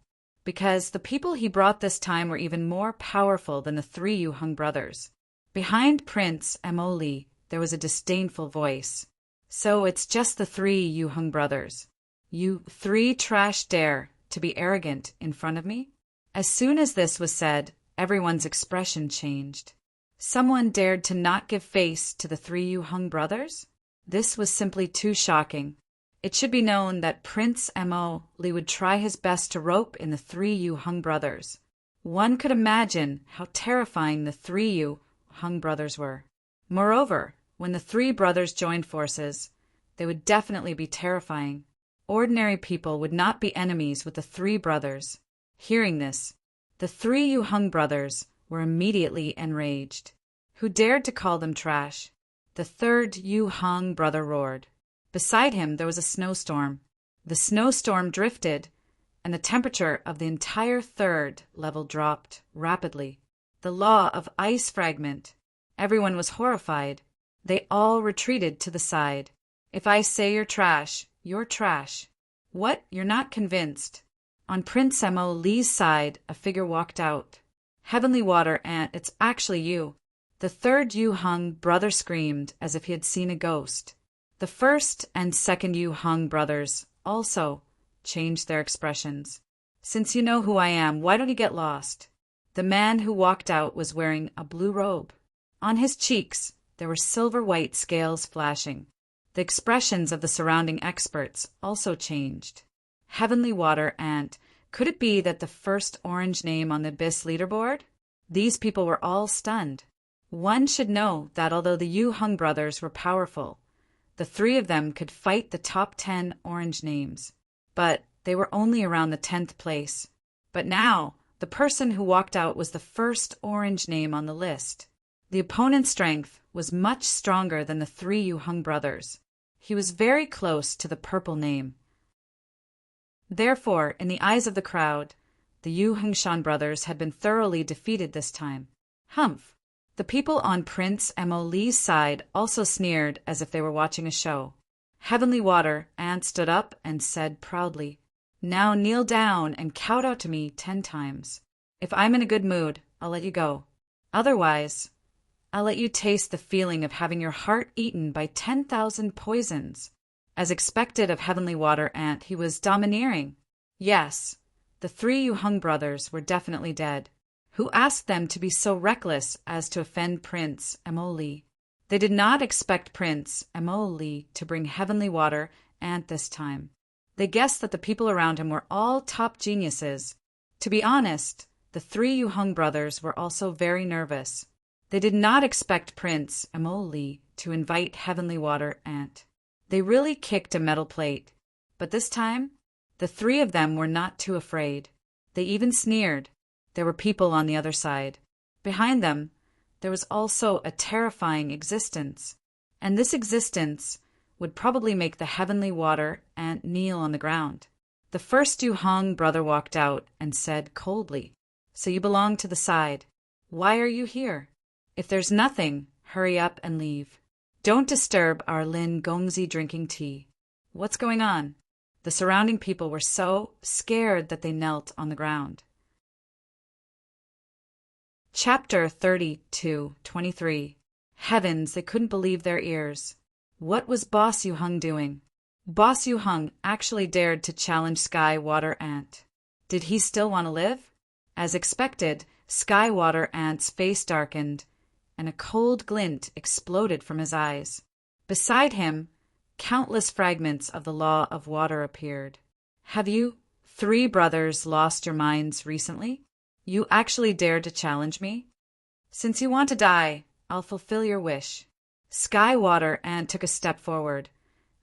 because the people he brought this time were even more powerful than the three Yu Hung brothers. Behind Prince Emoli, there was a disdainful voice. So it's just the three Yu Hung brothers. You three trash dare to be arrogant in front of me? As soon as this was said, everyone's expression changed. Someone dared to not give face to the three Yu Hung brothers? This was simply too shocking. It should be known that Prince Emoli would try his best to rope in the three Yu Hung brothers. One could imagine how terrifying the three Yu Hung brothers were. Moreover, when the three brothers joined forces, they would definitely be terrifying. Ordinary people would not be enemies with the three brothers. Hearing this, the three Yu Hung brothers were immediately enraged. Who dared to call them trash? The third Yu Hung brother roared. Beside him there was a snowstorm. The snowstorm drifted, and the temperature of the entire third level dropped rapidly. The law of ice fragment. Everyone was horrified. They all retreated to the side. If I say you're trash, you're trash. What? You're not convinced? On Prince Emoli's side, a figure walked out. Heavenly Water, Aunt, it's actually you. The third Yu Hung brother screamed as if he had seen a ghost. The first and second Yu Hung brothers also changed their expressions. Since you know who I am, why don't you get lost? The man who walked out was wearing a blue robe. On his cheeks, there were silver-white scales flashing. The expressions of the surrounding experts also changed. Heavenly Water, Aunt, could it be that the first orange name on the Abyss leaderboard? These people were all stunned. One should know that although the Yu Hung brothers were powerful, the three of them could fight the top 10 orange names. But they were only around the 10th place. But now, the person who walked out was the first orange name on the list. The opponent's strength was much stronger than the three Yu Hung brothers. He was very close to the purple name. Therefore, in the eyes of the crowd, the Yu Hung Shan brothers had been thoroughly defeated this time. Humph! The people on Prince Emoli's side also sneered as if they were watching a show. Heavenly Water, Aunt stood up and said proudly, Now kneel down and count out to me 10 times. If I'm in a good mood, I'll let you go. Otherwise, I'll let you taste the feeling of having your heart eaten by 10,000 poisons. As expected of Heavenly Water, Aunt, he was domineering. Yes, the three Yu Hung brothers were definitely dead. Who asked them to be so reckless as to offend Prince Emoli? They did not expect Prince Emoli to bring Heavenly Water, Aunt, this time. They guessed that the people around him were all top geniuses. To be honest, the three Yu Hung brothers were also very nervous. They did not expect Prince Emoli to invite Heavenly Water, Aunt. They really kicked a metal plate. But this time, the three of them were not too afraid. They even sneered. There were people on the other side. Behind them, there was also a terrifying existence. And this existence would probably make the Heavenly Water Aunt kneel on the ground. The first Yu Hung brother walked out and said coldly, So you belong to the side. Why are you here? If there's nothing, hurry up and leave. Don't disturb our Lin Gongzi drinking tea. What's going on? The surrounding people were so scared that they knelt on the ground. Chapter 32-23. Heavens, they couldn't believe their ears. What was Boss Yu Hung doing? Boss Yu Hung actually dared to challenge Sky Water Ant. Did he still want to live? As expected, Sky Water Ant's face darkened, and a cold glint exploded from his eyes. Beside him, Countless fragments of the law of water appeared. Have you, three brothers, lost your minds recently? You actually dared to challenge me? Since you want to die, I'll fulfill your wish. Sky Water Ant took a step forward.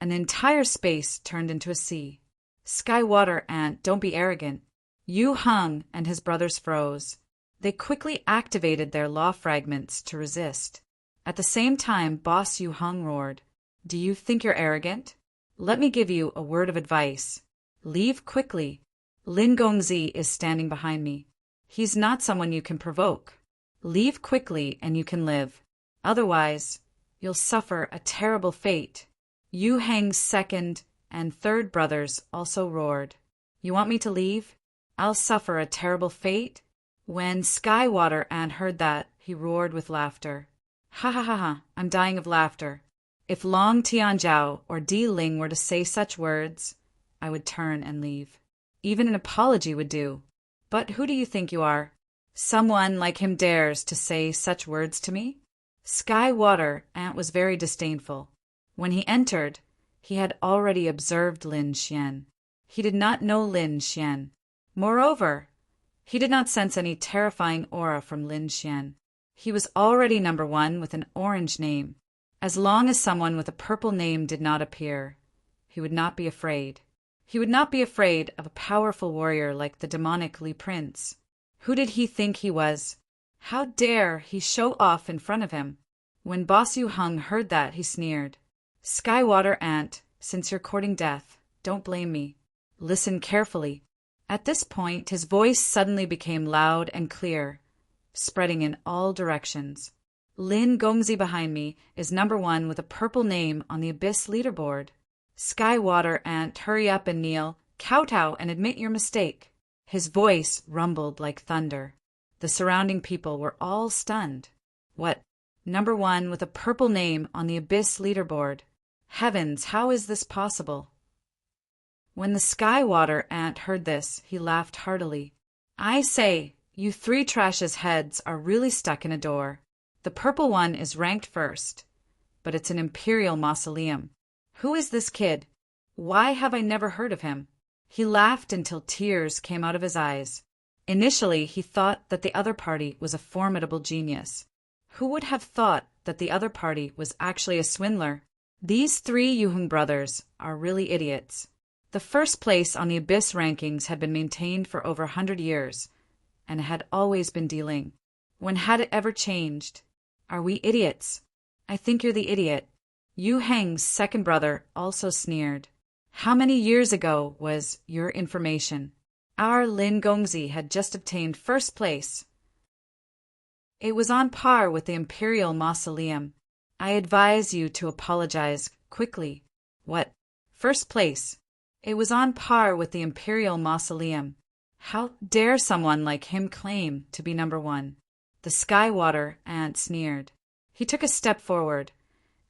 An entire space turned into a sea. Sky Water Ant, don't be arrogant. Yu Hung and his brothers froze. They quickly activated their law fragments to resist. At the same time, Boss Yu Hung roared, "Do you think you're arrogant? Let me give you a word of advice. Leave quickly. Lin Gongzi is standing behind me. He's not someone you can provoke. Leave quickly and you can live. Otherwise, you'll suffer a terrible fate." Yu Hang's second and third brothers also roared, "You want me to leave? I'll suffer a terrible fate?" When Sky Water Ant heard that, he roared with laughter. "Ha ha ha ha, I'm dying of laughter. If Long Tianjiao or Di Ling were to say such words, I would turn and leave. Even an apology would do. But who do you think you are? Someone like him dares to say such words to me?" Sky Water Ant was very disdainful. When he entered, he had already observed Lin Xian. He did not know Lin Xian. Moreover, he did not sense any terrifying aura from Lin Xian. He was already number one with an orange name. As long as someone with a purple name did not appear, he would not be afraid. He would not be afraid of a powerful warrior like the demonic Li Prince. Who did he think he was? How dare he show off in front of him? When Boss Yu Hung heard that, he sneered. "Sky Water Ant, since you're courting death, don't blame me. Listen carefully." At this point, his voice suddenly became loud and clear, spreading in all directions. "Lin Gongzi behind me is number one with a purple name on the Abyss leaderboard. Sky Water Ant, hurry up and kneel, kowtow and admit your mistake." His voice rumbled like thunder. The surrounding people were all stunned. What? Number one with a purple name on the Abyss leaderboard. Heavens, how is this possible? When the Sky Water Ant heard this, he laughed heartily. "I say, you three trash's heads are really stuck in a door. The purple one is ranked first, but it's an imperial mausoleum. Who is this kid? Why have I never heard of him?" He laughed until tears came out of his eyes. Initially, he thought that the other party was a formidable genius. Who would have thought that the other party was actually a swindler? These three Yuhung brothers are really idiots. The first place on the Abyss rankings had been maintained for over 100 years, and it had always been Di Ling. When had it ever changed? Are we idiots? I think you're the idiot. Yu Heng's second brother also sneered. How many years ago was your information? Our Lin Gongzi had just obtained first place. It was on par with the Imperial Mausoleum. I advise you to apologize quickly. What? First place? It was on par with the Imperial Mausoleum. How dare someone like him claim to be number one? The Sky Water Ant sneered. He took a step forward,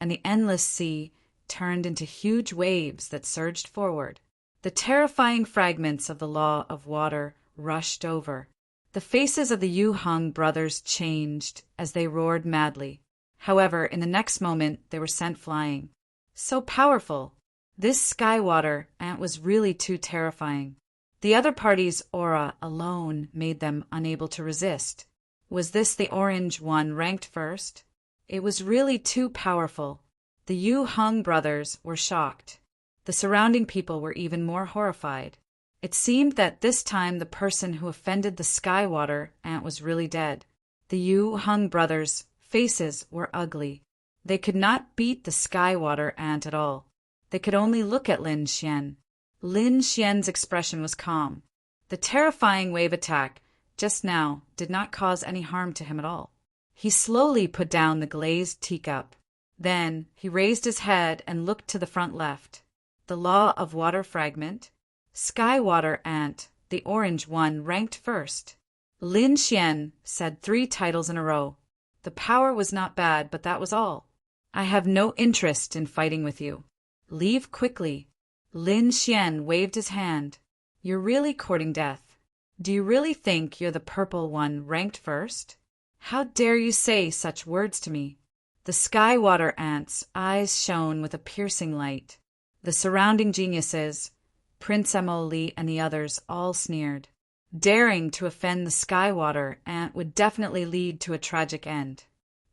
and the endless sea turned into huge waves that surged forward. The terrifying fragments of the law of water rushed over. The faces of the Yu Hung brothers changed as they roared madly. However, in the next moment, they were sent flying. So powerful! This Sky Water Ant was really too terrifying. The other party's aura alone made them unable to resist. Was this the orange one ranked first? It was really too powerful. The Yu Hung brothers were shocked. The surrounding people were even more horrified. It seemed that this time the person who offended the Sky Water Ant was really dead. The Yu Hung brothers' faces were ugly. They could not beat the Sky Water Ant at all. They could only look at Lin Xian. Lin Xian's expression was calm. The terrifying wave attack just now did not cause any harm to him at all. He slowly put down the glazed teacup. Then he raised his head and looked to the front left. The law of water fragment. Sky Water Ant, the orange one, ranked first. Lin Xian said 3 titles in a row. The power was not bad, but that was all. I have no interest in fighting with you. Leave quickly. Lin Xian waved his hand. You're really courting death. Do you really think you're the purple one ranked first? How dare you say such words to me? The sky water ant's eyes shone with a piercing light. The surrounding geniuses, Prince Emily and the others, all sneered. Daring to offend the sky water ant would definitely lead to a tragic end.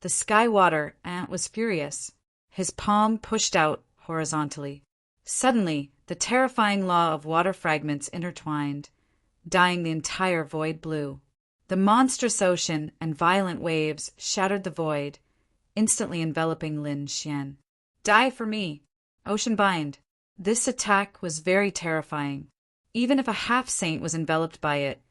The sky water ant was furious. His palm pushed out horizontally. Suddenly, the terrifying law of water fragments intertwined, dyeing the entire void blue. The monstrous ocean and violent waves shattered the void, instantly enveloping Lin Xian. Die for me! Ocean bind! This attack was very terrifying. Even if a half-saint was enveloped by it,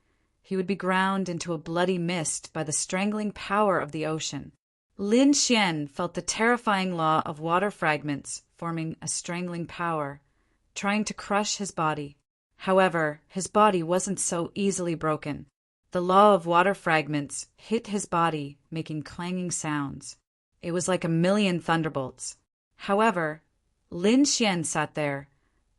he would be ground into a bloody mist by the strangling power of the ocean. Lin Xian felt the terrifying law of water fragments forming a strangling power, trying to crush his body. However, his body wasn't so easily broken. The law of water fragments hit his body, making clanging sounds. It was like a million thunderbolts. However, Lin Xian sat there,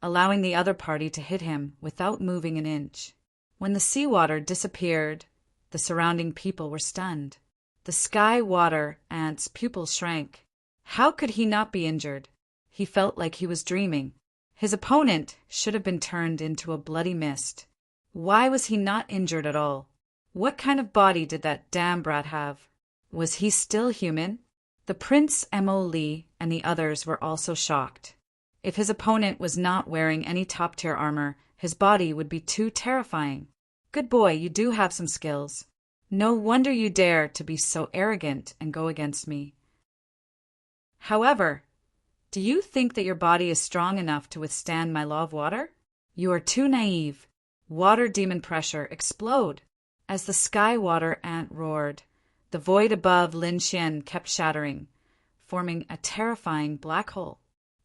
allowing the other party to hit him without moving an inch. When the seawater disappeared, the surrounding people were stunned. The sky water ant's pupils shrank. How could he not be injured? He felt like he was dreaming. His opponent should have been turned into a bloody mist. Why was he not injured at all? What kind of body did that damn brat have? Was he still human? The Prince Emily and the others were also shocked. If his opponent was not wearing any top-tier armor, his body would be too terrifying. Good boy, you do have some skills. No wonder you dare to be so arrogant and go against me. However, do you think that your body is strong enough to withstand my law of water? You are too naive. Water demon pressure, explode! As the sky water ant roared, the void above Lin Xian kept shattering, forming a terrifying black hole.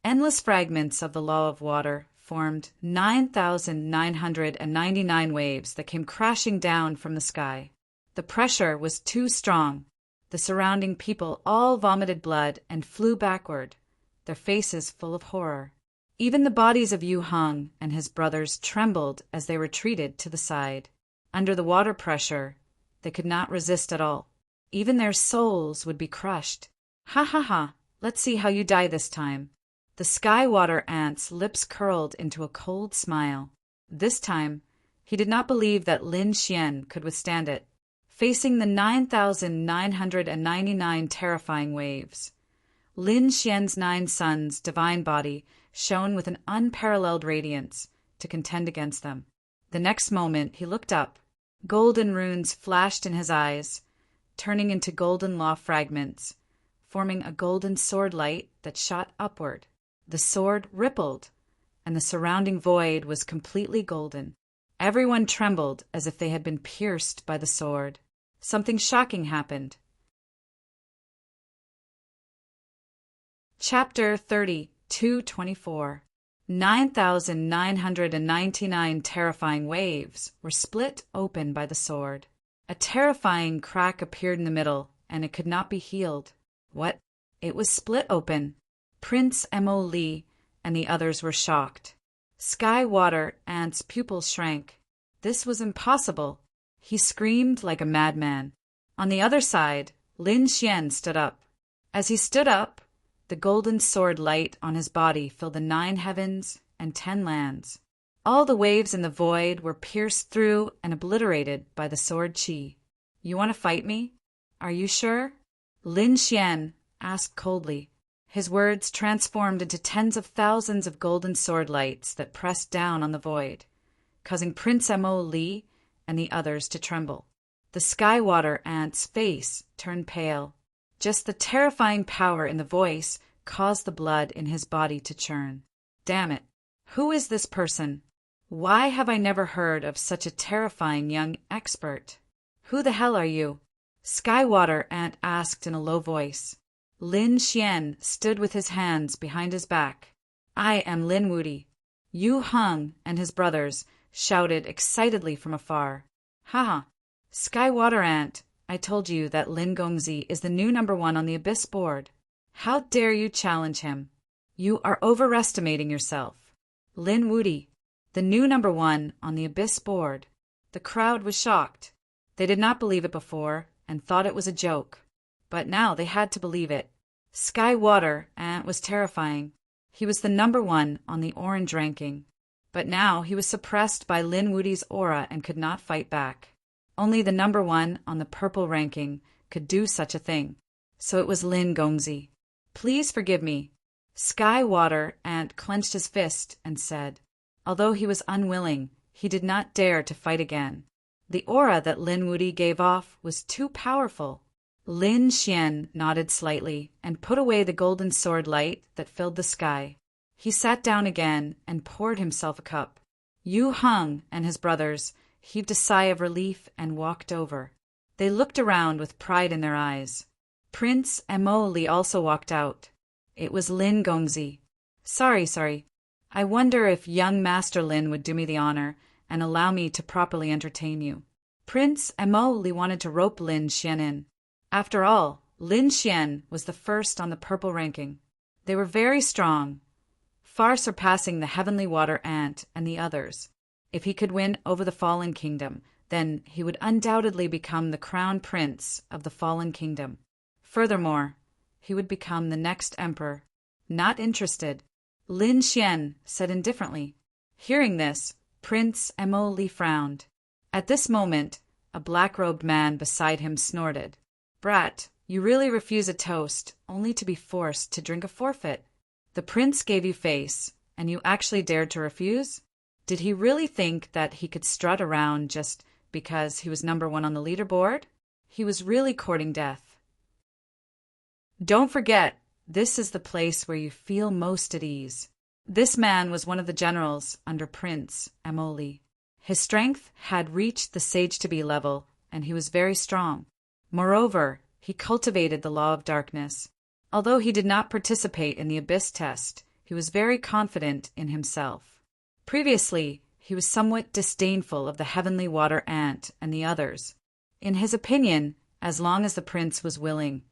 Endless fragments of the law of water formed 9,999 waves that came crashing down from the sky. The pressure was too strong. The surrounding people all vomited blood and flew backward, their faces full of horror. Even the bodies of Yu Heng and his brothers trembled as they retreated to the side. Under the water pressure, they could not resist at all. Even their souls would be crushed. Ha ha ha, let's see how you die this time. The sky water ant's lips curled into a cold smile. This time, he did not believe that Lin Xian could withstand it. Facing the 9,999 terrifying waves, Lin Xian's 9 sons' divine body shone with an unparalleled radiance to contend against them. The next moment, he looked up. Golden runes flashed in his eyes, turning into golden law fragments, forming a golden sword light that shot upward. The sword rippled, and the surrounding void was completely golden. Everyone trembled as if they had been pierced by the sword. Something shocking happened. Chapter 30:224. 9,999 terrifying waves were split open by the sword. A terrifying crack appeared in the middle, and it could not be healed. What? It was split open. Prince Emily and the others were shocked. Sky water ant's pupils shrank. This was impossible. He screamed like a madman. On the other side, Lin Xian stood up. As he stood up, the golden sword light on his body filled the 9 heavens and 10 lands. All the waves in the void were pierced through and obliterated by the sword chi. You want to fight me? Are you sure? Lin Xian asked coldly. His words transformed into tens of thousands of golden sword lights that pressed down on the void, causing Prince Emily and the others to tremble. The sky water ant's face turned pale. Just the terrifying power in the voice caused the blood in his body to churn. Damn it! Who is this person? Why have I never heard of such a terrifying young expert? Who the hell are you? Sky water ant asked in a low voice. Lin Xian stood with his hands behind his back. I am Lin Wuti. Yu Heng and his brothers shouted excitedly from afar. Haha! Sky water ant, I told you that Lin Gongzi is the new #1 on the Abyss board. How dare you challenge him? You are overestimating yourself. Lin Wuti, the new #1 on the Abyss board. The crowd was shocked. They did not believe it before and thought it was a joke. But now they had to believe it. Sky Water Ant was terrifying. He was the number one on the orange ranking. But now he was suppressed by Lin Wudi's aura and could not fight back. Only the number one on the purple ranking could do such a thing. So it was Lin Gongzi. Please forgive me. Sky Water Ant clenched his fist and said, although he was unwilling, he did not dare to fight again. The aura that Lin Wudi gave off was too powerful. Lin Xian nodded slightly and put away the golden sword light that filled the sky. He sat down again and poured himself a cup. Yu Heng and his brothers heaved a sigh of relief and walked over. They looked around with pride in their eyes. Prince Mo Li also walked out. It was Lin Gongzi. Sorry. I wonder if young Master Lin would do me the honor and allow me to properly entertain you. Prince Mo Li wanted to rope Lin Xian in. After all, Lin Xian was the first on the purple ranking. They were very strong, far surpassing the Heavenly Water Ant and the others. If he could win over the Fallen Kingdom, then he would undoubtedly become the crown prince of the Fallen Kingdom. Furthermore, he would become the next emperor. Not interested, Lin Xian said indifferently. Hearing this, Prince Mo Li frowned. At this moment, a black-robed man beside him snorted. Brat, you really refuse a toast, only to be forced to drink a forfeit. The prince gave you face, and you actually dared to refuse? Did he really think that he could strut around just because he was number one on the leaderboard? He was really courting death. Don't forget, this is the place where you feel most at ease. This man was one of the generals under Prince Mo Li. His strength had reached the sage-to-be level, and he was very strong. Moreover, he cultivated the law of darkness. Although he did not participate in the Abyss test, he was very confident in himself. Previously, he was somewhat disdainful of the Heavenly Water Ant and the others. In his opinion, as long as the prince was willing,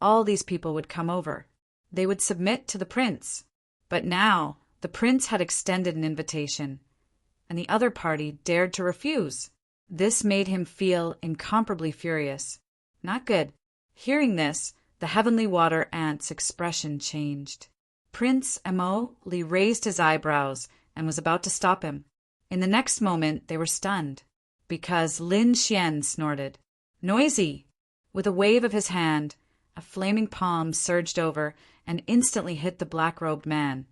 all these people would come over. They would submit to the prince. But now, the prince had extended an invitation, and the other party dared to refuse. This made him feel incomparably furious. Not good. Hearing this, the Heavenly Water Ant's expression changed. Prince Mo Li raised his eyebrows and was about to stop him. In the next moment, they were stunned, because Lin Xian snorted. Noisy! With a wave of his hand, a flaming palm surged over and instantly hit the black-robed man,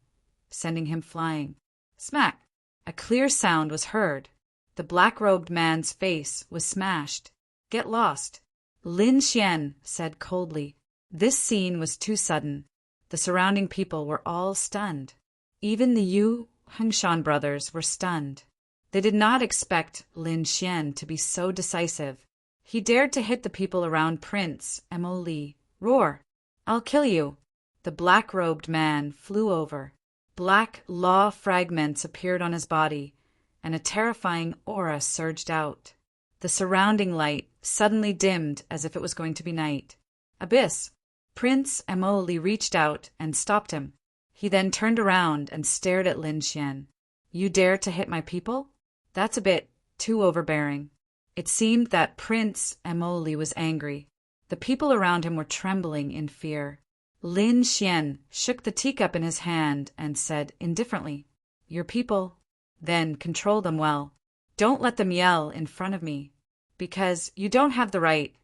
sending him flying. Smack! A clear sound was heard. The black-robed man's face was smashed. Get lost! Lin Xian said coldly. This scene was too sudden. The surrounding people were all stunned. Even the Yu Hengshan brothers were stunned. They did not expect Lin Xian to be so decisive. He dared to hit the people around Prince Mo Li. Roar! I'll kill you! The black-robed man flew over. Black law fragments appeared on his body, and a terrifying aura surged out. The surrounding light suddenly dimmed as if it was going to be night. Abyss! Prince Mo Li reached out and stopped him. He then turned around and stared at Lin Xian. You dare to hit my people? That's a bit too overbearing. It seemed that Prince Mo Li was angry. The people around him were trembling in fear. Lin Xian shook the teacup in his hand and said indifferently, Your people? Then control them well. Don't let them yell in front of me, because you don't have the right.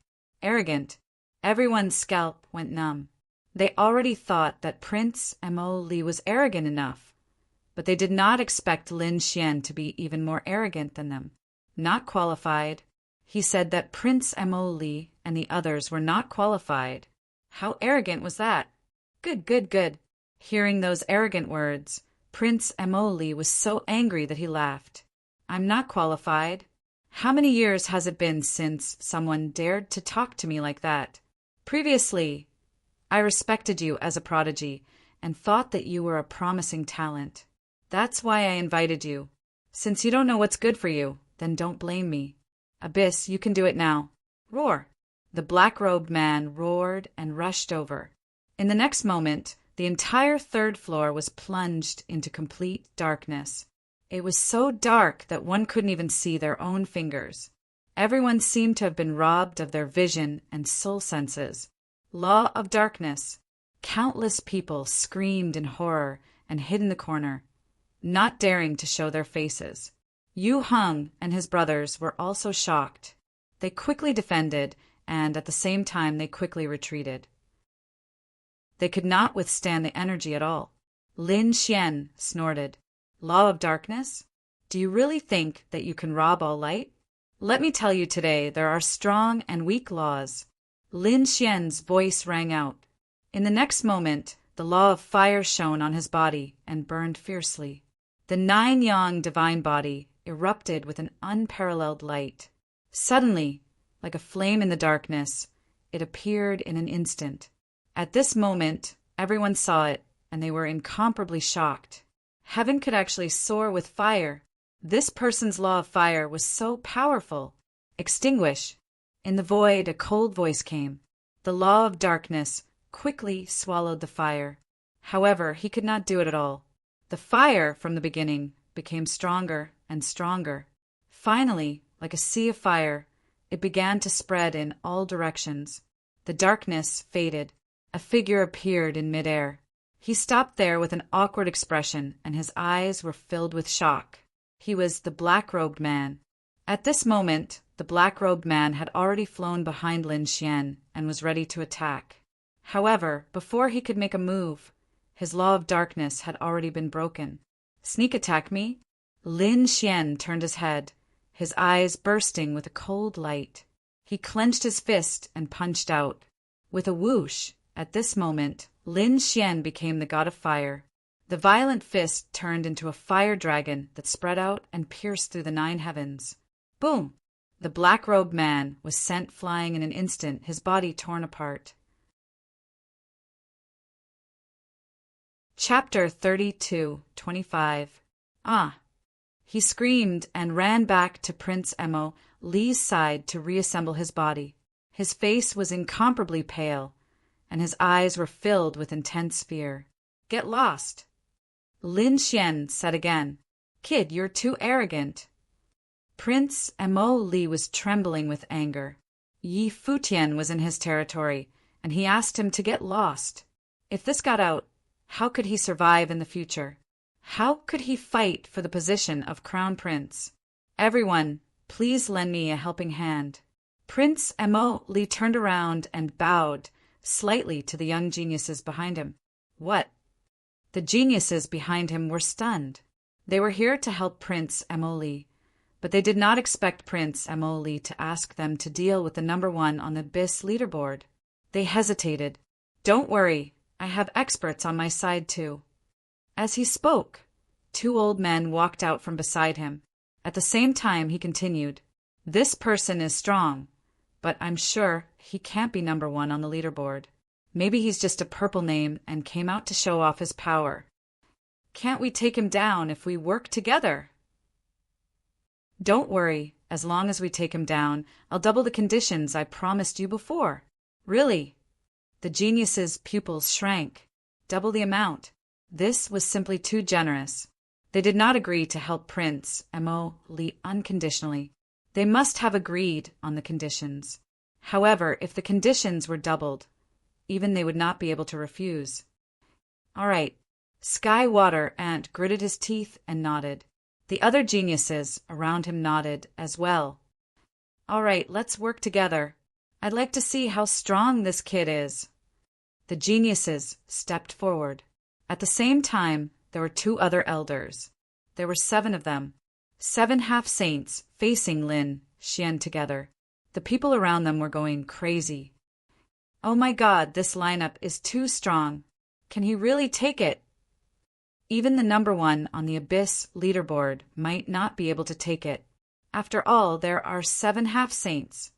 Arrogant. Everyone's scalp went numb. They already thought that Prince Mo Li was arrogant enough, but they did not expect Lin Xian to be even more arrogant than them. Not qualified. He said that Prince Mo Li and the others were not qualified. How arrogant was that? Good. Hearing those arrogant words, Prince Mo Li was so angry that he laughed. I'm not qualified. How many years has it been since someone dared to talk to me like that? Previously, I respected you as a prodigy and thought that you were a promising talent. That's why I invited you. Since you don't know what's good for you, then don't blame me. Abyss, you can do it now. Roar! The black-robed man roared and rushed over. In the next moment, the entire third floor was plunged into complete darkness. It was so dark that one couldn't even see their own fingers. Everyone seemed to have been robbed of their vision and soul senses. Law of darkness. Countless people screamed in horror and hid in the corner, not daring to show their faces. Yu Heng and his brothers were also shocked. They quickly defended, and at the same time they quickly retreated. They could not withstand the energy at all. Lin Xian snorted. Law of darkness? Do you really think that you can rob all light? Let me tell you today there are strong and weak laws. Lin Xian's voice rang out. In the next moment, the law of fire shone on his body and burned fiercely. The 9-yang divine body erupted with an unparalleled light. Suddenly, like a flame in the darkness, it appeared in an instant. At this moment, everyone saw it, and they were incomparably shocked. Heaven could actually soar with fire. This person's law of fire was so powerful. Extinguish. In the void, a cold voice came. The law of darkness quickly swallowed the fire. However, he could not do it at all. The fire, from the beginning, became stronger and stronger. Finally, like a sea of fire, it began to spread in all directions. The darkness faded. A figure appeared in midair. He stopped there with an awkward expression, and his eyes were filled with shock. He was the black-robed man. At this moment, the black-robed man had already flown behind Lin Xian and was ready to attack. However, before he could make a move, his law of darkness had already been broken. Sneak attack me? Lin Xian turned his head, his eyes bursting with a cold light. He clenched his fist and punched out. With a whoosh, at this moment, Lin Xian became the god of fire. The violent fist turned into a fire dragon that spread out and pierced through the 9 heavens. Boom! The black-robed man was sent flying in an instant, his body torn apart. Chapter 32:25. Ah! He screamed and ran back to Prince Emo Li's side to reassemble his body. His face was incomparably pale, and his eyes were filled with intense fear. Get lost! Lin Xian said again. Kid, you're too arrogant. Prince Emo Li was trembling with anger. Yi Futian was in his territory, and he asked him to get lost. If this got out, how could he survive in the future? How could he fight for the position of crown prince? Everyone, please lend me a helping hand. Prince Emo Li turned around and bowed slightly to the young geniuses behind him. What? The geniuses behind him were stunned. They were here to help Prince Emo Li, but they did not expect Prince Emo Li to ask them to deal with the number 1 on the Abyss leaderboard. They hesitated. Don't worry, I have experts on my side too. As he spoke, 2 old men walked out from beside him. At the same time, he continued, This person is strong, but I'm sure he can't be number 1 on the leaderboard. Maybe he's just a purple name and came out to show off his power. Can't we take him down if we work together? Don't worry, as long as we take him down, I'll double the conditions I promised you before. Really? The genius's pupils shrank. Double the amount. This was simply too generous. They did not agree to help Prince Emo Li unconditionally. They must have agreed on the conditions. However, if the conditions were doubled, even they would not be able to refuse. All right. Sky Water Ant gritted his teeth and nodded. The other geniuses around him nodded as well. All right, let's work together. I'd like to see how strong this kid is. The geniuses stepped forward. At the same time, there were 2 other elders. There were 7 of them. 7 half-saints facing Lin Xian together. The people around them were going crazy. Oh my God, this lineup is too strong. Can he really take it? Even the number 1 on the Abyss leaderboard might not be able to take it. After all, there are 7 half-saints.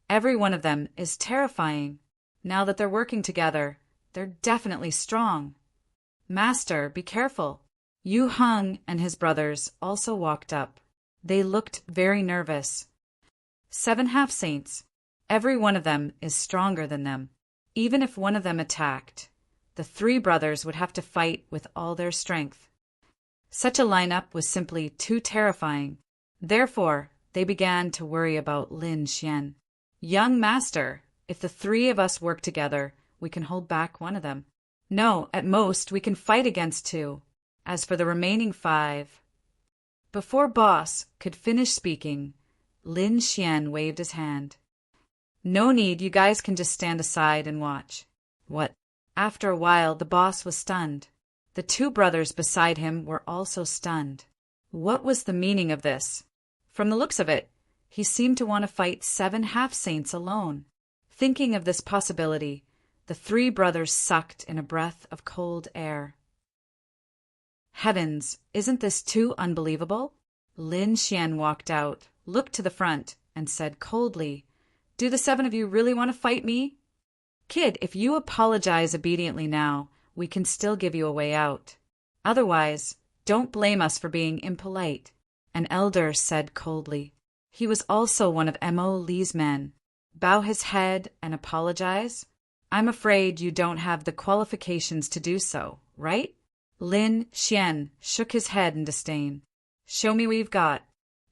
Every one of them is terrifying. Now that they're working together, they're definitely strong. Master, be careful. Yu Heng and his brothers also walked up. They looked very nervous. 7 half-saints. Every one of them is stronger than them. Even if one of them attacked, the 3 brothers would have to fight with all their strength. Such a lineup was simply too terrifying. Therefore, they began to worry about Lin Xian. Young master, if the 3 of us work together, we can hold back one of them. No, at most we can fight against 2. As for the remaining 5. Before Boss could finish speaking, Lin Xian waved his hand. No need, you guys can just stand aside and watch. What? After a while, the boss was stunned. The 2 brothers beside him were also stunned. What was the meaning of this? From the looks of it, he seemed to want to fight 7 half-saints alone. Thinking of this possibility, the 3 brothers sucked in a breath of cold air. Heavens, isn't this too unbelievable? Lin Xian walked out, looked to the front, and said coldly, Do the 7 of you really want to fight me? Kid, if you apologize obediently now, we can still give you a way out. Otherwise, don't blame us for being impolite, an elder said coldly. He was also one of Mo Li's men. Bow his head and apologize? I'm afraid you don't have the qualifications to do so, right? Lin Xian shook his head in disdain. Show me what you've got.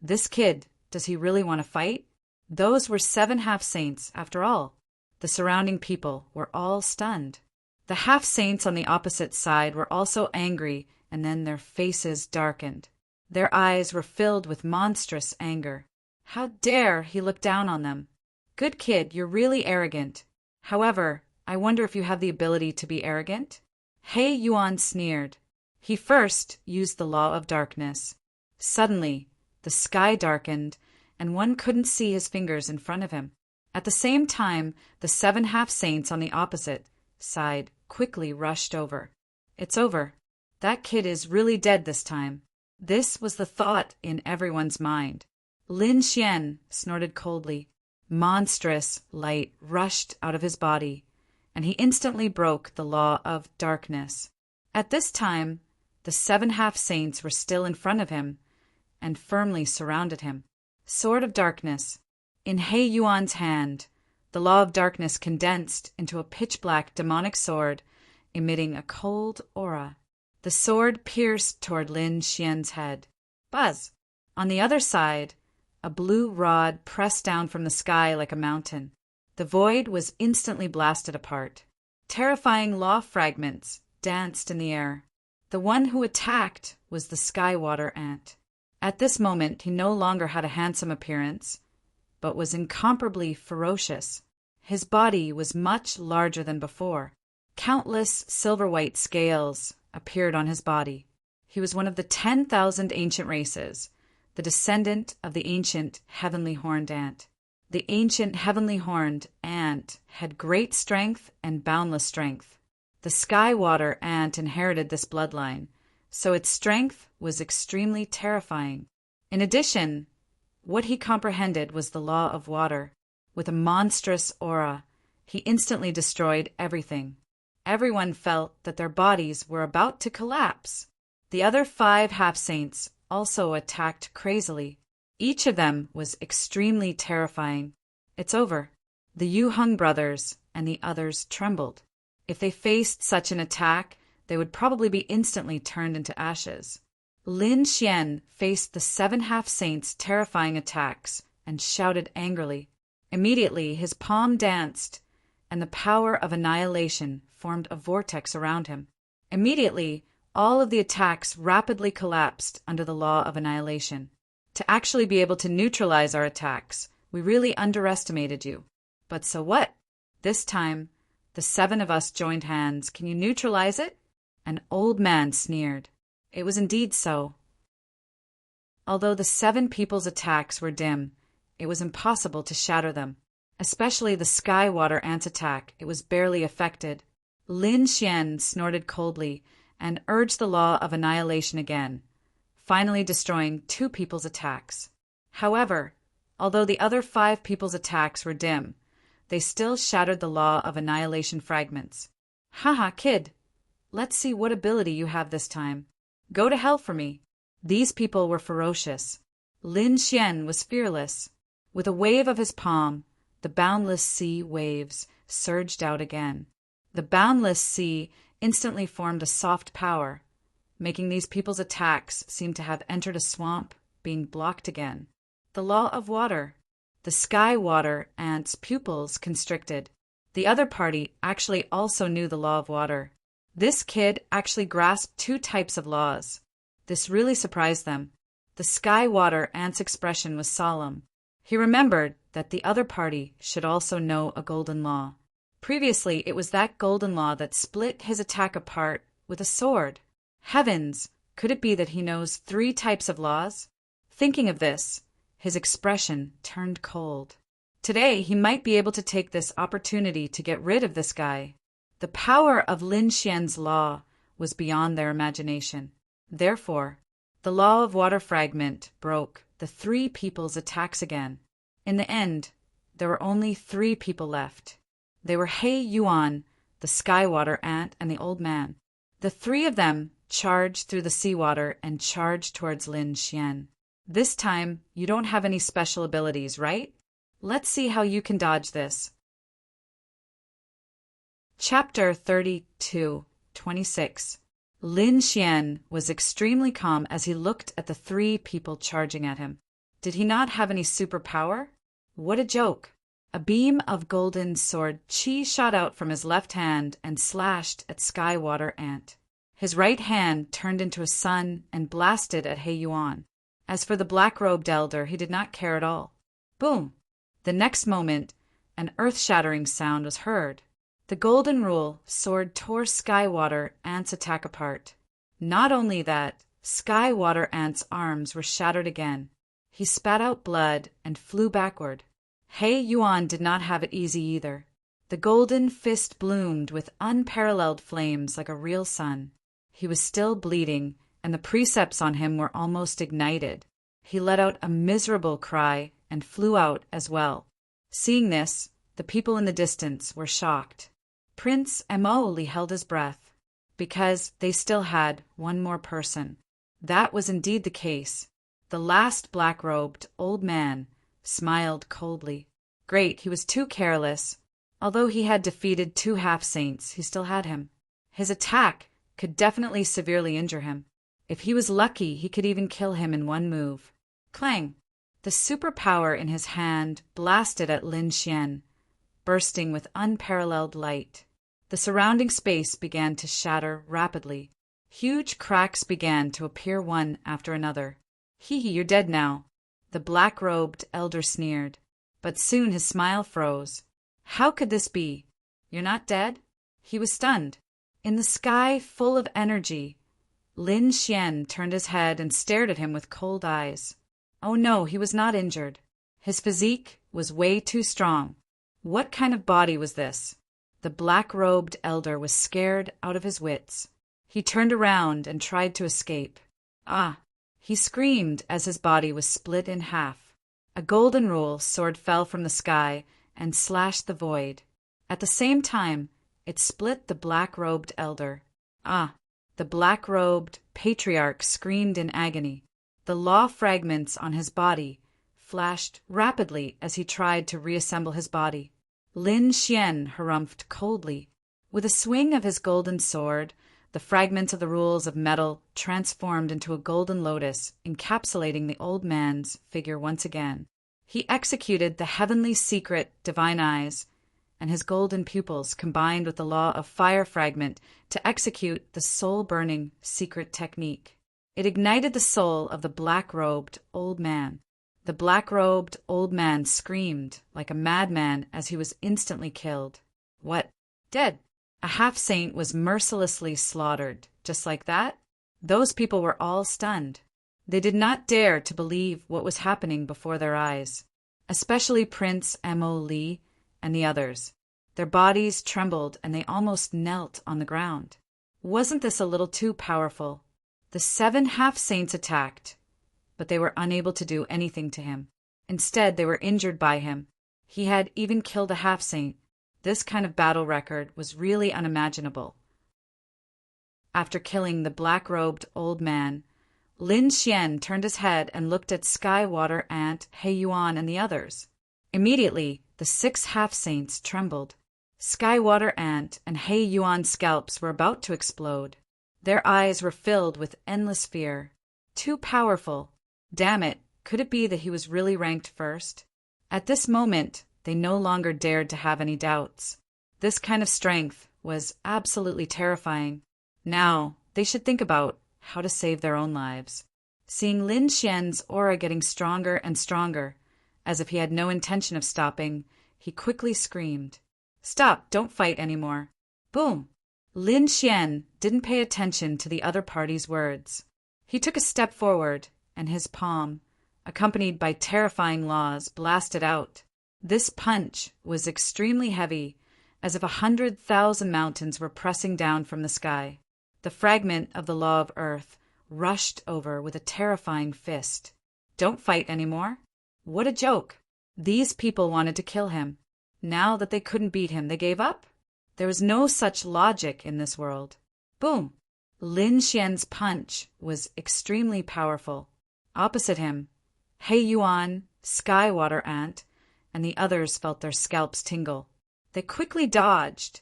This kid, does he really want to fight? Those were 7 half-saints, after all. The surrounding people were all stunned. The half-saints on the opposite side were also angry, and then their faces darkened. Their eyes were filled with monstrous anger. How dare he look down on them? Good kid, you're really arrogant. However, I wonder if you have the ability to be arrogant? He Yuan sneered. He first used the law of darkness. Suddenly, the sky darkened, and one couldn't see his fingers in front of him. At the same time, the 7 half-saints on the opposite side quickly rushed over. It's over. That kid is really dead this time. This was the thought in everyone's mind. Lin Xian snorted coldly. Monstrous light rushed out of his body, and he instantly broke the law of darkness. At this time, the 7 half-saints were still in front of him and firmly surrounded him. Sword of Darkness. In He Yuan's hand, the law of darkness condensed into a pitch-black demonic sword, emitting a cold aura. The sword pierced toward Lin Xian's head. Buzz! On the other side, a blue rod pressed down from the sky like a mountain. The void was instantly blasted apart. Terrifying law fragments danced in the air. The one who attacked was the sky water ant. At this moment, he no longer had a handsome appearance, but was incomparably ferocious. His body was much larger than before. Countless silver-white scales appeared on his body. He was one of the 10,000 ancient races, the descendant of the ancient heavenly horned ant. The ancient heavenly horned ant had great strength and boundless strength. The sky water ant inherited this bloodline, so its strength was extremely terrifying. In addition, what he comprehended was the law of water. With a monstrous aura, he instantly destroyed everything. Everyone felt that their bodies were about to collapse. The other 5 half-saints also attacked crazily. Each of them was extremely terrifying. It's over. The Yu Hung brothers and the others trembled. If they faced such an attack, they would probably be instantly turned into ashes. Lin Xian faced the 7 half-saints' terrifying attacks and shouted angrily. Immediately, his palm danced, and the power of annihilation formed a vortex around him. Immediately, all of the attacks rapidly collapsed under the law of annihilation. To actually be able to neutralize our attacks, we really underestimated you. But so what? This time, the 7 of us joined hands. Can you neutralize it? An old man sneered. It was indeed so. Although the 7 people's attacks were dim, it was impossible to shatter them. Especially the sky water ant's attack, it was barely affected. Lin Xian snorted coldly and urged the law of annihilation again, finally destroying 2 people's attacks. However, although the other 5 people's attacks were dim, they still shattered the law of annihilation fragments. Haha, kid! Let's see what ability you have this time. Go to hell for me. These people were ferocious. Lin Xian was fearless. With a wave of his palm, the boundless sea waves surged out again. The boundless sea instantly formed a soft power, making these people's attacks seem to have entered a swamp, being blocked again. The law of water. The sky water ant's pupils constricted. The other party actually also knew the law of water. This kid actually grasped two types of laws. This really surprised them. The Sky Water Ant's expression was solemn. He remembered that the other party should also know a golden law. Previously, it was that golden law that split his attack apart with a sword. Heavens, could it be that he knows three types of laws? Thinking of this, his expression turned cold. Today, he might be able to take this opportunity to get rid of this guy. The power of Lin Xian's law was beyond their imagination. Therefore, the law of water fragment broke the three people's attacks again. In the end, there were only three people left. They were He Yuan, the Sky Water Ant, and the old man. The three of them charged through the seawater and charged towards Lin Xian. This time, you don't have any special abilities, right? Let's see how you can dodge this. Chapter 32:26. Lin Xian was extremely calm as he looked at the three people charging at him. Did he not have any superpower? What a joke! A beam of golden sword chi shot out from his left hand and slashed at Sky Water Ant. His right hand turned into a sun and blasted at He Yuan. As for the black-robed elder, he did not care at all. Boom! The next moment, an earth-shattering sound was heard. The Golden Rule sword tore Sky Water Ant's attack apart. Not only that, Sky Water Ant's arms were shattered again. He spat out blood and flew backward. He Yuan did not have it easy either. The golden fist bloomed with unparalleled flames like a real sun. He was still bleeding, and the precepts on him were almost ignited. He let out a miserable cry and flew out as well. Seeing this, the people in the distance were shocked. Prince Emoli held his breath, because they still had one more person. That was indeed the case. The last black-robed old man smiled coldly. Great, he was too careless. Although he had defeated two half-saints, he still had him. His attack could definitely severely injure him. If he was lucky, he could even kill him in one move. Clang! The superpower in his hand blasted at Lin Xian, bursting with unparalleled light. The surrounding space began to shatter rapidly. Huge cracks began to appear one after another. Hee, you're dead now, the black-robed elder sneered. But soon his smile froze. How could this be? You're not dead? He was stunned. In the sky full of energy, Lin Xian turned his head and stared at him with cold eyes. Oh no, he was not injured. His physique was way too strong. What kind of body was this? The black-robed elder was scared out of his wits. He turned around and tried to escape. Ah! He screamed as his body was split in half. A golden rule sword fell from the sky and slashed the void. At the same time, it split the black-robed elder. Ah! The black-robed patriarch screamed in agony. The law fragments on his body flashed rapidly as he tried to reassemble his body. Lin Xian harumphed coldly. With a swing of his golden sword, the fragments of the rules of metal transformed into a golden lotus, encapsulating the old man's figure once again. He executed the heavenly secret divine eyes, and his golden pupils combined with the law of fire fragment to execute the soul-burning secret technique. It ignited the soul of the black-robed old man. The black-robed old man screamed like a madman as he was instantly killed. What? Dead? A half-saint was mercilessly slaughtered. Just like that? Those people were all stunned. They did not dare to believe what was happening before their eyes, especially Prince Emoli and the others. Their bodies trembled and they almost knelt on the ground. Wasn't this a little too powerful? The 7 half-saints attacked, but they were unable to do anything to him. Instead, they were injured by him. He had even killed a half-saint. This kind of battle record was really unimaginable. After killing the black-robed old man, Lin Xian turned his head and looked at Sky Water Ant, He Yuan, and the others. Immediately, the 6 half-saints trembled. Sky Water Ant and He Yuan's scalps were about to explode. Their eyes were filled with endless fear. Too powerful. Damn it, could it be that he was really ranked first? At this moment, they no longer dared to have any doubts. This kind of strength was absolutely terrifying. Now, they should think about how to save their own lives. Seeing Lin Xian's aura getting stronger and stronger, as if he had no intention of stopping, he quickly screamed, "Stop, don't fight anymore." Boom! Lin Xian didn't pay attention to the other party's words. He took a step forward, and his palm, accompanied by terrifying laws, blasted out. This punch was extremely heavy, as if 100,000 mountains were pressing down from the sky. The fragment of the law of earth rushed over with a terrifying fist. Don't fight anymore? What a joke! These people wanted to kill him. Now that they couldn't beat him, they gave up? There was no such logic in this world. Boom! Lin Xian's punch was extremely powerful. Opposite him, He Yuan, Sky Water Ant, and the others felt their scalps tingle. They quickly dodged,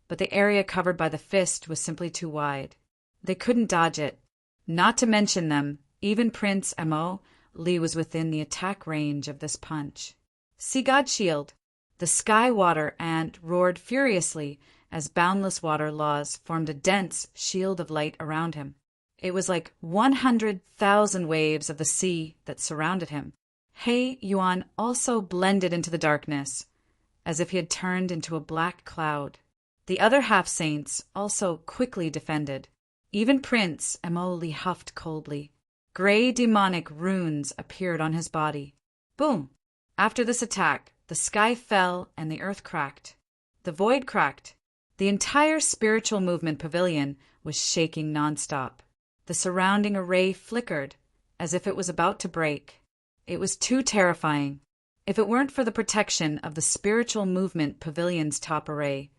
but the area covered by the fist was simply too wide. They couldn't dodge it. Not to mention them, even Prince Mo Li was within the attack range of this punch. See God Shield! The Sky Water Ant roared furiously as boundless water laws formed a dense shield of light around him. It was like 100,000 waves of the sea that surrounded him. He Yuan also blended into the darkness, as if he had turned into a black cloud. The other half-saints also quickly defended. Even Prince Mo Li huffed coldly. Gray demonic runes appeared on his body. Boom! After this attack, the sky fell and the earth cracked. The void cracked. The entire spiritual movement pavilion was shaking nonstop. The surrounding array flickered, as if it was about to break. It was too terrifying. If it weren't for the protection of the spiritual movement pavilion's top array,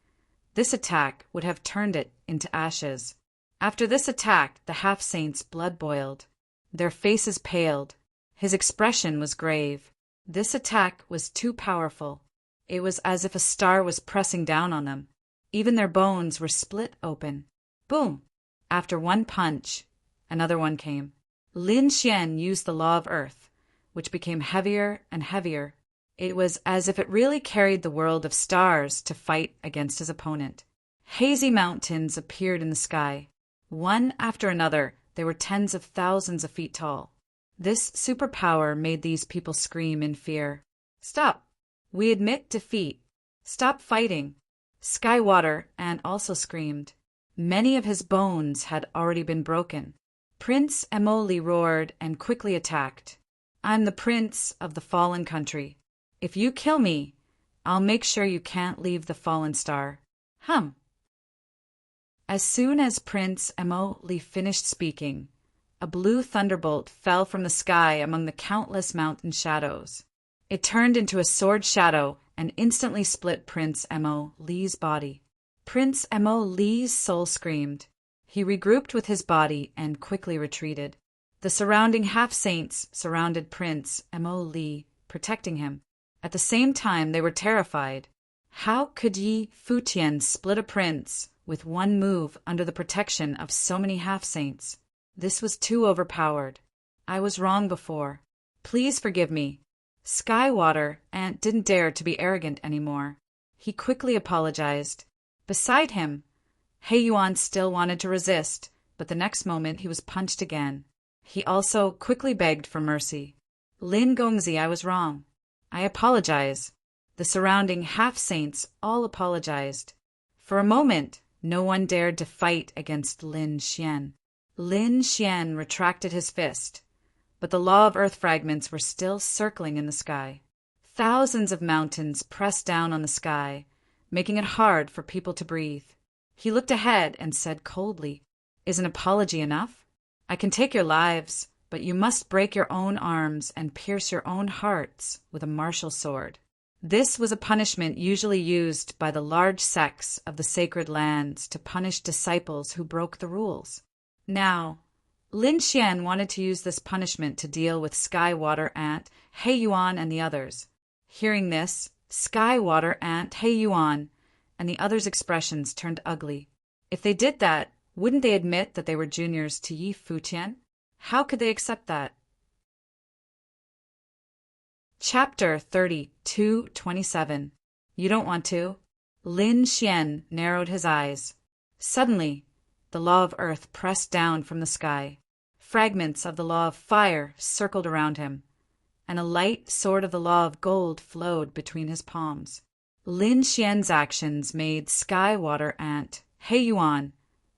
this attack would have turned it into ashes. After this attack, the half-saints' blood boiled. Their faces paled. His expression was grave. This attack was too powerful. It was as if a star was pressing down on them. Even their bones were split open. Boom! After one punch, another one came. Lin Xian used the law of earth, which became heavier and heavier. It was as if it really carried the world of stars to fight against his opponent. Hazy mountains appeared in the sky. One after another, they were tens of thousands of feet tall. This superpower made these people scream in fear. Stop! We admit defeat. Stop fighting. Skywater Ant also screamed. Many of his bones had already been broken. Prince Mo Li roared and quickly attacked. I'm the prince of the fallen country. If you kill me, I'll make sure you can't leave the fallen star. As soon as Prince Mo Li finished speaking, a blue thunderbolt fell from the sky among the countless mountain shadows. It turned into a sword shadow and instantly split Prince Mo Li's body. Prince Mo Li's soul screamed. He regrouped with his body and quickly retreated. The surrounding half-saints surrounded Prince Mo Li, protecting him. At the same time, they were terrified. How could Yi Futian split a prince with one move under the protection of so many half-saints? This was too overpowered. I was wrong before. Please forgive me. Skywater Ant didn't dare to be arrogant anymore. He quickly apologized. Beside him, He Yuan still wanted to resist, but the next moment he was punched again. He also quickly begged for mercy. Lin Gongzi, I was wrong. I apologize. The surrounding half-saints all apologized. For a moment, no one dared to fight against Lin Xian. Lin Xian retracted his fist, but the law of earth fragments were still circling in the sky. Thousands of mountains pressed down on the sky, making it hard for people to breathe. He looked ahead and said coldly, "Is an apology enough? I can take your lives, but you must break your own arms and pierce your own hearts with a martial sword." This was a punishment usually used by the large sects of the sacred lands to punish disciples who broke the rules. Now, Lin Xian wanted to use this punishment to deal with Skywater Ant, He Yuan, and the others. Hearing this, Skywater Ant, He Yuan, and the others' expressions turned ugly. If they did that, wouldn't they admit that they were juniors to Yi Futian? How could they accept that? Chapter 32:27. You don't want to? Lin Xian narrowed his eyes. Suddenly, the law of earth pressed down from the sky. Fragments of the law of fire circled around him, and a light sword of the law of gold flowed between his palms. Lin Xian's actions made Sky Water Ant, He Yuan,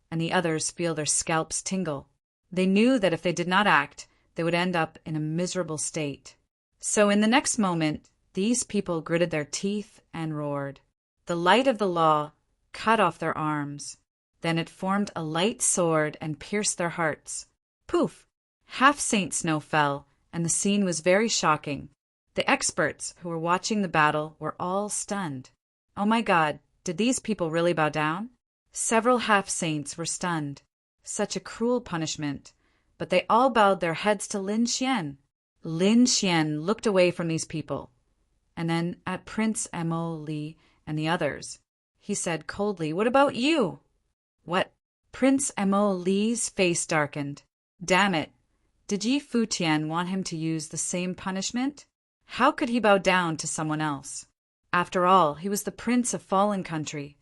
and the others feel their scalps tingle. They knew that if they did not act, they would end up in a miserable state. So in the next moment, these people gritted their teeth and roared. The light of the law cut off their arms. Then it formed a light sword and pierced their hearts. Poof! Half Saint Snow fell, and the scene was very shocking. The experts who were watching the battle were all stunned. Oh my God, did these people really bow down? Several half-saints were stunned. Such a cruel punishment. But they all bowed their heads to Lin Xian. Lin Xian looked away from these people, and then at Prince Mo Li and the others. He said coldly, "What about you?" "What?" Prince Mo Li's face darkened. Damn it. Did Yi Futian want him to use the same punishment? How could he bow down to someone else? After all, he was the prince of Fallen Country.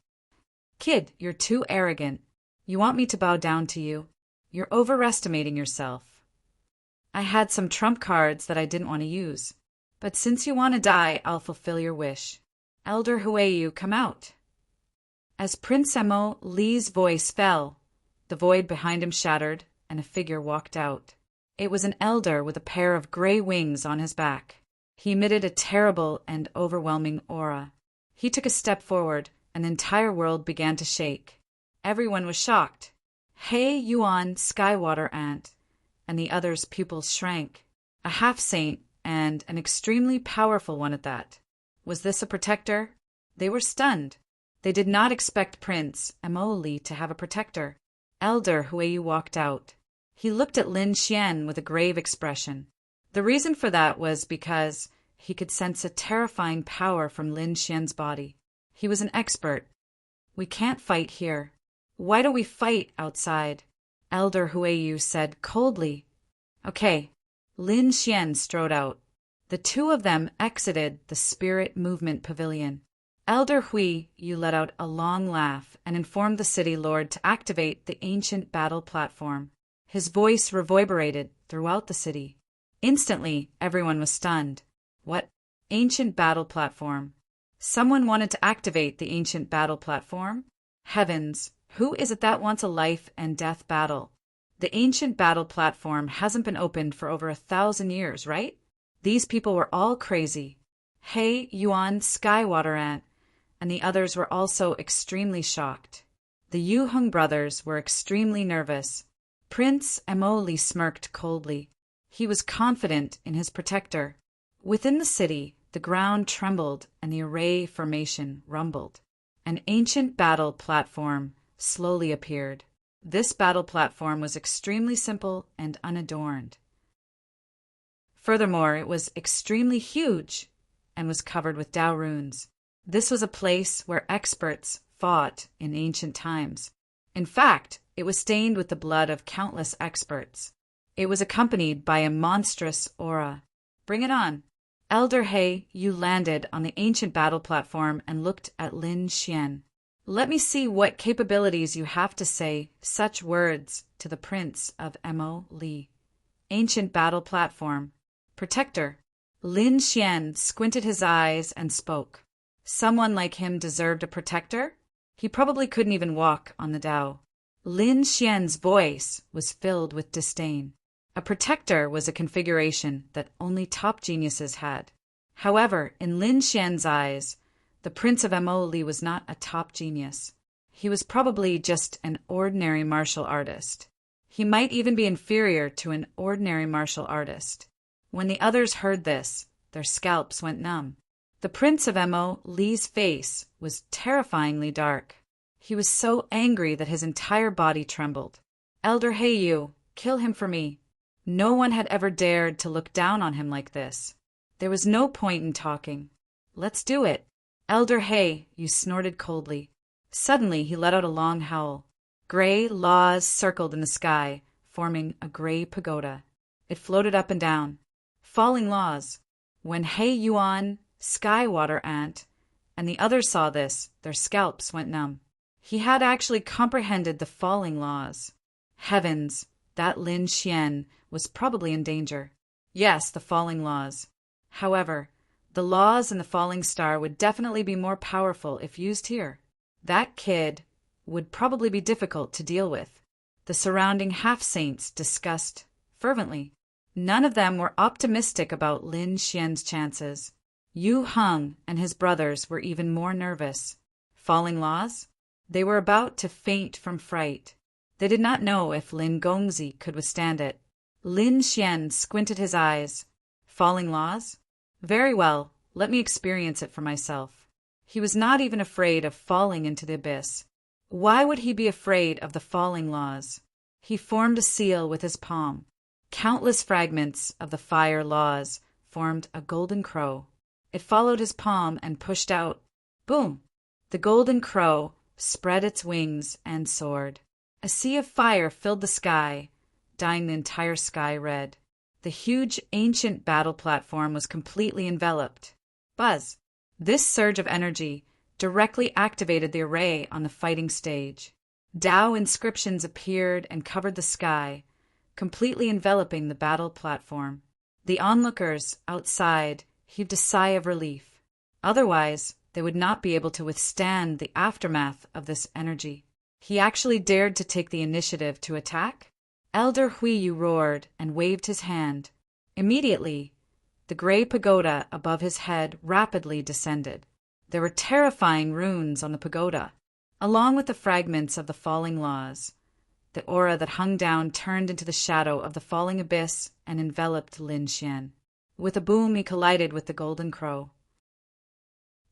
Kid, you're too arrogant. You want me to bow down to you? You're overestimating yourself. I had some trump cards that I didn't want to use. But since you want to die, I'll fulfill your wish. Elder Huayu, come out. As Prince Mo Li's voice fell, the void behind him shattered, and a figure walked out. It was an elder with a pair of gray wings on his back. He emitted a terrible and overwhelming aura. He took a step forward, and the entire world began to shake. Everyone was shocked. He Yuan Skywater Ant and the others' pupils shrank. A half-saint, and an extremely powerful one at that. Was this a protector? They were stunned. They did not expect Prince Mo Li to have a protector. Elder Huayu walked out. He looked at Lin Xian with a grave expression. The reason for that was because he could sense a terrifying power from Lin Xian's body. He was an expert. We can't fight here. Why don't we fight outside? Elder Huayu said coldly. Okay. Lin Xian strode out. The two of them exited the Spirit Movement Pavilion. Elder Huayu let out a long laugh and informed the city lord to activate the ancient battle platform. His voice reverberated throughout the city. Instantly, everyone was stunned. What? Ancient battle platform? Someone wanted to activate the ancient battle platform? Heavens, who is it that wants a life and death battle? The ancient battle platform hasn't been opened for over 1,000 years, right? These people were all crazy. He Yuan Skywater Ant and the others were also extremely shocked. The Yu Hung brothers were extremely nervous. Prince Mo Li smirked coldly. He was confident in his protector. Within the city, the ground trembled and the array formation rumbled. An ancient battle platform slowly appeared. This battle platform was extremely simple and unadorned. Furthermore, it was extremely huge and was covered with Dao runes. This was a place where experts fought in ancient times. In fact, it was stained with the blood of countless experts. It was accompanied by a monstrous aura. Bring it on. Elder He, you landed on the ancient battle platform and looked at Lin Xian. Let me see what capabilities you have to say such words to the Prince of Mo Li. Ancient battle platform. Protector. Lin Xian squinted his eyes and spoke. Someone like him deserved a protector? He probably couldn't even walk on the Dao. Lin Xian's voice was filled with disdain. A protector was a configuration that only top geniuses had. However, in Lin Xian's eyes, the Prince of Mo Li was not a top genius. He was probably just an ordinary martial artist. He might even be inferior to an ordinary martial artist. When the others heard this, their scalps went numb. The Prince of Mo Li's face was terrifyingly dark. He was so angry that his entire body trembled. Elder Heyu, kill him for me. No one had ever dared to look down on him like this. There was no point in talking. Let's do it. Elder He, you snorted coldly. Suddenly he let out a long howl. Gray laws circled in the sky, forming a gray pagoda. It floated up and down. Falling laws. When He Yuan, Skywater Ant, and the others saw this, their scalps went numb. He had actually comprehended the falling laws. Heavens, that Lin Xian was probably in danger. Yes, the falling laws. However, the laws in the falling star would definitely be more powerful if used here. That kid would probably be difficult to deal with. The surrounding half-saints discussed fervently. None of them were optimistic about Lin Xian's chances. Yu Heng and his brothers were even more nervous. Falling laws? They were about to faint from fright. They did not know if Lin Gongzi could withstand it. Lin Xian squinted his eyes. Falling laws? Very well, let me experience it for myself. He was not even afraid of falling into the abyss. Why would he be afraid of the falling laws? He formed a seal with his palm. Countless fragments of the fire laws formed a golden crow. It followed his palm and pushed out. Boom! The golden crow spread its wings and soared. A sea of fire filled the sky, dyeing the entire sky red. The huge ancient battle platform was completely enveloped. Buzz! This surge of energy directly activated the array on the fighting stage. Tao inscriptions appeared and covered the sky, completely enveloping the battle platform. The onlookers outside heaved a sigh of relief. Otherwise, they would not be able to withstand the aftermath of this energy. He actually dared to take the initiative to attack? Elder Huiyu roared and waved his hand. Immediately, the gray pagoda above his head rapidly descended. There were terrifying runes on the pagoda, along with the fragments of the falling laws. The aura that hung down turned into the shadow of the falling abyss and enveloped Lin Xian. With a boom, he collided with the golden crow.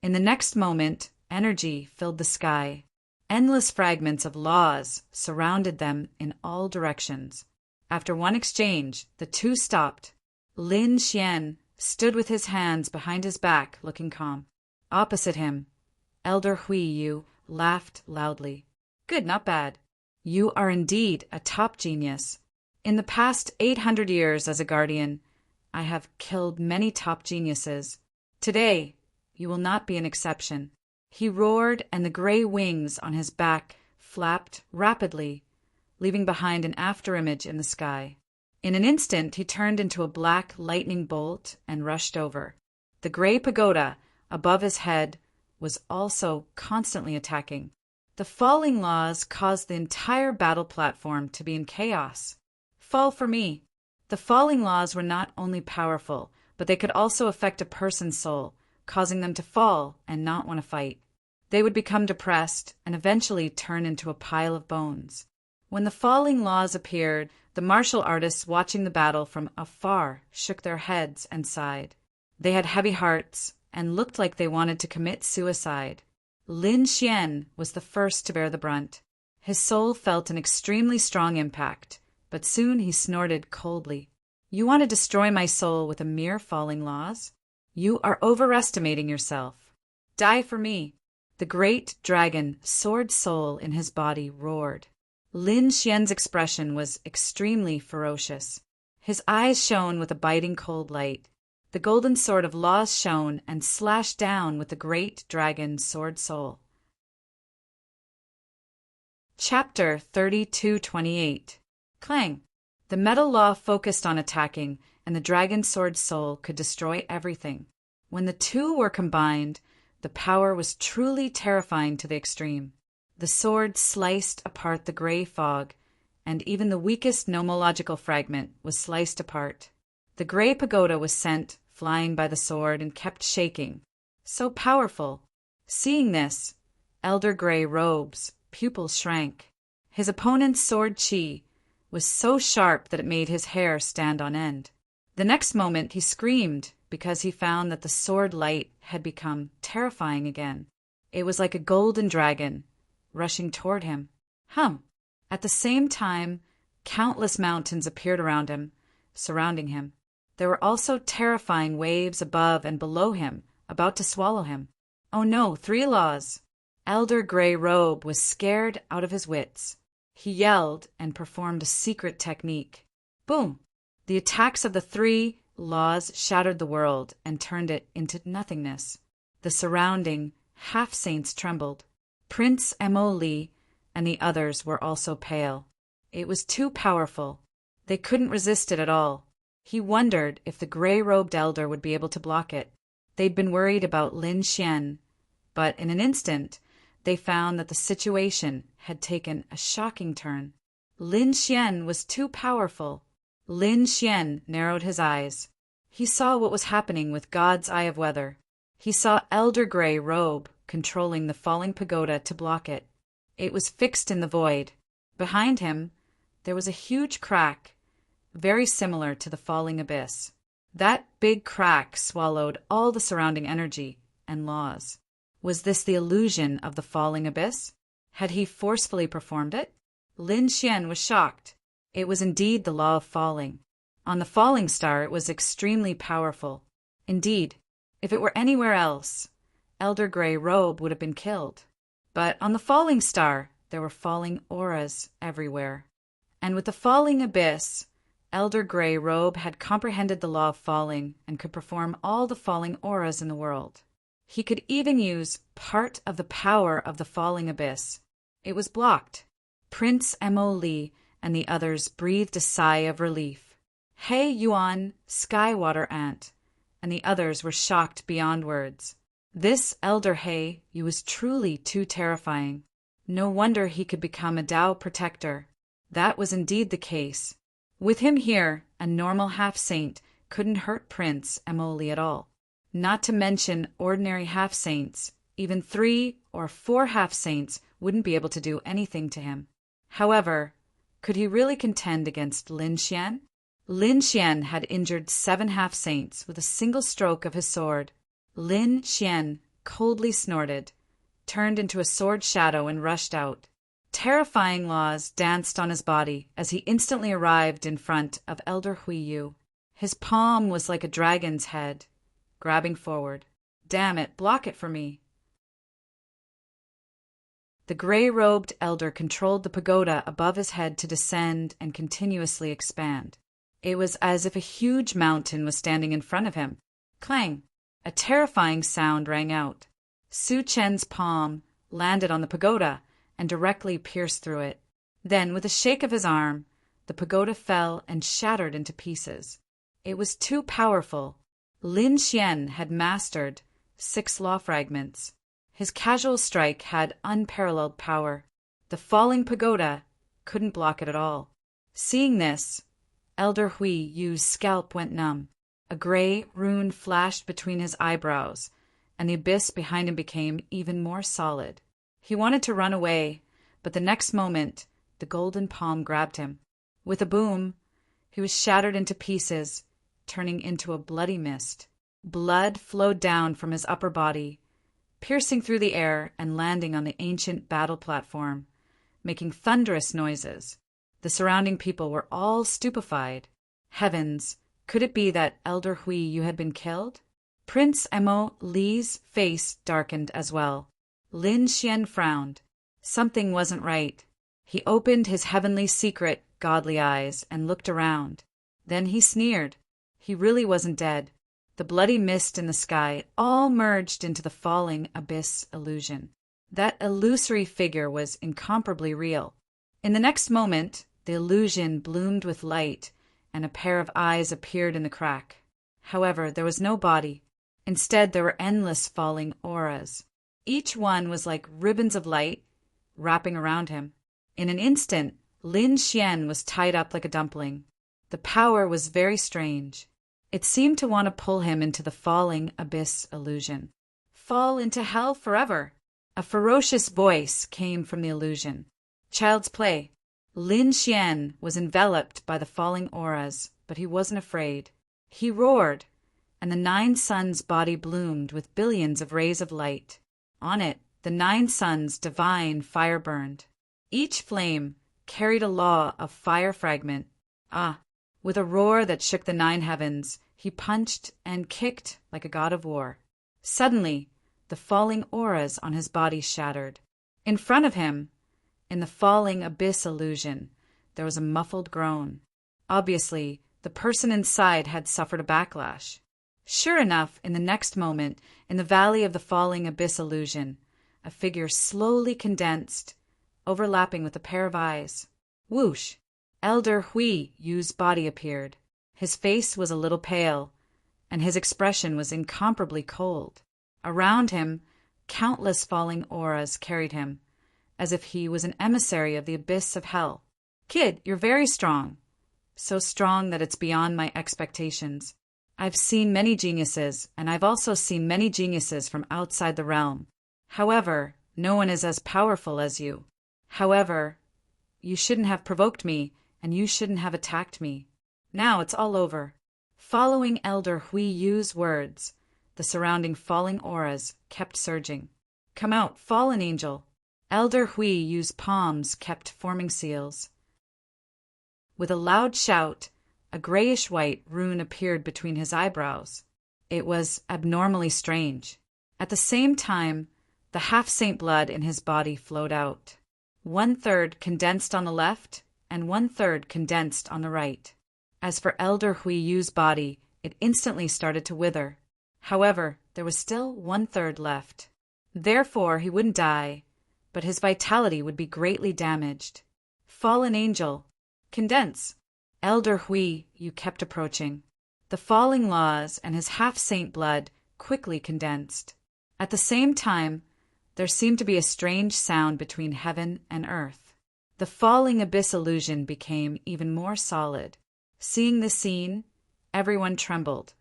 In the next moment, energy filled the sky. Endless fragments of laws surrounded them in all directions. After one exchange, the two stopped. Lin Xian stood with his hands behind his back, looking calm. Opposite him, Elder Huiyu laughed loudly. Good, not bad. You are indeed a top genius. In the past 800 years as a guardian, I have killed many top geniuses. Today, you will not be an exception. He roared, and the gray wings on his back flapped rapidly, leaving behind an afterimage in the sky. In an instant, he turned into a black lightning bolt and rushed over. The gray pagoda above his head was also constantly attacking. The falling laws caused the entire battle platform to be in chaos. Fall for me. The falling laws were not only powerful, but they could also affect a person's soul, causing them to fall and not want to fight. They would become depressed and eventually turn into a pile of bones. When the falling laws appeared, the martial artists watching the battle from afar shook their heads and sighed. They had heavy hearts and looked like they wanted to commit suicide. Lin Xian was the first to bear the brunt. His soul felt an extremely strong impact, but soon he snorted coldly. You want to destroy my soul with a mere falling laws? You are overestimating yourself. Die for me. The great dragon, sword soul in his body, roared. Lin Xian's expression was extremely ferocious. His eyes shone with a biting cold light. The golden sword of laws shone and slashed down with the great dragon sword soul. Chapter 3228. Clang. The metal law focused on attacking, and the dragon sword soul could destroy everything. When the two were combined, the power was truly terrifying to the extreme. The sword sliced apart the gray fog, and even the weakest nomological fragment was sliced apart. The gray pagoda was sent flying by the sword and kept shaking. So powerful. Seeing this, Elder Gray Robe's pupils shrank. His opponent's sword chi was so sharp that it made his hair stand on end. The next moment he screamed because he found that the sword light had become terrifying again. It was like a golden dragon rushing toward him. At the same time, countless mountains appeared around him, surrounding him. There were also terrifying waves above and below him, about to swallow him. Oh no, 3 laws! Elder Gray Robe was scared out of his wits. He yelled and performed a secret technique. Boom! The attacks of the 3 laws shattered the world and turned it into nothingness. The surrounding half-saints trembled. Prince Emily and the others were also pale. It was too powerful. They couldn't resist it at all. He wondered if the gray-robed elder would be able to block it. They'd been worried about Lin Xian, but in an instant, they found that the situation had taken a shocking turn. Lin Xian was too powerful. Lin Xian narrowed his eyes. He saw what was happening with God's eye of weather. He saw Elder Grey Robe controlling the falling pagoda to block it. It was fixed in the void. Behind him, there was a huge crack, very similar to the falling abyss. That big crack swallowed all the surrounding energy and laws. Was this the illusion of the falling abyss? Had he forcefully performed it? Lin Xian was shocked. It was indeed the law of falling. On the falling star it was extremely powerful. Indeed, if it were anywhere else, Elder Grey Robe would have been killed. But on the falling star there were falling auras everywhere. And with the falling abyss, Elder Grey Robe had comprehended the law of falling and could perform all the falling auras in the world. He could even use part of the power of the falling abyss. It was blocked. Prince Emily and the others breathed a sigh of relief. He Yuan, Skywater Ant, and the others were shocked beyond words. This Elder He Yu was truly too terrifying. No wonder he could become a Tao protector. That was indeed the case. With him here, a normal half-saint couldn't hurt Prince Emily at all. Not to mention ordinary half-saints, even 3 or 4 half-saints wouldn't be able to do anything to him. However, could he really contend against Lin Xian? Lin Xian had injured 7 half-saints with a single stroke of his sword. Lin Xian coldly snorted, turned into a sword shadow and rushed out. Terrifying laws danced on his body as he instantly arrived in front of Elder Hui Yu. His palm was like a dragon's head, grabbing forward. Damn it, block it for me. The gray-robed elder controlled the pagoda above his head to descend and continuously expand. It was as if a huge mountain was standing in front of him. Clang! A terrifying sound rang out. Su Chen's palm landed on the pagoda and directly pierced through it. Then, with a shake of his arm, the pagoda fell and shattered into pieces. It was too powerful. Lin Xian had mastered 6 law fragments. His casual strike had unparalleled power. The falling pagoda couldn't block it at all. Seeing this, Elder Hui Yu's scalp went numb. A gray rune flashed between his eyebrows, and the abyss behind him became even more solid. He wanted to run away, but the next moment, the golden palm grabbed him. With a boom, he was shattered into pieces, turning into a bloody mist. Blood flowed down from his upper body, piercing through the air and landing on the ancient battle platform, making thunderous noises. The surrounding people were all stupefied. Heavens, could it be that Elder Hui Yu had been killed? Prince Emo Li's face darkened as well. Lin Xian frowned. Something wasn't right. He opened his heavenly secret, godly eyes and looked around. Then he sneered. He really wasn't dead. The bloody mist in the sky all merged into the falling abyss illusion. That illusory figure was incomparably real. In the next moment, the illusion bloomed with light, and a pair of eyes appeared in the crack. However, there was no body. Instead, there were endless falling auras. Each one was like ribbons of light wrapping around him. In an instant, Lin Xian was tied up like a dumpling. The power was very strange. It seemed to want to pull him into the falling abyss illusion. Fall into hell forever. A ferocious voice came from the illusion. Child's play. Lin Xian was enveloped by the falling auras, but he wasn't afraid. He roared, and the 9 suns' body bloomed with billions of rays of light. On it, the 9 suns' divine fire burned. Each flame carried a law of fire fragment. With a roar that shook the 9 heavens, he punched and kicked like a god of war. Suddenly, the falling auras on his body shattered. In front of him, in the falling abyss illusion, there was a muffled groan. Obviously, the person inside had suffered a backlash. Sure enough, in the next moment, in the valley of the falling abyss illusion, a figure slowly condensed, overlapping with a pair of eyes. Whoosh! Elder Hui Yu's body appeared. His face was a little pale, and his expression was incomparably cold. Around him, countless falling auras carried him, as if he was an emissary of the abyss of hell. Kid, you're very strong. So strong that it's beyond my expectations. I've seen many geniuses, and I've also seen many geniuses from outside the realm. However, no one is as powerful as you. However, you shouldn't have provoked me, and you shouldn't have attacked me. Now it's all over. Following Elder Hui Yu's words, the surrounding falling auras kept surging. Come out, fallen angel. Elder Hui Yu's palms kept forming seals. With a loud shout, a grayish-white rune appeared between his eyebrows. It was abnormally strange. At the same time, the half-saint blood in his body flowed out. 1/3 condensed on the left, and 1/3 condensed on the right. As for Elder Hui Yu's body, it instantly started to wither. However, there was still 1/3 left. Therefore, he wouldn't die, but his vitality would be greatly damaged. Fallen angel, condense. Elder Hui Yu kept approaching. The falling laws and his half-saint blood quickly condensed. At the same time, there seemed to be a strange sound between heaven and earth. The falling abyss illusion became even more solid. Seeing the scene, everyone trembled,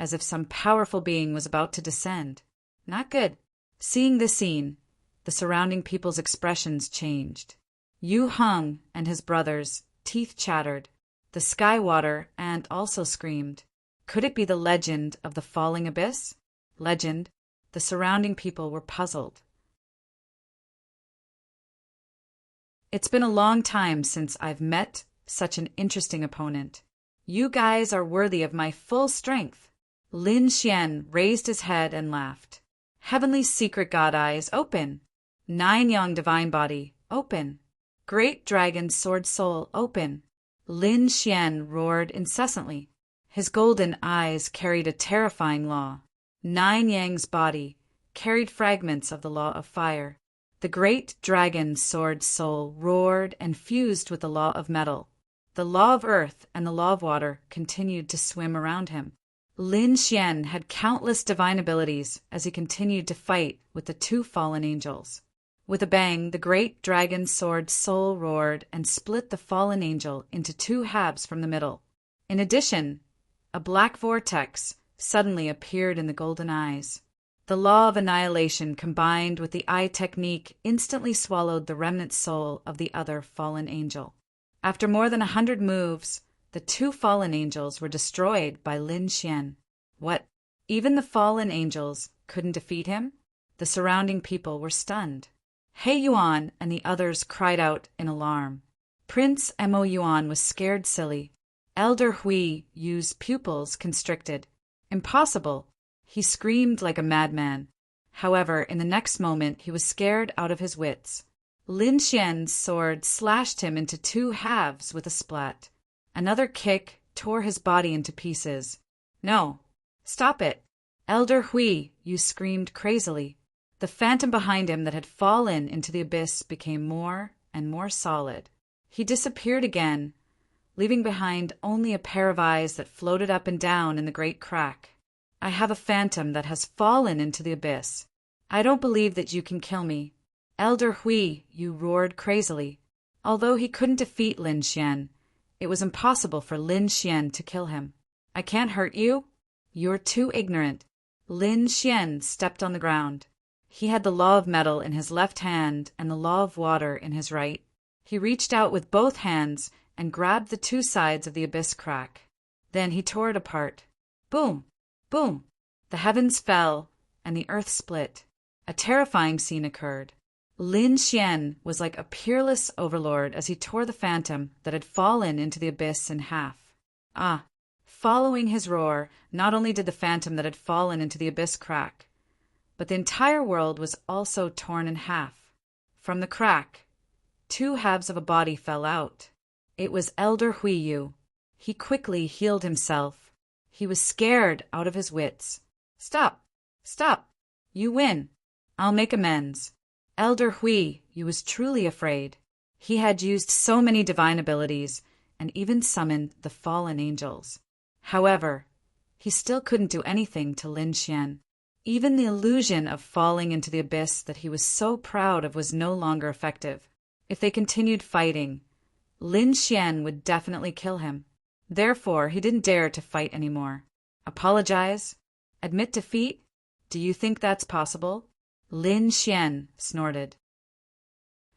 as if some powerful being was about to descend. Not good. Seeing the scene, the surrounding people's expressions changed. Yu Heng and his brothers' teeth chattered. The sky water and also screamed. Could it be the legend of the falling abyss? Legend. The surrounding people were puzzled. It's been a long time since I've met such an interesting opponent. You guys are worthy of my full strength. Lin Xian raised his head and laughed. Heavenly secret god eyes, open. 9 Yang divine body, open. Great dragon sword soul, open. Lin Xian roared incessantly. His golden eyes carried a terrifying law. 9 Yang's body carried fragments of the law of fire. The great dragon sword soul roared and fused with the law of metal. The law of earth and the law of water continued to swim around him. Lin Xian had countless divine abilities as he continued to fight with the 2 fallen angels. With a bang, the great dragon sword soul roared and split the fallen angel into 2 halves from the middle. In addition, a black vortex suddenly appeared in the golden eyes. The law of annihilation combined with the eye technique instantly swallowed the remnant soul of the other fallen angel. After more than 100 moves, the 2 fallen angels were destroyed by Lin Xian. What? Even the fallen angels couldn't defeat him? The surrounding people were stunned. He Yuan and the others cried out in alarm. Prince Mo Yuan was scared silly. Elder Hui Yu's pupils constricted. Impossible! He screamed like a madman. However, in the next moment he was scared out of his wits. Lin Xian's sword slashed him into 2 halves with a splat. Another kick tore his body into pieces. No! Stop it! Elder Hui Yu screamed crazily. The phantom behind him that had fallen into the abyss became more and more solid. He disappeared again, leaving behind only a pair of eyes that floated up and down in the great crack. I have a phantom that has fallen into the abyss. I don't believe that you can kill me. Elder Hui Yu roared crazily. Although he couldn't defeat Lin Xian, it was impossible for Lin Xian to kill him. I can't hurt you? You're too ignorant. Lin Xian stepped on the ground. He had the law of metal in his left hand and the law of water in his right. He reached out with both hands and grabbed the 2 sides of the abyss crack. Then he tore it apart. Boom! Boom! The heavens fell, and the earth split. A terrifying scene occurred. Lin Xian was like a peerless overlord as he tore the phantom that had fallen into the abyss in half. Ah! Following his roar, not only did the phantom that had fallen into the abyss crack, but the entire world was also torn in half. From the crack, 2 halves of a body fell out. It was Elder Hui Yu. He quickly healed himself. He was scared out of his wits. Stop! Stop! You win. I'll make amends. Elder Hui Yu was truly afraid. He had used so many divine abilities and even summoned the fallen angels. However, he still couldn't do anything to Lin Xian. Even the illusion of falling into the abyss that he was so proud of was no longer effective. If they continued fighting, Lin Xian would definitely kill him. Therefore, he didn't dare to fight anymore. Apologize? Admit defeat? Do you think that's possible? Lin Xian snorted.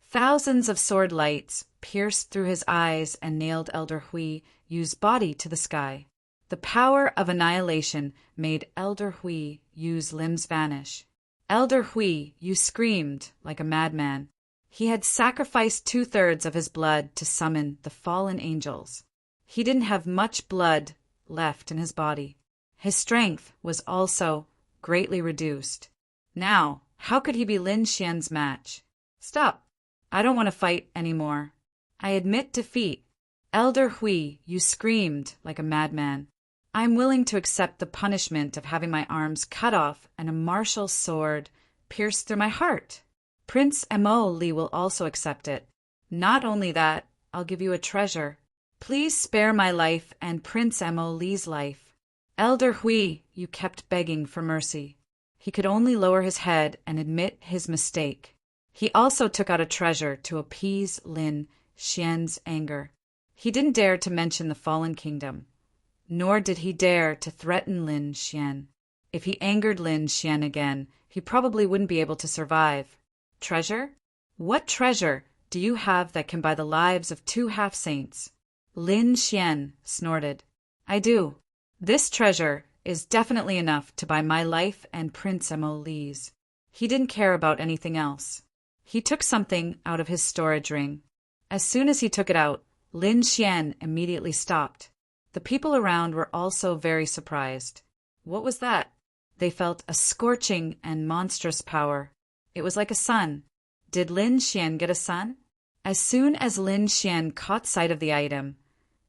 Thousands of sword lights pierced through his eyes and nailed Elder Hui Yu's body to the sky. The power of annihilation made Elder Hui Yu's limbs vanish. Elder Hui Yu screamed like a madman. He had sacrificed 2/3 of his blood to summon the fallen angels. He didn't have much blood left in his body. His strength was also greatly reduced. Now, how could he be Lin Xian's match? Stop! I don't want to fight anymore. I admit defeat. Elder Hui Yu screamed like a madman. I'm willing to accept the punishment of having my arms cut off and a martial sword pierced through my heart. Prince Mo Li will also accept it. Not only that, I'll give you a treasure. Please spare my life and Prince Mo Li's life. Elder Hui Yu kept begging for mercy. He could only lower his head and admit his mistake. He also took out a treasure to appease Lin Xian's anger. He didn't dare to mention the fallen kingdom, nor did he dare to threaten Lin Xian. If he angered Lin Xian again, he probably wouldn't be able to survive. Treasure? What treasure do you have that can buy the lives of 2 half-saints? Lin Xian snorted. I do. This treasure is definitely enough to buy my life and Prince Mo Li's. He didn't care about anything else. He took something out of his storage ring. As soon as he took it out, Lin Xian immediately stopped. The people around were also very surprised. What was that? They felt a scorching and monstrous power. It was like a sun. Did Lin Xian get a sun? As soon as Lin Xian caught sight of the item,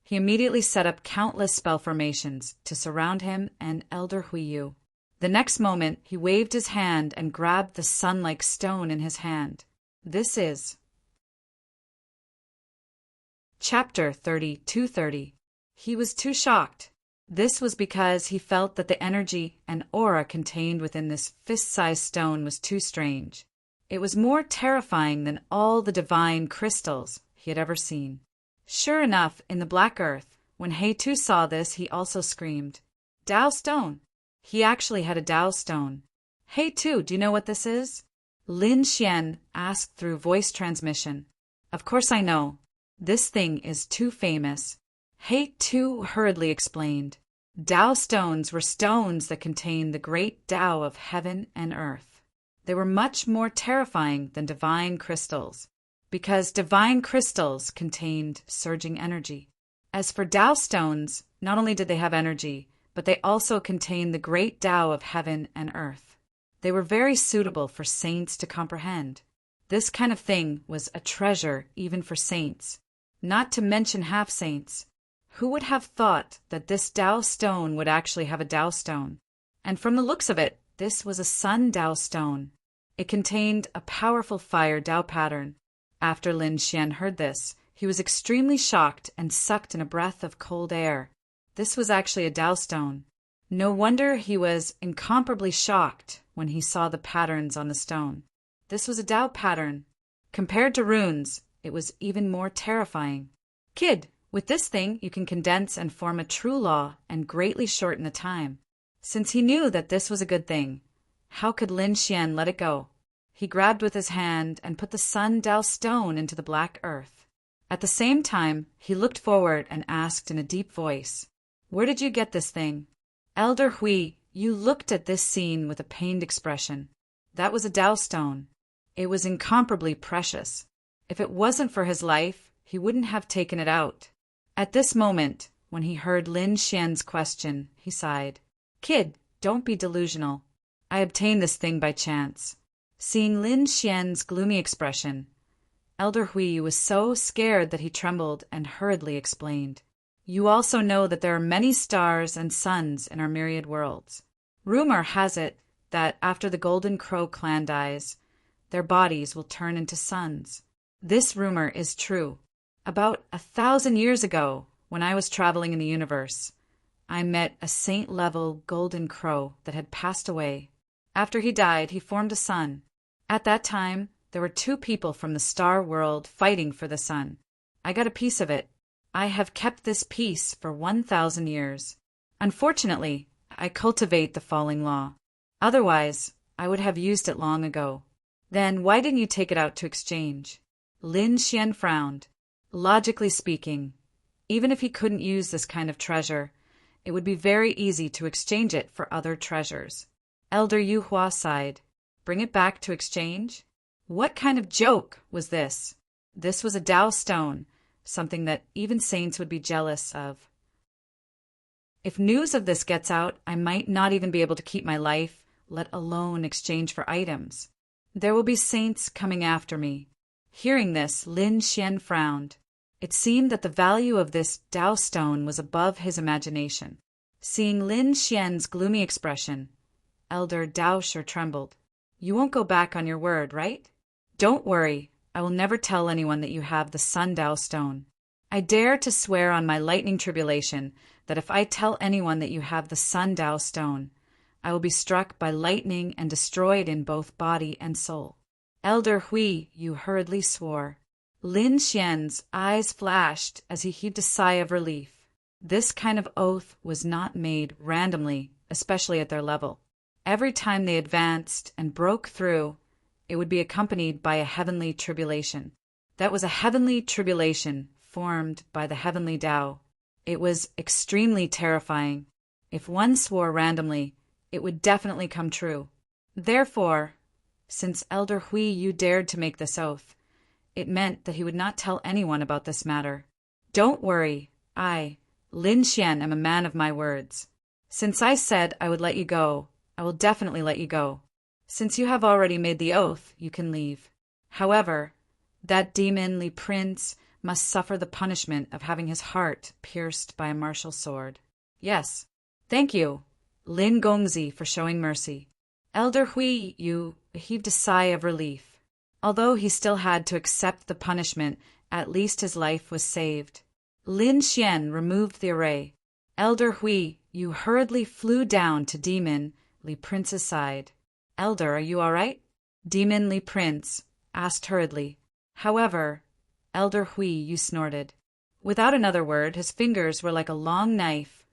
he immediately set up countless spell formations to surround him and Elder Hui Yu. The next moment, he waved his hand and grabbed the sun-like stone in his hand. This is Chapter 3230. He was too shocked. This was because he felt that the energy and aura contained within this fist-sized stone was too strange. It was more terrifying than all the divine crystals he had ever seen. Sure enough, in the black earth, when He-Tu saw this, he also screamed, Dao Stone! He actually had a Dao Stone. He-Tu, do you know what this is? Lin Xian asked through voice transmission. Of course I know. This thing is too famous. He-Tu hurriedly explained. Dao stones were stones that contained the great Dao of heaven and earth. They were much more terrifying than divine crystals, because divine crystals contained surging energy. As for Dao stones, not only did they have energy, but they also contained the great Dao of heaven and earth. They were very suitable for saints to comprehend. This kind of thing was a treasure even for saints, not to mention half-saints. Who would have thought that this Dao stone would actually have a Dao stone? And from the looks of it, this was a Sun Dao stone. It contained a powerful fire Dao pattern. After Lin Xian heard this, he was extremely shocked and sucked in a breath of cold air. This was actually a Dao stone. No wonder he was incomparably shocked when he saw the patterns on the stone. This was a Dao pattern. Compared to runes, it was even more terrifying. Kid, with this thing you can condense and form a true law and greatly shorten the time. Since he knew that this was a good thing, how could Lin Xian let it go? He grabbed with his hand and put the Sun Dao stone into the black earth. At the same time, he looked forward and asked in a deep voice, Where did you get this thing? Elder Hui, you looked at this scene with a pained expression. That was a Dao stone. It was incomparably precious. If it wasn't for his life, he wouldn't have taken it out. At this moment, when he heard Lin Xian's question, he sighed. Kid, don't be delusional. I obtained this thing by chance. Seeing Lin Xian's gloomy expression, Elder Hui was so scared that he trembled and hurriedly explained. You also know that there are many stars and suns in our myriad worlds. Rumor has it that after the Golden Crow clan dies, their bodies will turn into suns. This rumor is true. About 1,000 years ago, when I was traveling in the universe, I met a saint-level golden crow that had passed away. After he died, he formed a sun. At that time, there were two people from the star world fighting for the sun. I got a piece of it. I have kept this piece for 1,000 years. Unfortunately, I cultivate the falling law. Otherwise, I would have used it long ago. Then why didn't you take it out to exchange? Lin Xian frowned. Logically speaking, even if he couldn't use this kind of treasure, it would be very easy to exchange it for other treasures. Elder Yu Hua sighed. Bring it back to exchange? What kind of joke was this? This was a Tao stone, something that even saints would be jealous of. If news of this gets out, I might not even be able to keep my life, let alone exchange for items. There will be saints coming after me. Hearing this, Lin Xian frowned. It seemed that the value of this Tao stone was above his imagination. Seeing Lin Xian's gloomy expression, Elder Daosher trembled. You won't go back on your word, right? Don't worry, I will never tell anyone that you have the Sun Tao stone. I dare to swear on my lightning tribulation that if I tell anyone that you have the Sun Tao stone, I will be struck by lightning and destroyed in both body and soul. Elder Hui, you hurriedly swore. Lin Xian's eyes flashed as he heaved a sigh of relief. This kind of oath was not made randomly, especially at their level. Every time they advanced and broke through, it would be accompanied by a heavenly tribulation. That was a heavenly tribulation formed by the heavenly Tao. It was extremely terrifying. If one swore randomly, it would definitely come true. Therefore, since Elder Hui Yu dared to make this oath, it meant that he would not tell anyone about this matter. Don't worry, I, Lin Xian, am a man of my words. Since I said I would let you go, I will definitely let you go. Since you have already made the oath, you can leave. However, that demon Li Prince must suffer the punishment of having his heart pierced by a martial sword. Yes, thank you, Lin Gongzi, for showing mercy. Elder Hui Yu heaved a sigh of relief. Although he still had to accept the punishment, at least his life was saved. Lin Xian removed the array. Elder Hui Yu hurriedly flew down to Demon Li Prince's side. Elder, are you all right? Demon Li Prince asked hurriedly. However, Elder Hui Yu snorted. Without another word, his fingers were like a long knife,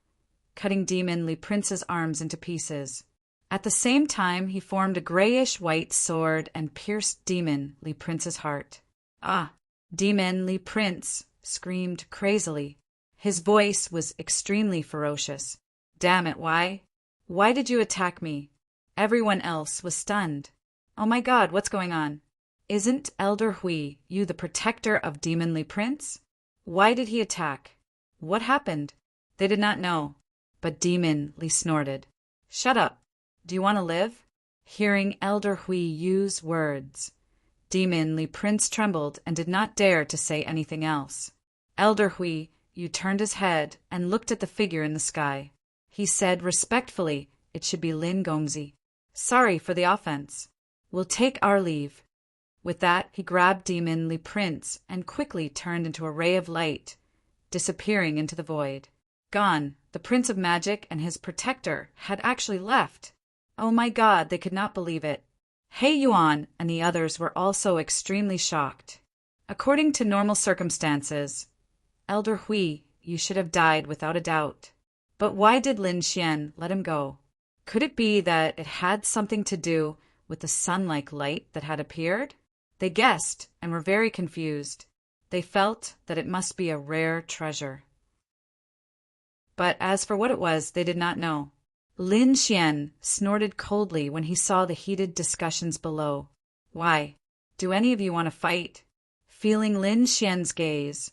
cutting Demon Li Prince's arms into pieces. At the same time, he formed a grayish-white sword and pierced Demon Li Prince's heart. Ah! Demon Li Prince screamed crazily. His voice was extremely ferocious. Damn it, why? Why did you attack me? Everyone else was stunned. Oh my God, what's going on? Isn't Elder Hui Yu the protector of Demon Li Prince? Why did he attack? What happened? They did not know, but Demon Li snorted. Shut up. Do you want to live? Hearing Elder Hui Yu's words, Demon Li Prince trembled and did not dare to say anything else. Elder Hui Yu turned his head and looked at the figure in the sky. He said respectfully, it should be Lin Gongzi. Sorry for the offense. We'll take our leave. With that, he grabbed Demon Li Prince and quickly turned into a ray of light, disappearing into the void. Gone, the Prince of Magic and his protector had actually left. Oh my God, they could not believe it. Hei Yuan and the others were also extremely shocked. According to normal circumstances, Elder Hui, you should have died without a doubt. But why did Lin Xian let him go? Could it be that it had something to do with the sun-like light that had appeared? They guessed and were very confused. They felt that it must be a rare treasure. But as for what it was, they did not know. Lin Xian snorted coldly when he saw the heated discussions below. Why? Do any of you want to fight? Feeling Lin Xian's gaze,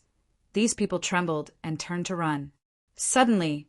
these people trembled and turned to run. Suddenly,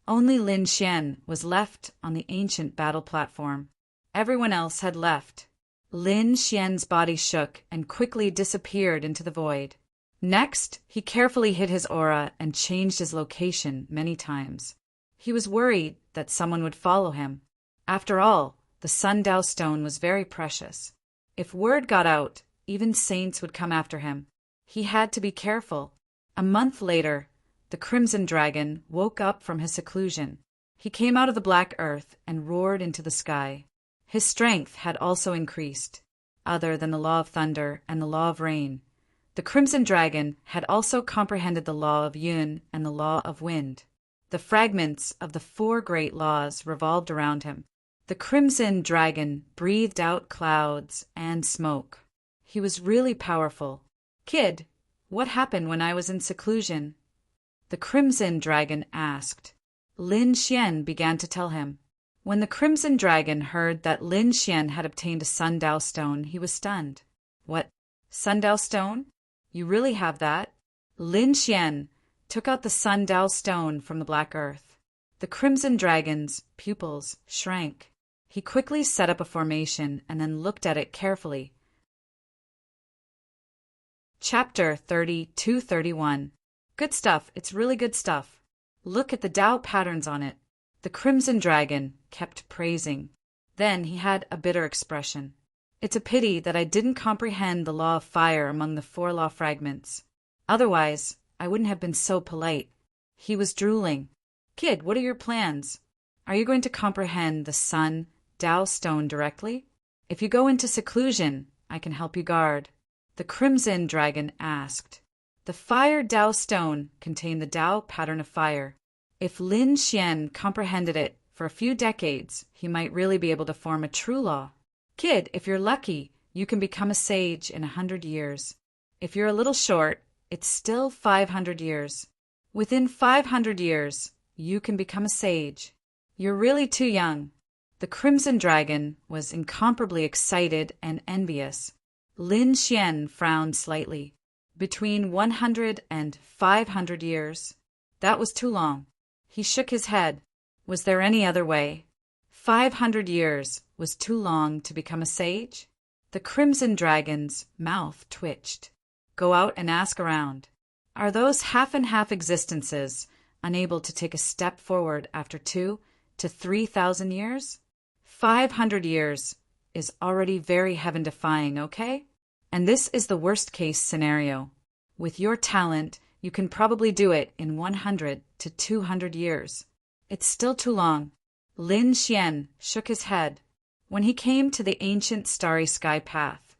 only Lin Xian was left on the ancient battle platform. Everyone else had left. Lin Xian's body shook and quickly disappeared into the void. Next, he carefully hid his aura and changed his location many times. He was worried that someone would follow him. After all, the sundial stone was very precious. If word got out, even saints would come after him. He had to be careful. A month later, the Crimson Dragon woke up from his seclusion. He came out of the black earth and roared into the sky. His strength had also increased. Other than the law of thunder and the law of rain, the Crimson Dragon had also comprehended the law of Yun and the law of wind. The fragments of the 4 great laws revolved around him. The Crimson Dragon breathed out clouds and smoke. He was really powerful. "Kid, what happened when I was in seclusion?" the Crimson Dragon asked. Lin Xian began to tell him. When the Crimson Dragon heard that Lin Xian had obtained a sundial stone, he was stunned. "What? Sundial stone? You really have that?" Lin Xian took out the sundial stone from the black earth. The Crimson Dragon's pupils shrank. He quickly set up a formation and then looked at it carefully. Chapter 30-31. Good stuff. It's really good stuff. Look at the Tao patterns on it. The Crimson Dragon kept praising. Then he had a bitter expression. "It's a pity that I didn't comprehend the law of fire among the 4 law fragments. Otherwise, I wouldn't have been so polite." He was drooling. "Kid, what are your plans? Are you going to comprehend the Sun Tao stone directly? If you go into seclusion, I can help you guard." The Crimson Dragon asked. The Fire Tao stone contained the Tao pattern of fire. If Lin Xian comprehended it for a few decades, he might really be able to form a true law. "Kid, if you're lucky, you can become a sage in 100 years. If you're a little short, it's still 500 years. Within 500 years, you can become a sage. You're really too young." The Crimson Dragon was incomparably excited and envious. Lin Xian frowned slightly. Between 100 and 500 years. That was too long. He shook his head. Was there any other way? 500 years was too long to become a sage? The Crimson Dragon's mouth twitched. Go out and ask around. Are those half-and-half existences unable to take a step forward after 2,000 to 3,000 years? 500 years is already very heaven-defying, okay? And this is the worst-case scenario. With your talent, you can probably do it in 100 to 200 years. It's still too long. Lin Xian shook his head. When he came to the ancient starry sky path,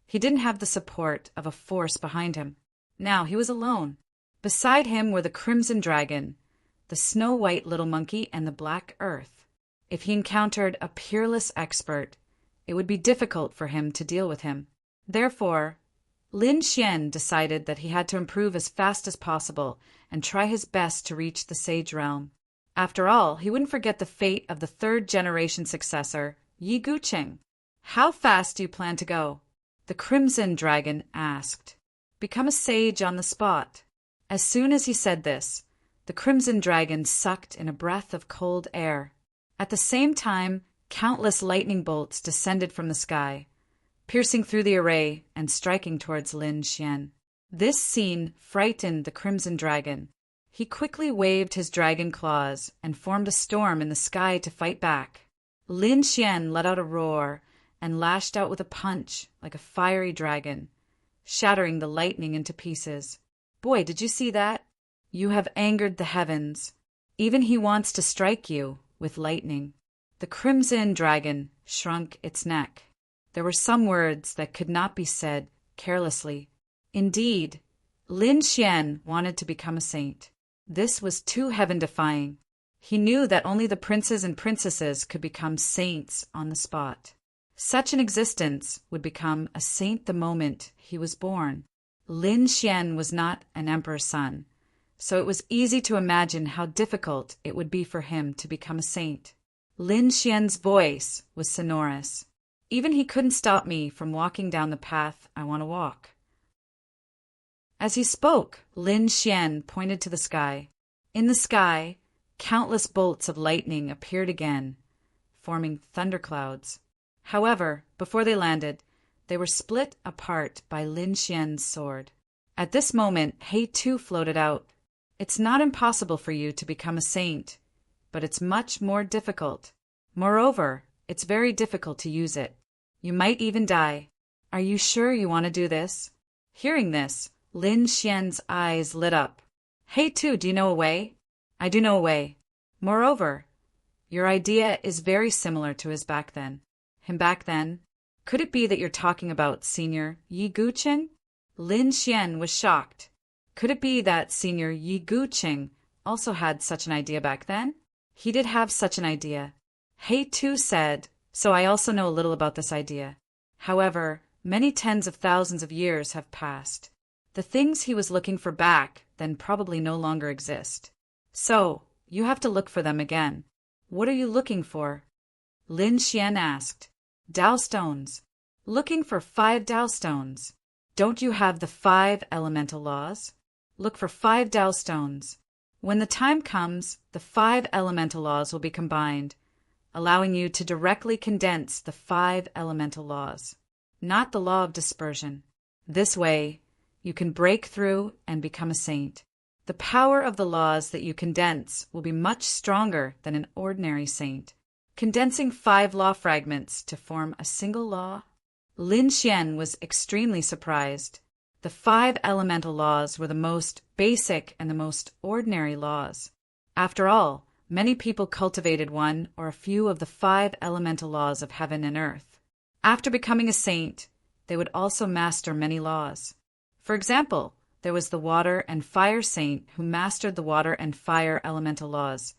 he didn't have the support of a force behind him. Now he was alone. Beside him were the Crimson Dragon, the snow-white little monkey, and the black earth. If he encountered a peerless expert, it would be difficult for him to deal with him. Therefore, Lin Xian decided that he had to improve as fast as possible and try his best to reach the sage realm. After all, he wouldn't forget the fate of the 3rd-generation successor, Yi Guqing. How fast do you plan to go? The Crimson Dragon asked. Become a sage on the spot. As soon as he said this, the Crimson Dragon sucked in a breath of cold air. At the same time, countless lightning bolts descended from the sky, piercing through the array and striking towards Lin Xian. This scene frightened the Crimson Dragon. He quickly waved his dragon claws and formed a storm in the sky to fight back. Lin Xian let out a roar and lashed out with a punch like a fiery dragon, shattering the lightning into pieces. Boy, did you see that? You have angered the heavens. Even he wants to strike you with lightning. The Crimson Dragon shrunk its neck. There were some words that could not be said carelessly. Indeed, Lin Xian wanted to become a saint. This was too heaven-defying. He knew that only the princes and princesses could become saints on the spot. Such an existence would become a saint the moment he was born. Lin Xian was not an emperor's son, so it was easy to imagine how difficult it would be for him to become a saint. Lin Xian's voice was sonorous. Even he couldn't stop me from walking down the path I want to walk. As he spoke, Lin Xian pointed to the sky. In the sky, countless bolts of lightning appeared again, forming thunderclouds. However, before they landed, they were split apart by Lin Xian's sword. At this moment, He too floated out. It's not impossible for you to become a saint, but it's much more difficult. Moreover, it's very difficult to use it. You might even die. Are you sure you want to do this? Hearing this, Lin Xian's eyes lit up. Hey too, do you know a way? I do know a way. Moreover, your idea is very similar to his back then. Him back then? Could it be that you're talking about Senior Yi Guqing? Lin Xian was shocked. Could it be that Senior Yi Guqing also had such an idea back then? He did have such an idea. He too said, so I also know a little about this idea. However, many tens of thousands of years have passed. The things he was looking for back then probably no longer exist. So, you have to look for them again. What are you looking for? Lin Xian asked. Tao stones. Looking for 5 Tao stones. Don't you have the 5 elemental laws? Look for 5 Tao stones. When the time comes, the 5 elemental laws will be combined, allowing you to directly condense the 5 elemental laws, not the law of dispersion. This way, you can break through and become a saint. The power of the laws that you condense will be much stronger than an ordinary saint. Condensing 5 law fragments to form a single law? Lin Xian was extremely surprised. The 5 elemental laws were the most basic and the most ordinary laws. After all, many people cultivated one or a few of the 5 elemental laws of heaven and earth. After becoming a saint, they would also master many laws. For example, there was the water and fire saint who mastered the water and fire elemental laws,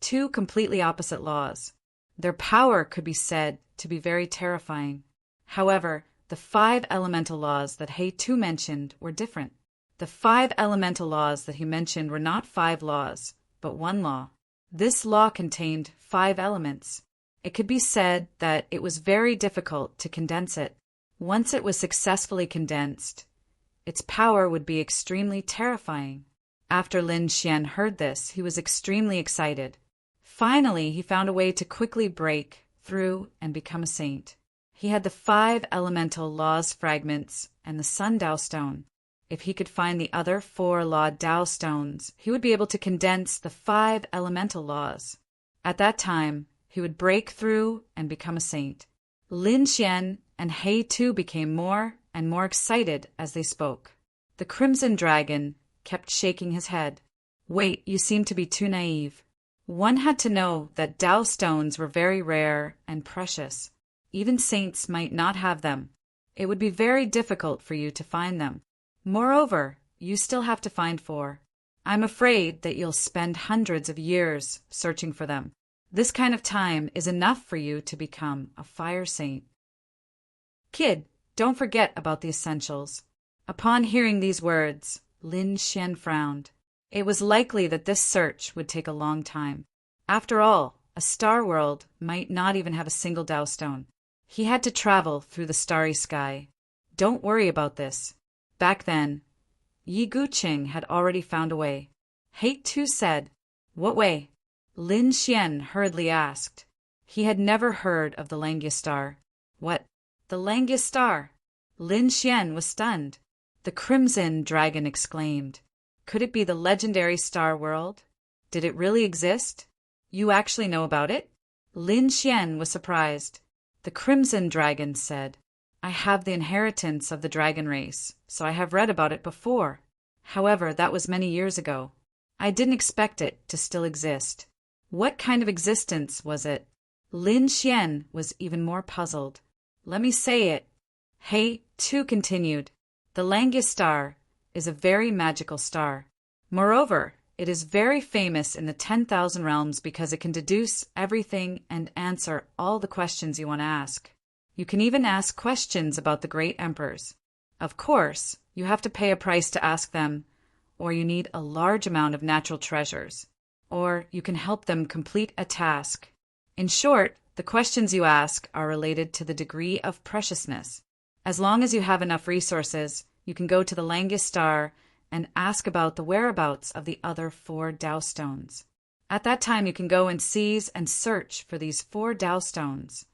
2 completely opposite laws. Their power could be said to be very terrifying. However, the 5 elemental laws that He too mentioned were different. The 5 elemental laws that he mentioned were not 5 laws, but 1 law. This law contained 5 elements. It could be said that it was very difficult to condense it. Once it was successfully condensed, its power would be extremely terrifying. After Lin Xian heard this, he was extremely excited. Finally, he found a way to quickly break through and become a saint. He had the 5 elemental laws fragments and the Sun Tao stone. If he could find the other 4 law Tao stones, he would be able to condense the 5 elemental laws. At that time, he would break through and become a saint. Lin Xian and He too became more and more excited as they spoke. The Crimson Dragon kept shaking his head. Wait, you seem to be too naive. One had to know that Tao stones were very rare and precious. Even saints might not have them. It would be very difficult for you to find them. Moreover, you still have to find 4. I'm afraid that you'll spend hundreds of years searching for them. This kind of time is enough for you to become a fire saint. Kid, don't forget about the essentials. Upon hearing these words, Lin Xian frowned. It was likely that this search would take a long time. After all, a star world might not even have a single Tao stone. He had to travel through the starry sky. Don't worry about this. Back then, Yi Guqing had already found a way. He too said, What way? Lin Xian hurriedly asked. He had never heard of the Langia star. What? The Langia star? Lin Xian was stunned. The Crimson Dragon exclaimed. Could it be the legendary star world? Did it really exist? You actually know about it? Lin Xian was surprised. The Crimson Dragon said, I have the inheritance of the dragon race, so I have read about it before. However, that was many years ago. I didn't expect it to still exist. What kind of existence was it? Lin Xian was even more puzzled. Let me say it. He too continued. The Langia star is a very magical star. Moreover, it is very famous in the 10,000 realms because it can deduce everything and answer all the questions you want to ask. You can even ask questions about the great emperors. Of course, you have to pay a price to ask them, or you need a large amount of natural treasures, or you can help them complete a task. In short, the questions you ask are related to the degree of preciousness. As long as you have enough resources, you can go to the Langia star and ask about the whereabouts of the other 4 Tao stones. At that time, you can go and seize and search for these 4 Tao stones.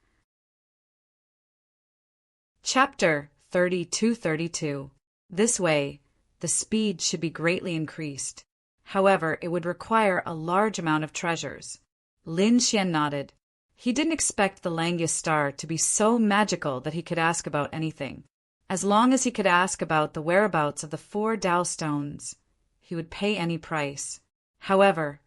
Chapter 3232. This way, the the speed should be greatly increased. However, it would require a large amount of treasures. Lin Xian nodded. He didn't expect the Langius star to be so magical that he could ask about anything. As long as he could ask about the whereabouts of the 4 Tao stones, he would pay any price. However,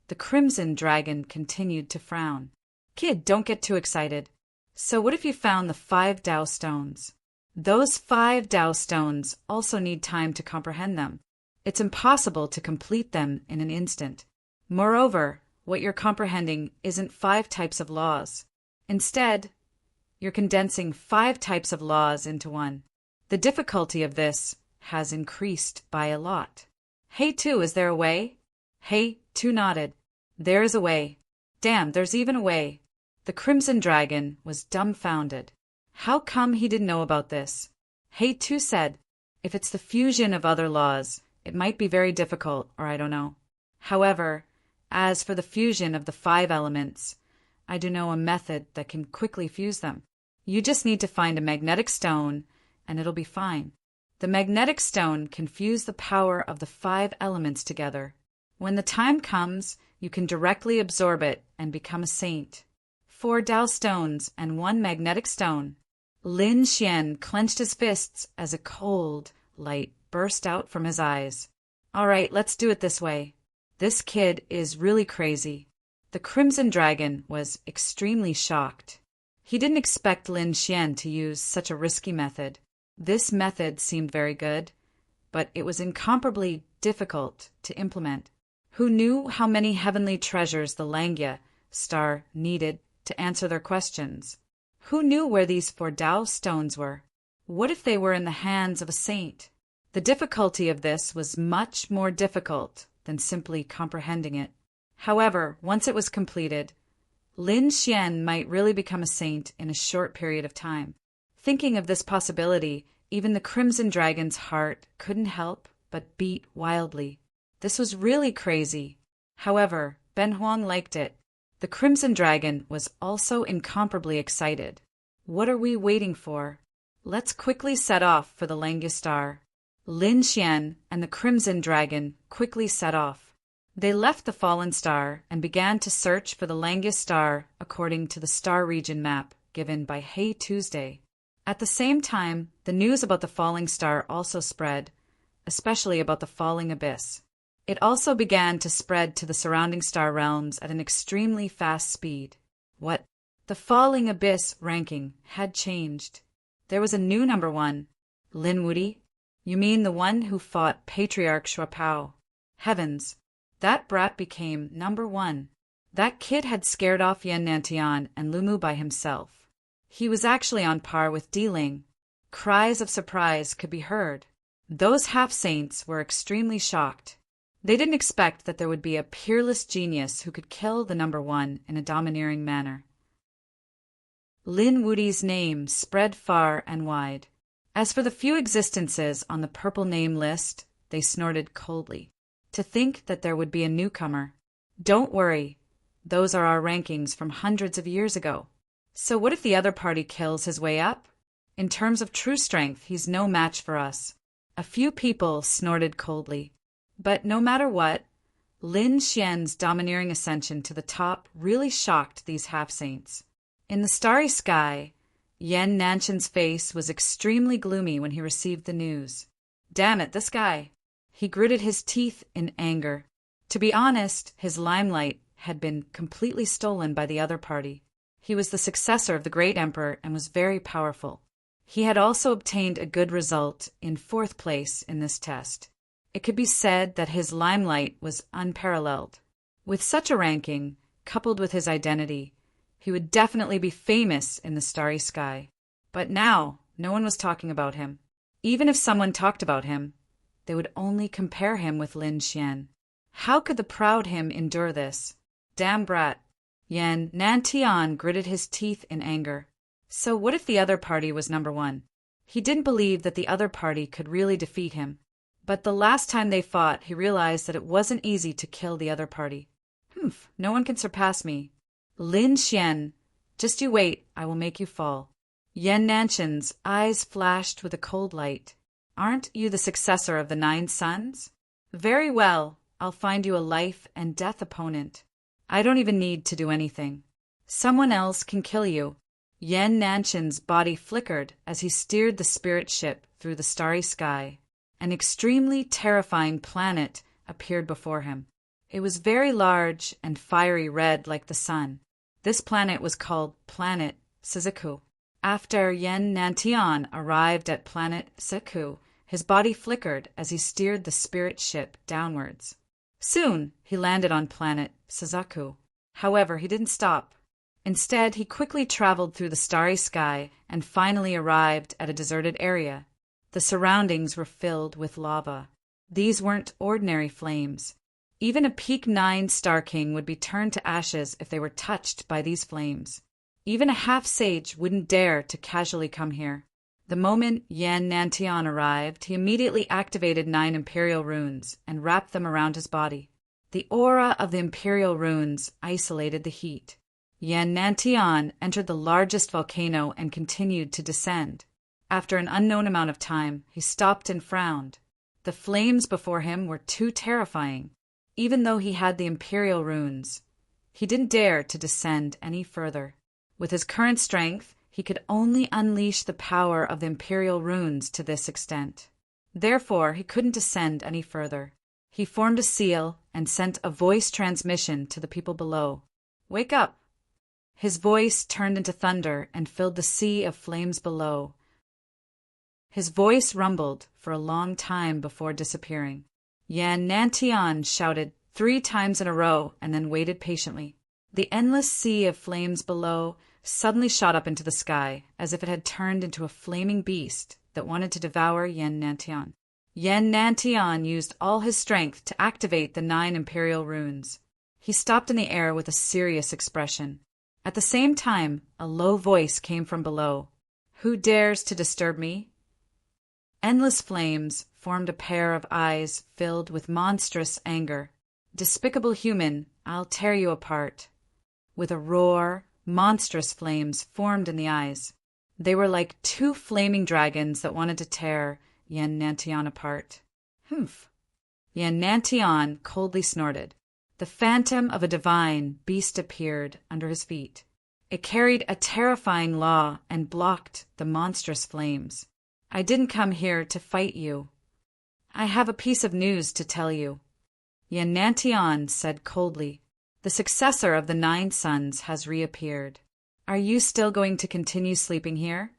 the Crimson Dragon continued to frown. Kid, don't get too excited. So what if you found the 5 Tao stones? Those 5 Tao stones also need time to comprehend them. It's impossible to complete them in an instant. Moreover, what you're comprehending isn't 5 types of laws. Instead, you're condensing 5 types of laws into one. The difficulty of this has increased by a lot. Hey, Tu, is there a way? Hey, Tu nodded. There is a way. Damn, there's even a way. The Crimson Dragon was dumbfounded. How come he didn't know about this? Hey, Tu said, if it's the fusion of other laws, it might be very difficult, or I don't know. However, as for the fusion of the 5 elements, I do know a method that can quickly fuse them. You just need to find a magnetic stone, and it'll be fine. The magnetic stone can fuse the power of the 5 elements together. When the time comes, you can directly absorb it and become a saint. 4 Tao stones and 1 magnetic stone. Lin Xian clenched his fists as a cold light burst out from his eyes. All right, let's do it this way. This kid is really crazy. The Crimson Dragon was extremely shocked. He didn't expect Lin Xian to use such a risky method. This method seemed very good, but it was incomparably difficult to implement. Who knew how many heavenly treasures the Langia star needed to answer their questions? Who knew where these 4 Tao stones were? What if they were in the hands of a saint? The difficulty of this was much more difficult than simply comprehending it. However, once it was completed, Lin Xian might really become a saint in a short period of time. Thinking of this possibility, even the Crimson Dragon's heart couldn't help but beat wildly. This was really crazy. However, Ben Huang liked it. The Crimson Dragon was also incomparably excited. What are we waiting for? Let's quickly set off for the Langia star. Lin Xian and the Crimson Dragon quickly set off. They left the fallen star and began to search for the Langia star according to the star region map given by Hey Tuesday. At the same time, the news about the falling star also spread, especially about the falling abyss. It also began to spread to the surrounding star realms at an extremely fast speed. What? The falling abyss ranking had changed. There was a new number 1. Lin Wudi? You mean the one who fought Patriarch Shuapao? Heavens, that brat became number 1. That kid had scared off Yan Nantian and Lumu by himself. He was actually on par with Diling. Cries of surprise could be heard. Those half-saints were extremely shocked. They didn't expect that there would be a peerless genius who could kill the number 1 in a domineering manner. Lin Wudi's name spread far and wide. As for the few existences on the purple name list, they snorted coldly. To think that there would be a newcomer. Don't worry, those are our rankings from hundreds of years ago. So what if the other party kills his way up? In terms of true strength, he's no match for us. A few people snorted coldly. But no matter what, Lin Xian's domineering ascension to the top really shocked these half-saints. In the starry sky, Yan Nanshan's face was extremely gloomy when he received the news. Damn it, this guy! He gritted his teeth in anger. To be honest, his limelight had been completely stolen by the other party. He was the successor of the great emperor and was very powerful. He had also obtained a good result in 4th place in this test. It could be said that his limelight was unparalleled. With such a ranking, coupled with his identity, he would definitely be famous in the starry sky. But now, no one was talking about him. Even if someone talked about him, they would only compare him with Lin Xian. How could the proud him endure this? Damn brat! Yan Nantian gritted his teeth in anger. So what if the other party was number 1? He didn't believe that the other party could really defeat him. But the last time they fought, he realized that it wasn't easy to kill the other party. No one can surpass me. Lin Xian, just you wait, I will make you fall. Yan Nanshan's eyes flashed with a cold light. Aren't you the successor of the 9 sons? Very well, I'll find you a life and death opponent. I don't even need to do anything. Someone else can kill you. Yan Nanshan's body flickered as he steered the spirit ship through the starry sky. An extremely terrifying planet appeared before him. It was very large and fiery red like the sun. This planet was called Planet Suzaku. After Yen Nantian arrived at Planet Suzaku, his body flickered as he steered the spirit ship downwards. Soon he landed on Planet Suzaku. However, he didn't stop. Instead, he quickly traveled through the starry sky and finally arrived at a deserted area. The surroundings were filled with lava. These weren't ordinary flames. Even a peak 9 Star King would be turned to ashes if they were touched by these flames. Even a half-sage wouldn't dare to casually come here. The moment Yan Nantian arrived, he immediately activated 9 Imperial runes and wrapped them around his body. The aura of the Imperial runes isolated the heat. Yan Nantian entered the largest volcano and continued to descend. After an unknown amount of time, he stopped and frowned. The flames before him were too terrifying. Even though he had the Imperial runes, he didn't dare to descend any further. With his current strength, he could only unleash the power of the Imperial runes to this extent. Therefore, he couldn't descend any further. He formed a seal and sent a voice transmission to the people below. "Wake up!" His voice turned into thunder and filled the sea of flames below. His voice rumbled for a long time before disappearing. Yan Nantian shouted 3 times in a row and then waited patiently. The endless sea of flames below suddenly shot up into the sky, as if it had turned into a flaming beast that wanted to devour Yan Nantian. Yan Nantian used all his strength to activate the 9 Imperial runes. He stopped in the air with a serious expression. At the same time, a low voice came from below. "Who dares to disturb me?" Endless flames formed a pair of eyes filled with monstrous anger. "Despicable human, I'll tear you apart." With a roar, monstrous flames formed in the eyes. They were like 2 flaming dragons that wanted to tear Yan Nantian apart. "Humph!" Yan Nantian coldly snorted. The phantom of a divine beast appeared under his feet. It carried a terrifying law and blocked the monstrous flames. "I didn't come here to fight you. I have a piece of news to tell you." Yan Nantian said coldly, "The successor of the 9 sons has reappeared. Are you still going to continue sleeping here?"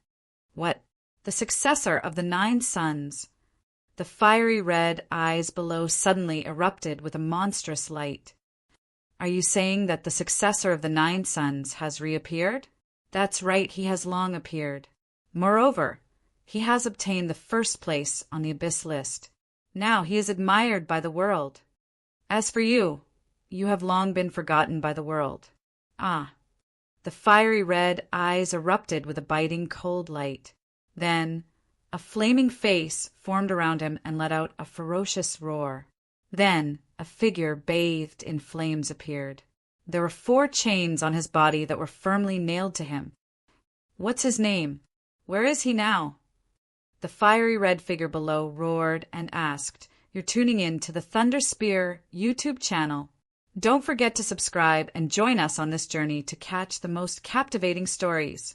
"What? The successor of the 9 sons?" The fiery red eyes below suddenly erupted with a monstrous light. "Are you saying that the successor of the 9 sons has reappeared?" "That's right, he has long appeared. Moreover, he has obtained the 1st place on the Abyss list. Now he is admired by the world. As for you, you have long been forgotten by the world." "Ah." The fiery red eyes erupted with a biting cold light. Then a flaming face formed around him and let out a ferocious roar. Then a figure bathed in flames appeared. There were 4 chains on his body that were firmly nailed to him. "What's his name? Where is he now?" The fiery red figure below roared and asked, "You're tuning in to the Thunder Spear YouTube channel. Don't forget to subscribe and join us on this journey to catch the most captivating stories."